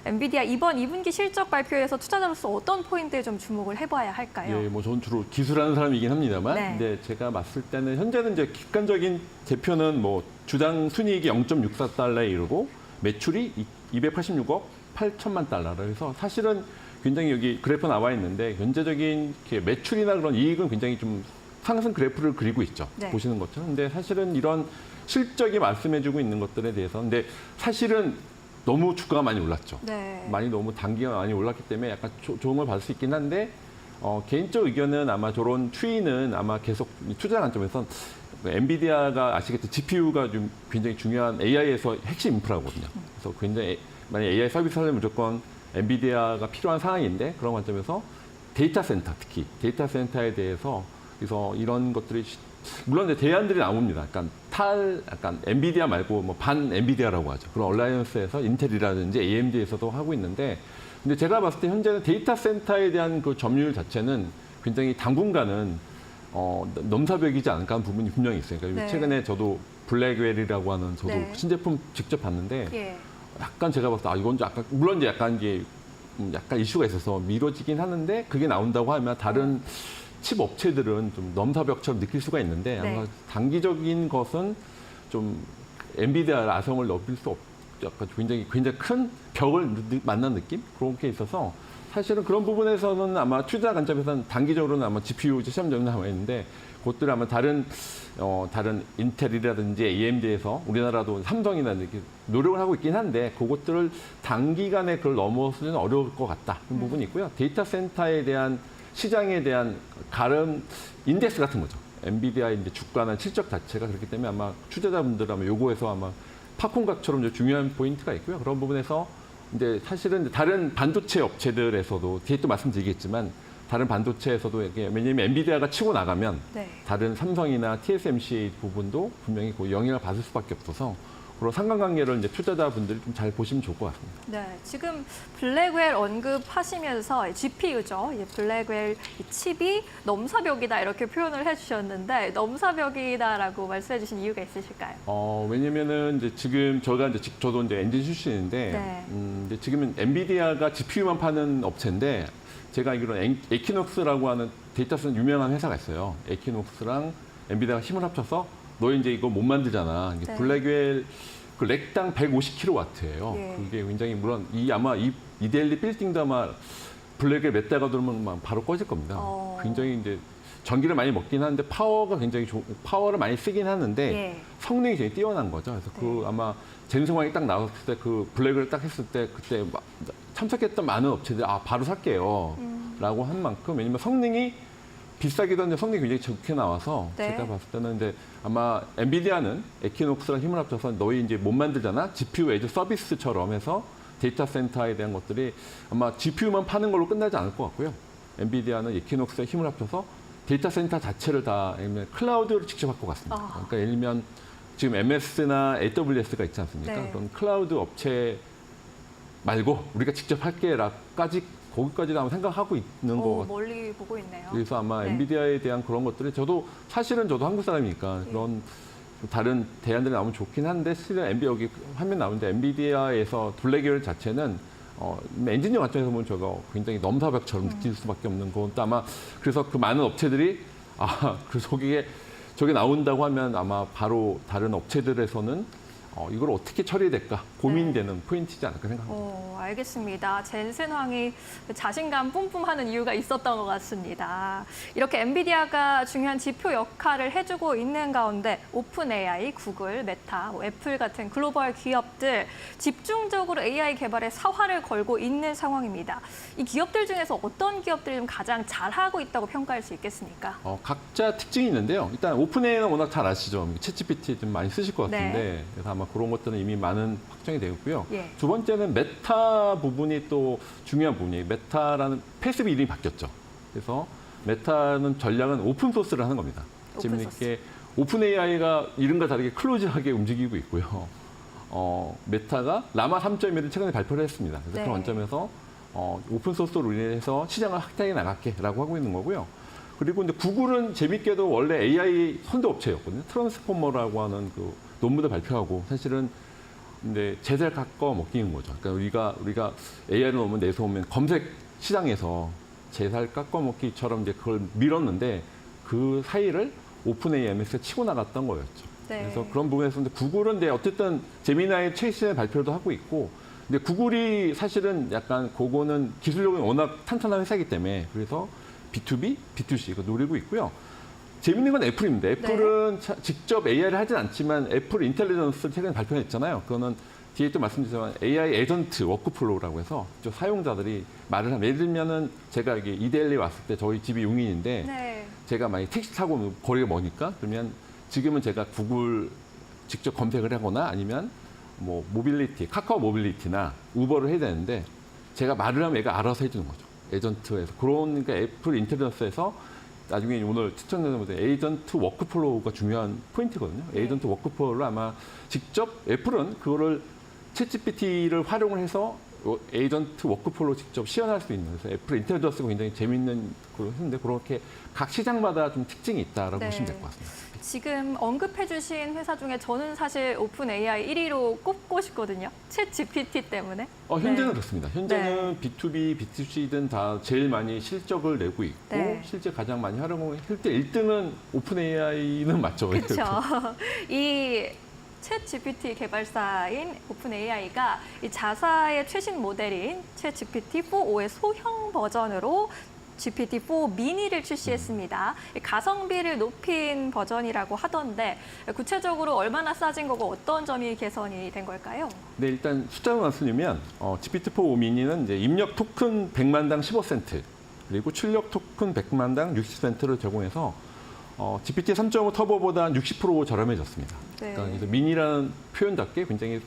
엔비디아 이번 2분기 실적 발표에서 투자자로서 어떤 포인트에 좀 주목을 해봐야 할까요? 예, 뭐 저는 주로 기술하는 사람이긴 합니다만, 네. 근데 제가 봤을 때는 현재는 이제 객관적인 대표는 뭐 주당 순이익이 0.64달러에 이르고 매출이 286억 8천만 달러라 해서 사실은 굉장히 여기 그래프 나와 있는데 현재적인 이렇게 매출이나 그런 이익은 굉장히 좀 상승 그래프를 그리고 있죠. 네. 보시는 것처럼. 근데 사실은 이런 실적이 말씀해주고 있는 것들에 대해서 근데 사실은 너무 주가가 많이 올랐죠. 네. 많이 너무 단기가 많이 올랐기 때문에 약간 조정을 받을 수 있긴 한데 개인적 의견은 아마 저런 추이는 아마 계속 투자 관점에서 엔비디아가 아시겠죠. GPU가 좀 굉장히 중요한 AI에서 핵심 인프라거든요. 그래서 굉장히 만약 AI 서비스 하려면 무조건 엔비디아가 필요한 상황인데 그런 관점에서 데이터 센터 특히 데이터 센터에 대해서 그래서 이런 것들이 물론 이제 대안들이 나옵니다. 약간 엔비디아 말고 뭐 반 엔비디아라고 하죠. 그런 얼라이언스에서 인텔이라든지 AMD에서도 하고 있는데, 근데 제가 봤을 때 현재는 데이터 센터에 대한 그 점유율 자체는 굉장히 당분간은 넘사벽이지 않을까 하는 부분이 분명히 있어요. 그러니까 네. 최근에 저도 블랙웰이라고 하는 저도 네. 신제품 직접 봤는데 예. 약간 제가 봤을 때 이건 좀 약간 물론 이제 약간 이게 약간 이슈가 있어서 미뤄지긴 하는데 그게 나온다고 하면 다른 칩 업체들은 좀 넘사벽처럼 느낄 수가 있는데 네. 아마 단기적인 것은 좀 엔비디아 아성을 넘길 수 약간 굉장히 큰 벽을 만난 느낌 그런 게 있어서 사실은 그런 부분에서는 아마 투자 관점에서는 단기적으로는 아마 GPU 시험점이 남아 있는데 그것들 아마 다른 인텔이라든지 AMD에서 우리나라도 삼성이나 이렇게 노력을 하고 있긴 한데 그것들을 단기간에 그걸 넘어서는 어려울 것 같다 그런 부분이 있고요. 데이터 센터에 대한 시장에 대한 가름 인덱스 같은 거죠. 엔비디아의 이제 주가나 실적 자체가 그렇기 때문에 아마 투자자분들 아마 요거에서 아마 팝콘각처럼 이제 중요한 포인트가 있고요. 그런 부분에서 이제 사실은 다른 반도체 업체들에서도 뒤에 또 말씀드리겠지만 다른 반도체에서도 이게 왜냐하면 엔비디아가 치고 나가면 네. 다른 삼성이나 TSMC 부분도 분명히 그 영향을 받을 수밖에 없어서 그런 상관관계를 이제 투자자분들이 좀 잘 보시면 좋을 것 같습니다. 네, 지금 블랙웰 언급하시면서 GPU죠. 블랙웰 이 칩이 넘사벽이다 이렇게 표현을 해주셨는데 넘사벽이다라고 말씀해주신 이유가 있으실까요? 왜냐면은 이제 지금 저도 이제 엔진 출신인데 네. 이제 지금은 엔비디아가 GPU만 파는 업체인데 제가 알기로는 에키녹스라고 하는 데이터 센터 유명한 회사가 있어요. 에키녹스랑 엔비디아가 힘을 합쳐서 너 이제 이거 못 만들잖아. 네. 블랙웰 그 렉당 150kW예요. 예. 그게 굉장히 물론 아마 이 이데일리 빌딩도 아마 블랙웰 몇 달가 돌면 바로 꺼질 겁니다. 굉장히 이제 전기를 많이 먹긴 하는데 파워가 굉장히 파워를 많이 쓰긴 하는데 예. 성능이 굉장히 뛰어난 거죠. 그래서 그 아마 젠송황이 딱 나왔을 때 그 블랙을 딱 했을 때 그때 막 참석했던 많은 업체들이 바로 살게요. 라고 한 만큼 왜냐면 성능이 비싸기도 한데 성능이 굉장히 좋게 나와서 네. 제가 봤을 때는 이제 아마 엔비디아는 에키녹스랑 힘을 합쳐서 너희 이제 못 만들잖아. GPU 에이즈 서비스처럼 해서 데이터 센터에 대한 것들이 아마 GPU만 파는 걸로 끝나지 않을 것 같고요. 엔비디아는 에키녹스에 힘을 합쳐서 데이터 센터 자체를 다 클라우드를 직접 할 것 같습니다. 그러니까 예를 들면 지금 MS나 AWS가 있지 않습니까? 네. 그런 클라우드 업체 말고 우리가 직접 할게라까지 거기까지도 아마 생각하고 있는 것 같아요. 멀리 보고 있네요. 그래서 아마 네. 엔비디아에 대한 그런 것들이 사실은 저도 한국 사람이니까 그런 다른 대안들이 나오면 좋긴 한데 실은 여기 화면 나오는데 엔비디아에서 블랙웰 자체는 엔지니어 관점에서 보면 저거 굉장히 넘사벽처럼 느낄 수밖에 없는 건 또 아마 그래서 그 많은 업체들이 그 저게 나온다고 하면 아마 바로 다른 업체들에서는 이걸 어떻게 처리될까 고민되는 포인트이지 않을까 생각합니다. 알겠습니다. 젠슨황이 자신감 뿜뿜하는 이유가 있었던 것 같습니다. 이렇게 엔비디아가 중요한 지표 역할을 해주고 있는 가운데 오픈 AI, 구글, 메타, 애플 같은 글로벌 기업들 집중적으로 AI 개발에 사활을 걸고 있는 상황입니다. 이 기업들 중에서 어떤 기업들이 좀 가장 잘하고 있다고 평가할 수 있겠습니까? 각자 특징이 있는데요. 일단 오픈 AI는 워낙 잘 아시죠. 챗GPT 좀 많이 쓰실 것 같은데 네. 그래서 아마 그런 것들은 이미 많은 확정이 되어 있고요. 예. 두 번째는 메타 부분이 또 중요한 부분이에요. 메타라는 페이스북 이름이 바뀌었죠. 그래서 메타는 전략은 오픈 소스를 하는 겁니다. 지금 이렇게 오픈 AI가 이름과 다르게 클로즈하게 움직이고 있고요. 메타가 라마 3.1을 최근에 발표를 했습니다. 그래서 네. 그 관점에서 오픈 소스로 인해서 시장을 확대해 나갈게라고 하고 있는 거고요. 그리고 이제 구글은 재밌게도 원래 AI 선도 업체였거든요. 트랜스포머라고 하는 그 논문을 발표하고 사실은 이제 제살 깎아 먹기는 거죠. 그러니까 우리가 AI를 넣으면 내서 오면 검색 시장에서 제살 깎아 먹기처럼 이제 그걸 밀었는데 그 사이를 오픈 AI에서 치고 나갔던 거였죠. 네. 그래서 그런 부분에서 이제 구글은 이제 어쨌든 제미나이 최신의 발표도 하고 있고, 근데 구글이 사실은 약간 그거는 기술력이 워낙 탄탄한 회사이기 때문에 그래서 B2B, B2C 이거 노리고 있고요. 재밌는 건 애플입니다. 애플은 직접 AI를 하진 않지만 애플 인텔리전스를 최근에 발표했잖아요. 그거는 뒤에 또 말씀드리지만 AI 에이전트 워크플로우라고 해서 사용자들이 말을 하면 예를 들면은 제가 여기 이데일리 왔을 때 저희 집이 용인인데 네. 제가 만약 택시 타고 거리가 머니까 그러면 지금은 제가 구글 직접 검색을 하거나 아니면 뭐 모빌리티, 카카오 모빌리티나 우버를 해야 되는데 제가 말을 하면 얘가 알아서 해주는 거죠. 에이전트에서. 그러니까 애플 인텔리전스에서 나중에 오늘 추천드리는 에이전트 워크플로우가 중요한 포인트거든요. 에이전트 워크플로우를 아마 직접 애플은 그거를 챗GPT를 활용을 해서 에이전트 워크플로우 직접 시연할 수 있는 그래서 애플 인텔리전스가 굉장히 재밌는 그런 했는데 그렇게 각 시장마다 좀 특징이 있다라고 네. 보시면 될 것 같습니다. 지금 언급해주신 회사 중에 저는 사실 오픈 AI 1위로 꼽고 싶거든요. 챗 GPT 때문에. 현재는 네. 그렇습니다. 현재는 B2B, B2C든 다 제일 많이 실적을 내고 있고 네. 실제 가장 많이 활용을 실제 1등은 오픈 AI는 맞죠. 그렇죠. 이 챗 GPT 개발사인 오픈 AI가 이 자사의 최신 모델인 챗 GPT 4.5의 소형 버전으로 GPT-4 미니를 출시했습니다. 가성비를 높인 버전이라고 하던데 구체적으로 얼마나 싸진 거고 어떤 점이 개선이 된 걸까요? 네, 일단 숫자로 말씀드리면 GPT-4 미니는 이제 입력 토큰 100만당 15센트 그리고 출력 토큰 100만당 60센트를 제공해서 GPT 3.5 터보보다 60% 저렴해졌습니다. 네. 그러니까 그래서 미니라는 표현답게 굉장히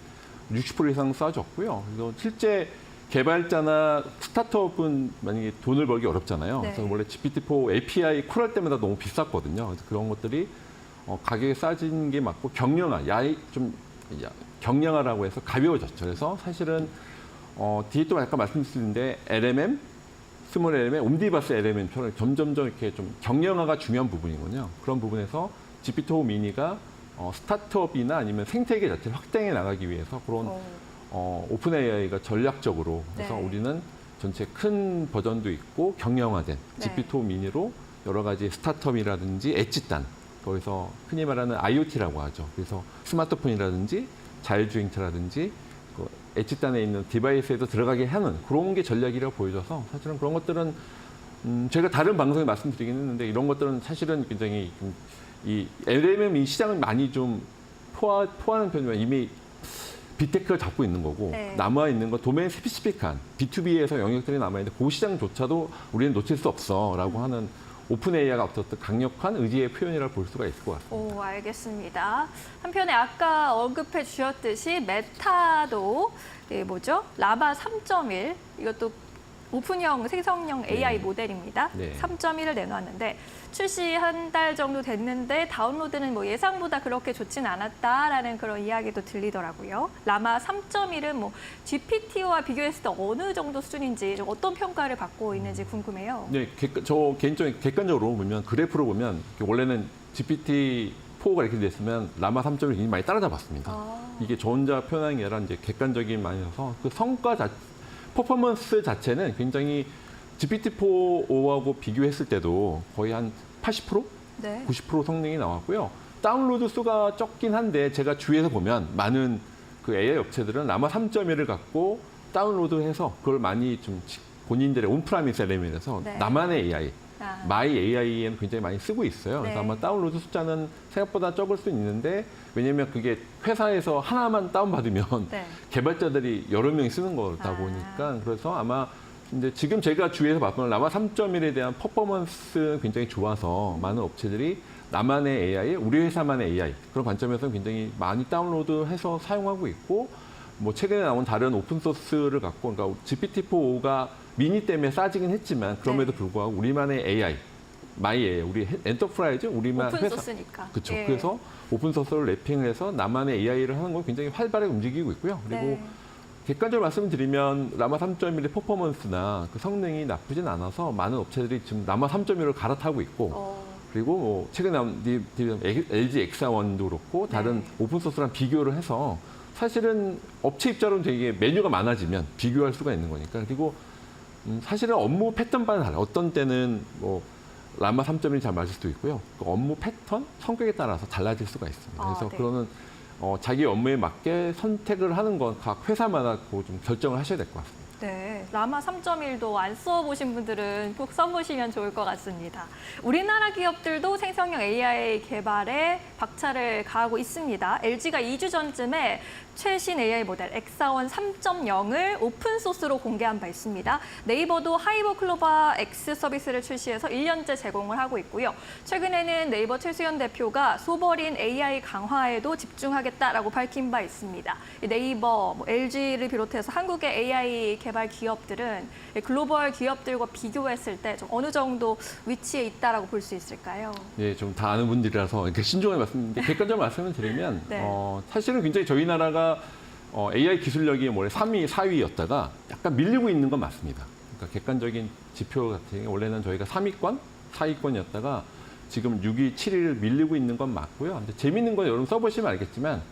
60% 이상 싸졌고요. 그래서 실제 개발자나 스타트업은 만약에 돈을 벌기 어렵잖아요. 네. 그래서 원래 GPT-4 API 콜할 때마다 너무 비쌌거든요. 그래서 그런 것들이 가격이 싸진 게 맞고 경량화, 좀 이제 경량화라고 해서 가벼워졌죠. 그래서 사실은 뒤에 또 약간 말씀드렸는데 LMM, 스몰 LMM, 옴니버스 LMM처럼 점점점 이렇게 좀 경량화가 중요한 부분이군요. 그런 부분에서 GPT-4 미니가 스타트업이나 아니면 생태계 자체를 확장해 나가기 위해서 그런 오픈 AI가 전략적으로 그래서 네. 우리는 전체 큰 버전도 있고 경량화된 네. GPT-4 미니로 여러 가지 스타트업이라든지 엣지단 거기서 흔히 말하는 IoT라고 하죠. 그래서 스마트폰이라든지 자율주행차라든지 그 엣지단에 있는 디바이스에도 들어가게 하는 그런 게 전략이라고 보여져서 사실은 그런 것들은 제가 다른 방송에 말씀드리긴 했는데 이런 것들은 사실은 굉장히 이 LMM 이 시장을 많이 좀 포하는 편이지만 이미 빅테크를 잡고 있는 거고 네. 남아 있는 건 도메인 스페시픽한 B2B에서 영역들이 남아 있는데 그 시장조차도 우리는 놓칠 수 없어라고 하는 오픈 AI가 어떻든 강력한 의지의 표현이라고 볼 수가 있을 것 같습니다. 오, 알겠습니다. 한편에 아까 언급해 주셨듯이 메타도 라마 3.1 이것도 오픈형 생성형 AI 모델입니다. 네. 3.1을 내놨는데 출시 한 달 정도 됐는데 다운로드는 뭐 예상보다 그렇게 좋진 않았다라는 그런 이야기도 들리더라고요. 라마 3.1은 GPT와 비교했을 때 어느 정도 수준인지 어떤 평가를 받고 있는지 궁금해요. 네, 저 개인적인 객관적으로 보면 그래프로 보면 원래는 GPT-4가 이렇게 됐으면 라마 3.1이 굉장히 많이 따라잡았습니다. 이게 저 혼자 표현하는 게 아니라 이제 객관적인 면에서 그 성과 퍼포먼스 자체는 굉장히 GPT-4하고 비교했을 때도 거의 한 80%? 네. 90% 성능이 나왔고요. 다운로드 수가 적긴 한데 제가 주위에서 보면 많은 그 AI 업체들은 라마 3.1을 갖고 다운로드해서 그걸 많이 좀 본인들의 온프라미스 LM이라서 네. 나만의 AI, 아. 마이 AI에는 굉장히 많이 쓰고 있어요. 그래서 네. 아마 다운로드 숫자는 생각보다 적을 수 있는데 왜냐하면 그게 회사에서 하나만 다운받으면 네. 개발자들이 여러 명이 쓰는 거다 보니까 그래서 아마 이제 지금 제가 주위에서 봤던 라마 3.1에 대한 퍼포먼스 굉장히 좋아서 많은 업체들이 나만의 AI, 우리 회사만의 AI 그런 관점에서 굉장히 많이 다운로드해서 사용하고 있고 뭐 최근에 나온 다른 오픈 소스를 갖고 그러니까 GPT-4가 미니 때문에 싸지긴 했지만 그럼에도 네. 불구하고 우리만의 AI, 마이 AI, 우리 엔터프라이즈, 우리만 오픈 회사 소스니까. 그렇죠. 예. 그래서 오픈 소스를 랩핑을 해서 나만의 AI를 하는 건 굉장히 활발하게 움직이고 있고요. 그리고 네. 객관적으로 말씀드리면 라마 3.1의 퍼포먼스나 그 성능이 나쁘진 않아서 많은 업체들이 지금 라마 3.1을 갈아타고 있고 그리고 뭐 최근에 나온 LG X1도 그렇고 다른 네. 오픈 소스랑 비교를 해서 사실은 업체 입장으로는 되게 메뉴가 많아지면 비교할 수가 있는 거니까 그리고 사실은 업무 패턴만 달라요. 어떤 때는 뭐 라마 3.1이 잘 맞을 수도 있고요. 그 업무 패턴, 성격에 따라서 달라질 수가 있습니다. 그래서 네. 그거는 자기 업무에 맞게 선택을 하는 건 각 회사마다 좀 결정을 하셔야 될 것 같습니다. 네, 라마 3.1도 안 써보신 분들은 꼭 써보시면 좋을 것 같습니다. 우리나라 기업들도 생성형 AI 개발에 박차를 가하고 있습니다. LG가 2주 전쯤에 최신 AI 모델 엑사원 3.0을 오픈 소스로 공개한 바 있습니다. 네이버도 하이버 클로바 X 서비스를 출시해서 1년째 제공을 하고 있고요. 최근에는 네이버 최수연 대표가 소버린 AI 강화에도 집중하겠다라고 밝힌 바 있습니다. 네이버, LG를 비롯해서 한국의 AI 개발 기업들은 글로벌 기업들과 비교했을 때 좀 어느 정도 위치에 있다라고 볼 수 있을까요? 예, 좀 다 아는 분들이라서 이렇게 신중하게 말씀드리는데 객관적으로 말씀을 드리면 네. 사실은 굉장히 저희 나라가 AI 기술력이 원래 3위, 4위였다가 약간 밀리고 있는 건 맞습니다. 그러니까 객관적인 지표 같은 경우 원래는 저희가 3위권, 4위권이었다가 지금 6위, 7위를 밀리고 있는 건 맞고요. 근데 재밌는 건 여러분 써보시면 알겠지만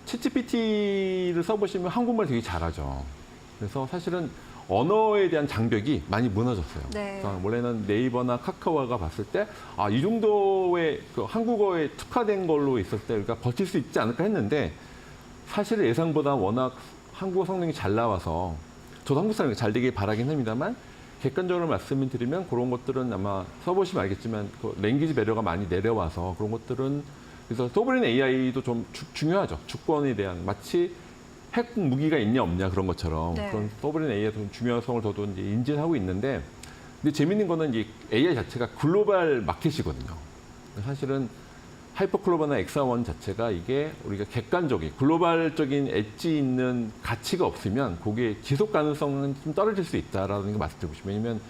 챗GPT를 써보시면 한국말 되게 잘하죠. 그래서 사실은 언어에 대한 장벽이 많이 무너졌어요. 네. 그러니까 원래는 네이버나 카카오가 봤을 때 이 정도의 그 한국어에 특화된 걸로 있을 때 우리가 버틸 수 있지 않을까 했는데 사실 예상보다 워낙 한국어 성능이 잘 나와서 저도 한국 사람이 잘 되길 바라긴 합니다만 객관적으로 말씀을 드리면 그런 것들은 아마 써보시면 알겠지만 그 랭귀지 배려가 많이 내려와서 그런 것들은 그래서 소브린 AI도 좀 중요하죠. 주권에 대한 마치 핵 무기가 있냐 없냐 그런 것처럼 네. 그런 소브린 AI의 중요성을 저도 이제 인지를 하고 있는데 근데 재밌는 거는 이 AI 자체가 글로벌 마켓이거든요. 사실은 하이퍼클로버나 엑사원 자체가 이게 우리가 객관적인 글로벌적인 엣지 있는 가치가 없으면 그게 지속 가능성은 좀 떨어질 수 있다라는 거 말씀드리고 싶어요. 왜냐하면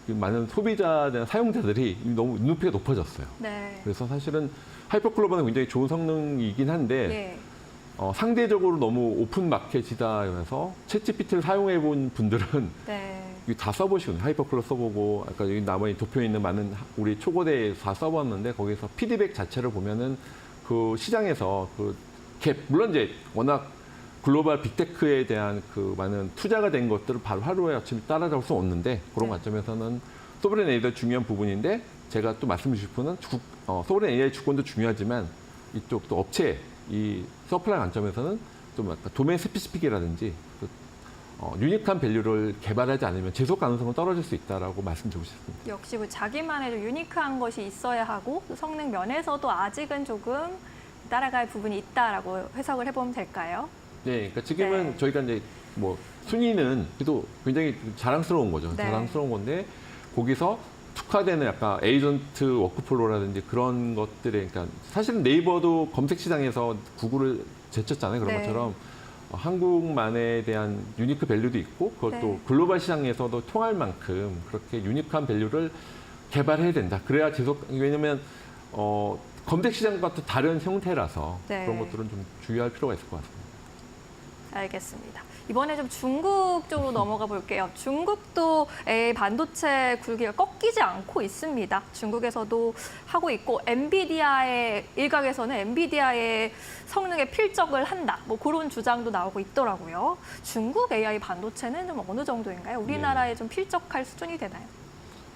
많은 소비자나 사용자들이 너무 눈높이가 높아졌어요. 네. 그래서 사실은 하이퍼클로버는 굉장히 좋은 성능이긴 한데 예. 상대적으로 너무 오픈 마켓이다 이러면서 챗GPT를 사용해 본 분들은 네. 이거 다 써보시거든요. 하이퍼클로 써보고 아까 여기 나머지 도표에 있는 많은 우리 초고대 다 써봤는데 거기서 피드백 자체를 보면은 그 시장에서 그 갭 물론 이제 워낙 글로벌 빅테크에 대한 그 많은 투자가 된 것들을 바로 하루에 아침에 따라잡을 수 없는데 그런 네. 관점에서는 소브레인 AI도 중요한 부분인데 제가 또 말씀드릴 싶은 소브레인 AI 주권도 중요하지만 이쪽 또 업체 이 서플라이 관점에서는 좀 약간 도메인 스피시픽이라든지 유니크한 밸류를 개발하지 않으면 지속 가능성은 떨어질 수 있다라고 말씀드리고 싶습니다. 역시 뭐 자기만의 좀 유니크한 것이 있어야 하고 또 성능 면에서도 아직은 조금 따라갈 부분이 있다라고 해석을 해보면 될까요? 네, 그러니까 지금은 네. 저희가 이제 뭐 순위는 그래도 굉장히 자랑스러운 거죠. 네. 자랑스러운 건데 거기서 특화되는 약간 에이전트 워크플로우라든지 그런 것들에 그러니까 사실은 네이버도 검색 시장에서 구글을 제쳤잖아요. 그런 네. 것처럼 한국만에 대한 유니크 밸류도 있고 그것도 네. 글로벌 시장에서도 통할 만큼 그렇게 유니크한 밸류를 개발해야 된다. 그래야 왜냐면 검색 시장과 또 다른 형태라서 네. 그런 것들은 좀 주의할 필요가 있을 것 같습니다. 알겠습니다. 이번에 좀 중국 쪽으로 넘어가 볼게요. 중국도 AI 반도체 굴기가 꺾이지 않고 있습니다. 중국에서도 하고 있고 엔비디아의 일각에서는 엔비디아의 성능에 필적을 한다. 뭐 그런 주장도 나오고 있더라고요. 중국 AI 반도체는 좀 어느 정도인가요? 우리나라에 좀 필적할 수준이 되나요?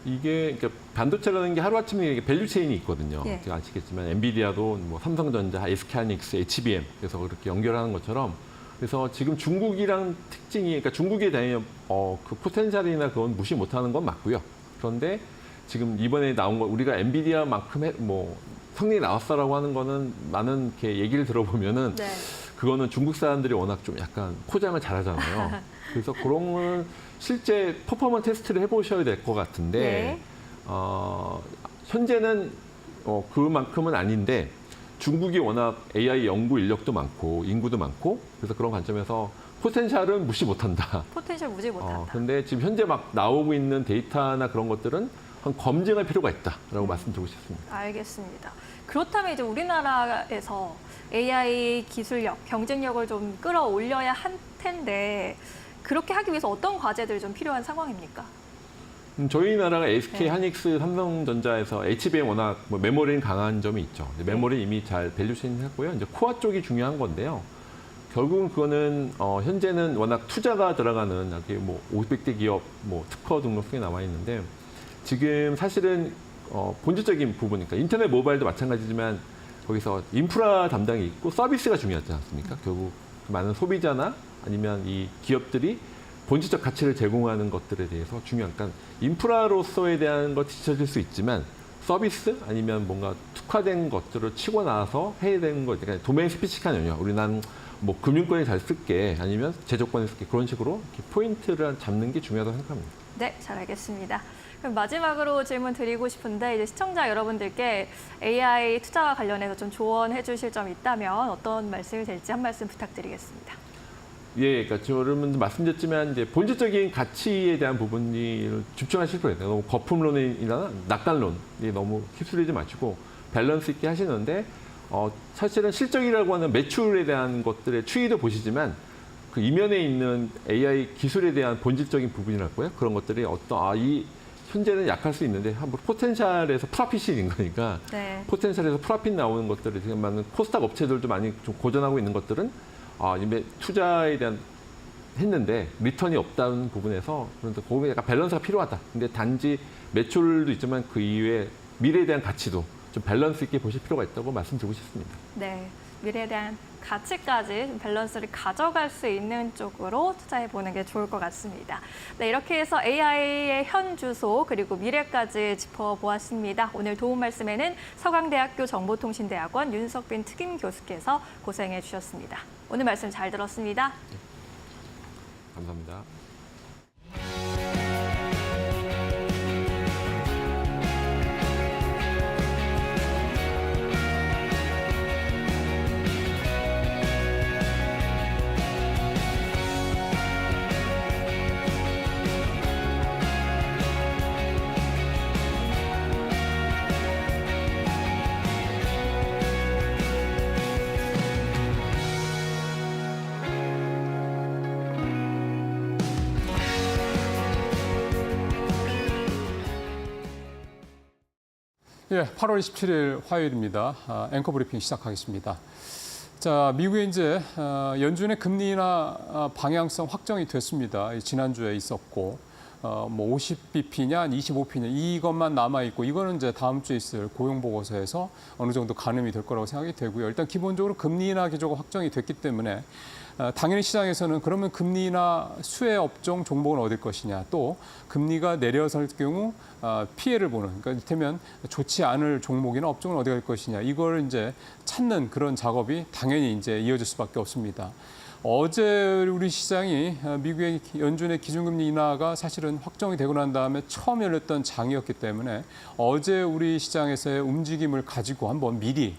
이게 그러니까 반도체라는 게 하루아침에 밸류 체인이 있거든요. 예. 제가 아시겠지만 엔비디아도 뭐 삼성전자, SK하이닉스, HBM 그래서 그렇게 연결하는 것처럼 그래서 지금 중국이랑 특징이 그러니까 중국에 대한 그 포텐셜이나 그건 무시 못하는 건 맞고요. 그런데 지금 이번에 나온 거 우리가 엔비디아만큼 뭐 성능이 나왔어라고 하는 거는 많은 이렇게 얘기를 들어보면은 네. 그거는 중국 사람들이 워낙 좀 약간 포장을 잘하잖아요. 그래서 그런 거는 실제 퍼포먼스 테스트를 해보셔야 될 것 같은데 네. 현재는 그만큼은 아닌데 중국이 워낙 AI 연구 인력도 많고 인구도 많고 그래서 그런 관점에서 포텐셜은 무시 못한다. 포텐셜 무지 못한다. 근데 지금 현재 막 나오고 있는 데이터나 그런 것들은 한 검증할 필요가 있다라고 말씀드리고 싶습니다. 알겠습니다. 그렇다면 이제 우리나라에서 AI 기술력, 경쟁력을 좀 끌어올려야 할 텐데 그렇게 하기 위해서 어떤 과제들이 좀 필요한 상황입니까? 저희 나라가 SK, 네. 하이닉스, 삼성전자에서 HBM 워낙 뭐 메모리는 강한 점이 있죠. 메모리 이미 잘 밸류체인 했고요. 이제 코어 쪽이 중요한 건데요. 결국은 그거는 현재는 워낙 투자가 들어가는 여기 뭐 500대 기업 뭐 특허 등록성이 나와 있는데 지금 사실은 본질적인 부분이니까 인터넷 모바일도 마찬가지지만 거기서 인프라 담당이 있고 서비스가 중요하지 않습니까? 결국 많은 소비자나 아니면 이 기업들이 본질적 가치를 제공하는 것들에 대해서 중요한 그러니까 인프라로서에 대한 것 뒤처질 수 있지만 서비스 아니면 뭔가 특화된 것들을 치고 나서 해야 되는 거 그러니까 도메인 스피시한 영역 우리 난 뭐 금융권에 잘 쓸게 아니면 제조권에 쓸게 그런 식으로 이렇게 포인트를 잡는 게 중요하다고 생각합니다. 네, 잘 알겠습니다. 그럼 마지막으로 질문 드리고 싶은데 이제 시청자 여러분들께 AI 투자와 관련해서 좀 조언해 주실 점이 있다면 어떤 말씀이 될지 한 말씀 부탁드리겠습니다. 예, 그러니까 여러분도 말씀드렸지만 이제 본질적인 가치에 대한 부분이 집중하실 필요가 있어요. 너무 거품론이나 낙관론이 너무 휩쓸리지 마시고 밸런스 있게 하시는데 사실은 실적이라고 하는 매출에 대한 것들의 추이도 보시지만 그 이면에 있는 AI 기술에 대한 본질적인 부분이랄까요? 그런 것들이 이 현재는 약할 수 있는데 한번 포텐셜에서 프라핏이 있는 거니까 네. 포텐셜에서 프라핏 나오는 것들이 지금 많은 코스닥 업체들도 많이 좀 고전하고 있는 것들은 이미 투자에 대한 했는데 리턴이 없다는 부분에서 그런데 거기에 약간 밸런스가 필요하다. 근데 단지 매출도 있지만 그 이외에 미래에 대한 가치도 좀 밸런스 있게 보실 필요가 있다고 말씀드리고 싶습니다. 네, 미래에 대한 가치까지 좀 밸런스를 가져갈 수 있는 쪽으로 투자해 보는 게 좋을 것 같습니다. 네, 이렇게 해서 AI의 현 주소 그리고 미래까지 짚어보았습니다. 오늘 도움 말씀에는 서강대학교 정보통신대학원 윤석빈 특임 교수께서 고생해 주셨습니다. 오늘 말씀 잘 들었습니다. 감사합니다. 예, 8월 27일 화요일입니다. 앵커 브리핑 시작하겠습니다. 자, 미국의 이제 연준의 금리 인하 방향성 확정이 됐습니다. 지난주에 있었고, 뭐 50bp냐, 25p냐 이것만 남아 있고, 이거는 이제 다음 주에 있을 고용 보고서에서 어느 정도 가늠이 될 거라고 생각이 되고요. 일단 기본적으로 금리 인하 기조가 확정이 됐기 때문에 당연히 시장에서는 그러면 금리 인하 수혜 업종 종목은 어딜 것이냐, 또 금리가 내려설 경우 피해를 보는, 그러니까 이를테면 좋지 않을 종목이나 업종은 어디 갈 것이냐, 이걸 이제 찾는 그런 작업이 당연히 이제 이어질 수밖에 없습니다. 어제 우리 시장이 미국의 연준의 기준금리 인하가 사실은 확정이 되고 난 다음에 처음 열렸던 장이었기 때문에 어제 우리 시장에서의 움직임을 가지고 한번 미리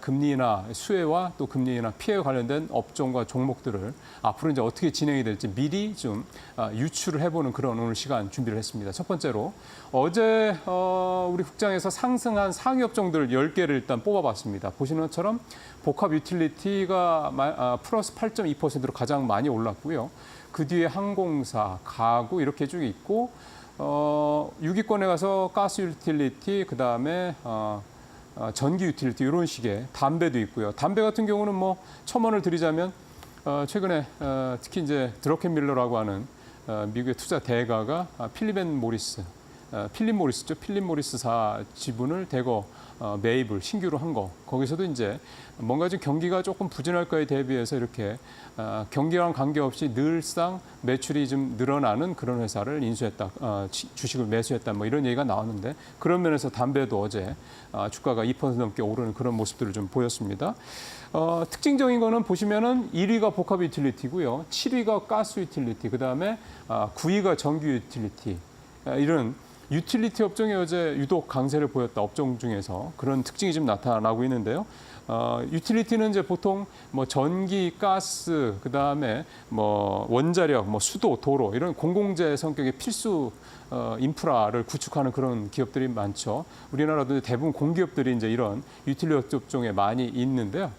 금리 인하 수혜와 또 금리 인하 피해와 관련된 업종과 종목들을 앞으로 이제 어떻게 진행이 될지 미리 좀 유추를 해보는 그런 오늘 시간 준비를 했습니다. 첫 번째로 어제 우리 국장에서 상승한 상위 업종들 10개를 일단 뽑아봤습니다. 보시는 것처럼 복합 유틸리티가 플러스 8.2%로 가장 많이 올랐고요. 그 뒤에 항공사, 가구 이렇게 쭉 있고 6위권에 가서 가스 유틸리티, 그다음에 전기 유틸리티 이런 식의 담배도 있고요. 담배 같은 경우는 뭐 첨언을 드리자면 최근에 특히 이제 드러켄밀러라고 하는 미국의 투자 대가가 필립 모리스사 지분을 대거 매입을 신규로 한 거. 거기서도 이제 뭔가 좀 경기가 조금 부진할 거에 대비해서 이렇게 경기랑 관계없이 늘상 매출이 좀 늘어나는 그런 회사를 인수했다, 주식을 매수했다, 뭐 이런 얘기가 나왔는데 그런 면에서 담배도 어제 주가가 2% 넘게 오르는 그런 모습들을 좀 보였습니다. 특징적인 거는 보시면은 1위가 복합 유틸리티고요, 7위가 가스 유틸리티, 그 다음에 9위가 전기 유틸리티, 이런 유틸리티 업종이 어제 유독 강세를 보였다, 업종 중에서 그런 특징이 좀 나타나고 있는데요. 유틸리티는 이제 보통 뭐 전기, 가스, 그 다음에 뭐 원자력, 뭐 수도, 도로 이런 공공재 성격의 필수 인프라를 구축하는 그런 기업들이 많죠. 우리나라도 대부분 공기업들이 이제 이런 유틸리티 업종에 많이 있는데요.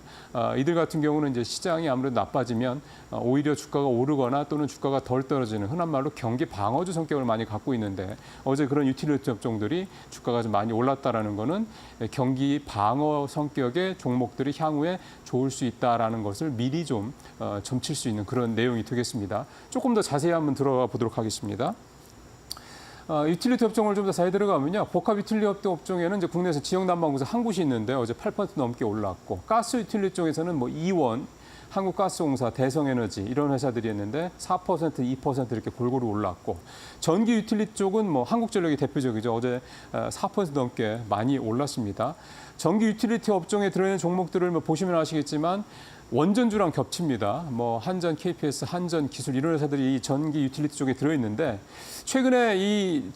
이들 같은 경우는 이제 시장이 아무래도 나빠지면 오히려 주가가 오르거나 또는 주가가 덜 떨어지는 흔한 말로 경기 방어주 성격을 많이 갖고 있는데 어제 그런 유틸리티 업종들이 주가가 좀 많이 올랐다라는 거는 경기 방어 성격의 종목들이 향후에 좋을 수 있다라는 것을 미리 좀 점칠 수 있는 그런 내용이 되겠습니다. 조금 더 자세히 한번 들어가 보도록 하겠습니다. 유틸리티 업종을 좀 더 자세히 들어가면요. 복합 유틸리티 업종에는 이제 국내에서 지역난방공사 한 곳이 있는데 어제 8% 넘게 올랐고, 가스 유틸리티 쪽에서는 뭐 이원, 한국가스공사, 대성에너지 이런 회사들이 있는데 4%, 2% 이렇게 골고루 올랐고, 전기 유틸리티 쪽은 뭐 한국전력이 대표적이죠. 어제 4% 넘게 많이 올랐습니다. 전기 유틸리티 업종에 들어있는 종목들을 뭐 보시면 아시겠지만 원전주랑 겹칩니다. 뭐 한전, KPS, 한전 기술 이런 회사들이 이 전기 유틸리티 쪽에 들어있는데 최근에 이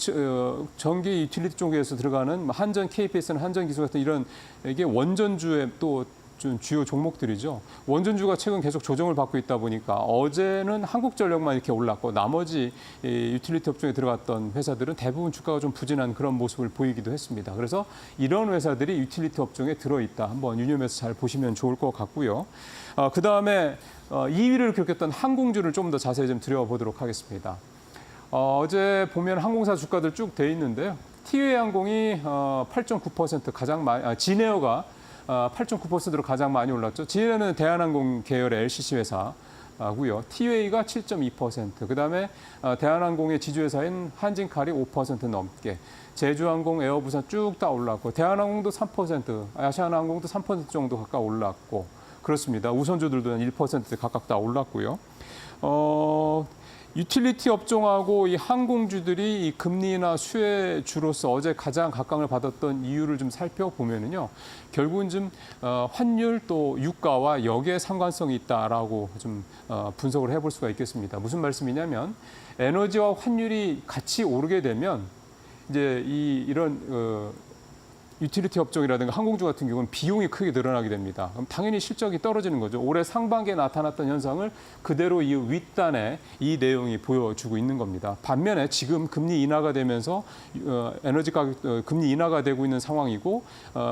전기 유틸리티 쪽에서 들어가는 한전, KPS는 한전 기술 같은 이런 이게 원전주의 또 좀 주요 종목들이죠. 원전주가 최근 계속 조정을 받고 있다 보니까 어제는 한국전력만 이렇게 올랐고 나머지 유틸리티 업종에 들어갔던 회사들은 대부분 주가가 좀 부진한 그런 모습을 보이기도 했습니다. 그래서 이런 회사들이 유틸리티 업종에 들어있다. 한번 유념해서 잘 보시면 좋을 것 같고요. 그다음에 2위를 기록했던 항공주를 좀 더 자세히 좀 들여보도록 하겠습니다. 어제 보면 항공사 주가들 쭉 돼 있는데요. 티웨이 항공이 8.9% 가장 많이, 진에어가 8.9%로 가장 많이 올랐죠. 진에어는 대한항공 계열의 LCC 회사고요. 티웨이가 7.2%, 그다음에 대한항공의 지주회사인 한진칼이 5% 넘게, 제주항공, 에어부산 쭉 다 올랐고, 대한항공도 3%, 아시아나항공도 3% 정도 가까이 올랐고 그렇습니다. 우선주들도 한 1% 각각 다 올랐고요. 유틸리티 업종하고 이 항공주들이 이 금리 인하 수혜주로서 어제 가장 각광을 받았던 이유를 좀 살펴보면은요, 결국은 좀 환율 또 유가와 역의 상관성이 있다라고 좀 분석을 해볼 수가 있겠습니다. 무슨 말씀이냐면 에너지와 환율이 같이 오르게 되면 이제 이런 유틸리티 업종이라든가 항공주 같은 경우는 비용이 크게 늘어나게 됩니다. 그럼 당연히 실적이 떨어지는 거죠. 올해 상반기에 나타났던 현상을 그대로 이 윗단에 이 내용이 보여주고 있는 겁니다. 반면에 지금 금리 인하가 되면서 에너지 가격 금리 인하가 되고 있는 상황이고,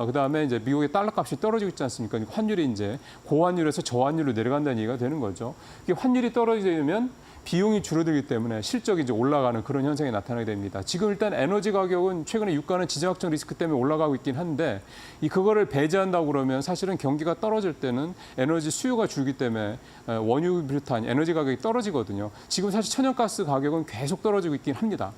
그다음에 이제 미국의 달러 값이 떨어지고 있지 않습니까? 환율이 이제 고환율에서 저환율로 내려간다는 얘기가 되는 거죠. 이게 환율이 떨어지면 비용이 줄어들기 때문에 실적이 이제 올라가는 그런 현상이 나타나게 됩니다. 지금 일단 에너지 가격은 최근에 유가는 지정학적 리스크 때문에 올라가고 있긴 한데 그거를 배제한다고 그러면 사실은 경기가 떨어질 때는 에너지 수요가 줄기 때문에 원유 비롯한 에너지 가격이 떨어지거든요. 지금 사실 천연가스 가격은 계속 떨어지고 있긴 합니다.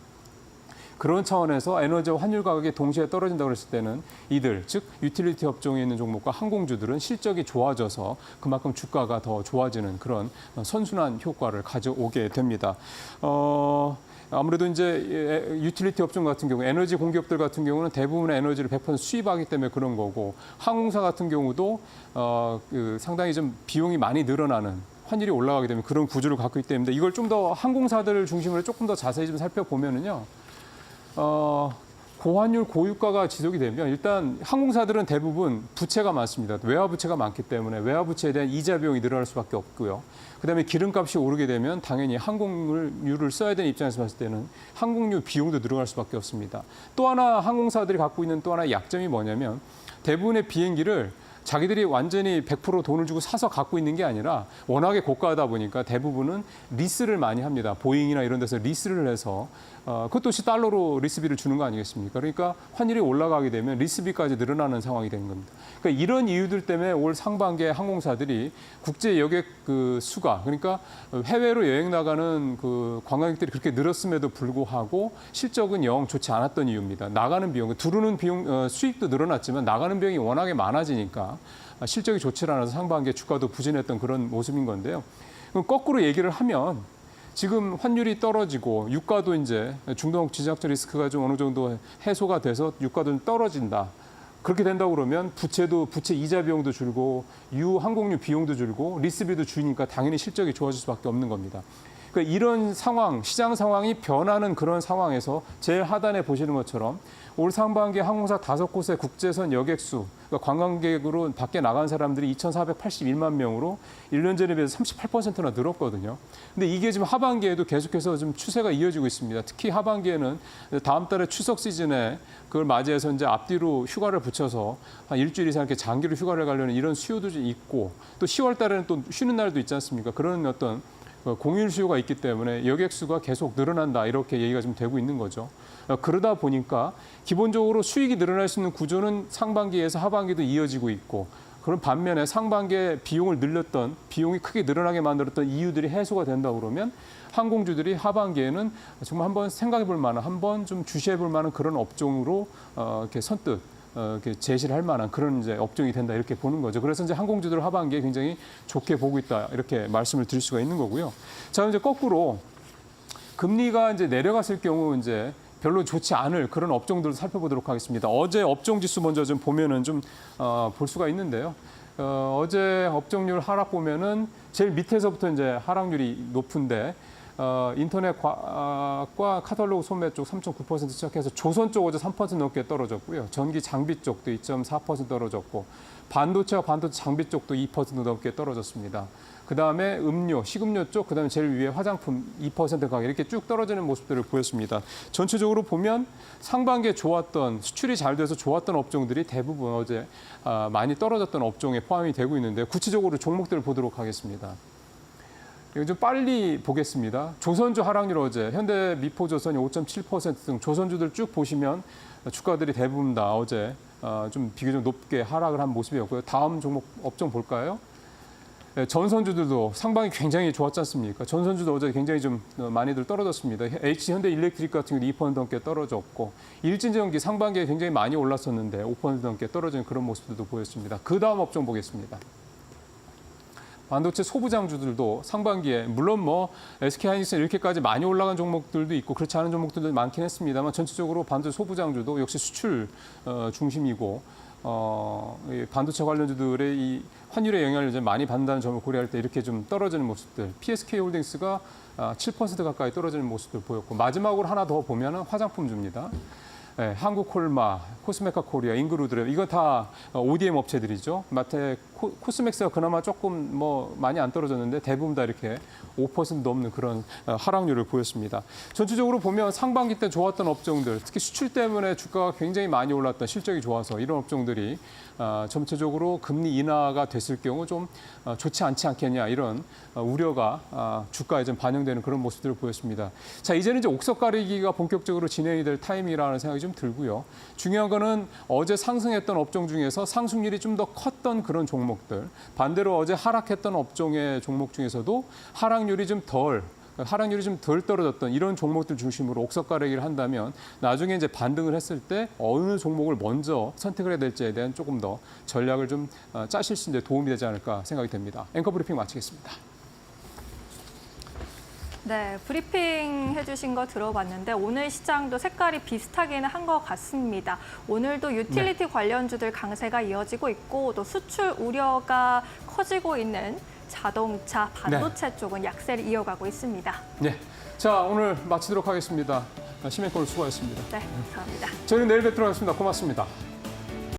그런 차원에서 에너지와 환율 가격이 동시에 떨어진다고 했을 때는 이들, 즉 유틸리티 업종에 있는 종목과 항공주들은 실적이 좋아져서 그만큼 주가가 더 좋아지는 그런 선순환 효과를 가져오게 됩니다. 아무래도 이제 유틸리티 업종 같은 경우, 에너지 공기업들 같은 경우는 대부분의 에너지를 100% 수입하기 때문에 그런 거고, 항공사 같은 경우도 상당히 좀 비용이 많이 늘어나는 환율이 올라가게 되면 그런 구조를 갖고 있기 때문에 이걸 좀 더 항공사들을 중심으로 조금 더 자세히 좀 살펴보면은요. 고환율, 고유가가 지속이 되면 일단 항공사들은 대부분 부채가 많습니다. 외화 부채가 많기 때문에 외화 부채에 대한 이자 비용이 늘어날 수밖에 없고요. 그다음에 기름값이 오르게 되면 당연히 항공유를 써야 되는 입장에서 봤을 때는 항공유 비용도 늘어날 수밖에 없습니다. 또 하나 항공사들이 갖고 있는 또 하나의 약점이 뭐냐면 대부분의 비행기를 자기들이 완전히 100% 돈을 주고 사서 갖고 있는 게 아니라 워낙에 고가하다 보니까 대부분은 리스를 많이 합니다. 보잉이나 이런 데서 리스를 해서 그것도 역시 달러로 리스비를 주는 거 아니겠습니까? 그러니까 환율이 올라가게 되면 리스비까지 늘어나는 상황이 되는 겁니다. 그러니까 이런 이유들 때문에 올 상반기에 항공사들이 국제 여객 그 수가, 그러니까 해외로 여행 나가는 그 관광객들이 그렇게 늘었음에도 불구하고 실적은 영 좋지 않았던 이유입니다. 나가는 비용, 들어오는 비용, 수익도 늘어났지만 나가는 비용이 워낙에 많아지니까 실적이 좋지 않아서 상반기에 주가도 부진했던 그런 모습인 건데요. 그럼 거꾸로 얘기를 하면 지금 환율이 떨어지고 유가도 이제 중동 지정학적 리스크가 좀 어느 정도 해소가 돼서 유가도 좀 떨어진다. 그렇게 된다고 그러면 부채 이자 비용도 줄고 항공유 비용도 줄고 리스비도 줄니까 당연히 실적이 좋아질 수밖에 없는 겁니다. 그러니까 이런 상황, 시장 상황이 변하는 그런 상황에서 제일 하단에 보시는 것처럼 올 상반기 항공사 5곳의 국제선 여객수, 그러니까 관광객으로 밖에 나간 사람들이 2,481만 명으로 1년 전에 비해서 38%나 늘었거든요. 근데 이게 지금 하반기에도 계속해서 좀 추세가 이어지고 있습니다. 특히 하반기에는 다음 달에 추석 시즌에 그걸 맞이해서 이제 앞뒤로 휴가를 붙여서 한 일주일 이상 이렇게 장기로 휴가를 가려는 이런 수요도 좀 있고 또 10월 달에는 또 쉬는 날도 있지 않습니까? 그런 어떤 공휴일 수요가 있기 때문에 여객 수가 계속 늘어난다 이렇게 얘기가 좀 되고 있는 거죠. 그러다 보니까 기본적으로 수익이 늘어날 수 있는 구조는 상반기에서 하반기도 이어지고 있고 그런 반면에 상반기에 비용을 늘렸던 비용이 크게 늘어나게 만들었던 이유들이 해소가 된다 그러면 항공주들이 하반기에는 정말 한번 생각해 볼 만한 한번 좀 주시해 볼 만한 그런 업종으로 이렇게 선뜻 이렇게 제시를 할 만한 그런 이제 업종이 된다 이렇게 보는 거죠. 그래서 이제 항공주들 하반기에 굉장히 좋게 보고 있다 이렇게 말씀을 드릴 수가 있는 거고요. 자 이제 거꾸로 금리가 이제 내려갔을 경우 이제 별로 좋지 않을 그런 업종들을 살펴보도록 하겠습니다. 어제 업종 지수 먼저 좀 보면은 좀 볼 수가 있는데요. 어제 업종률 하락 보면은 제일 밑에서부터 이제 하락률이 높은데. 인터넷과 카탈로그 소매 쪽 3.9% 시작해서 조선 쪽 어제 3% 넘게 떨어졌고요. 전기 장비 쪽도 2.4% 떨어졌고 반도체와 반도체 장비 쪽도 2% 넘게 떨어졌습니다. 그다음에 음료, 식음료 쪽, 그다음에 제일 위에 화장품 2% 가까이 이렇게 쭉 떨어지는 모습들을 보였습니다. 전체적으로 보면 상반기에 좋았던 수출이 잘 돼서 좋았던 업종들이 대부분 어제 많이 떨어졌던 업종에 포함이 되고 있는데 구체적으로 종목들을 보도록 하겠습니다. 이거 좀 빨리 보겠습니다. 조선주 하락률 어제 현대 미포조선이 5.7% 등 조선주들 쭉 보시면 주가들이 대부분 다 어제 좀 비교적 높게 하락을 한 모습이었고요. 다음 종목 업종 볼까요? 전선주들도 상반기 굉장히 좋았지 않습니까? 전선주도 어제 굉장히 좀 많이들 떨어졌습니다. H현대일렉트릭 같은 경우도 2% 넘게 떨어졌고 일진전기 상반기에 굉장히 많이 올랐었는데 5% 넘게 떨어지는 그런 모습들도 보였습니다. 그 다음 업종 보겠습니다. 반도체 소부장주들도 상반기에 물론 뭐 SK하이닉스 이렇게까지 많이 올라간 종목들도 있고 그렇지 않은 종목들도 많긴 했습니다만 전체적으로 반도체 소부장주도 역시 수출 중심이고 이 반도체 관련주들의 이 환율의 영향을 좀 많이 받는다는 점을 고려할 때 이렇게 좀 떨어지는 모습들. PSK홀딩스가 7% 가까이 떨어지는 모습들 보였고 마지막으로 하나 더 보면은 화장품주입니다. 네, 한국콜마, 코스메카 코리아, 인그루드랩 이거 다 ODM 업체들이죠. 마테코 코스맥스가 그나마 조금 뭐 많이 안 떨어졌는데 대부분 다 이렇게 5% 넘는 그런 하락률을 보였습니다. 전체적으로 보면 상반기 때 좋았던 업종들, 특히 수출 때문에 주가가 굉장히 많이 올랐던 실적이 좋아서 이런 업종들이 전체적으로 금리 인하가 됐을 경우 좀 좋지 않지 않겠냐 이런 우려가 주가에 좀 반영되는 그런 모습들을 보였습니다. 자, 이제는 이제 옥석 가리기가 본격적으로 진행이 될 타임이라는 생각이 좀 들고요. 중요한 거는 어제 상승했던 업종 중에서 상승률이 좀 더 컸던 그런 종목들, 반대로 어제 하락했던 업종의 종목 중에서도 하락률이 좀 덜 떨어졌던 이런 종목들 중심으로 옥석 가리기를 한다면 나중에 이제 반등을 했을 때 어느 종목을 먼저 선택을 해야 될지에 대한 조금 더 전략을 좀 짜실 수 있는 데 도움이 되지 않을까 생각이 됩니다. 앵커 브리핑 마치겠습니다. 네, 브리핑 해주신 거 들어봤는데 오늘 시장도 색깔이 비슷하기는 한 것 같습니다. 오늘도 유틸리티 관련주들 강세가 이어지고 있고 또 수출 우려가 커지고 있는 자동차, 반도체 쪽은 약세를 이어가고 있습니다. 네, 자 오늘 마치도록 하겠습니다. 심혜권 수고하셨습니다. 네, 감사합니다. 저희는 내일 뵙도록 하겠습니다. 고맙습니다.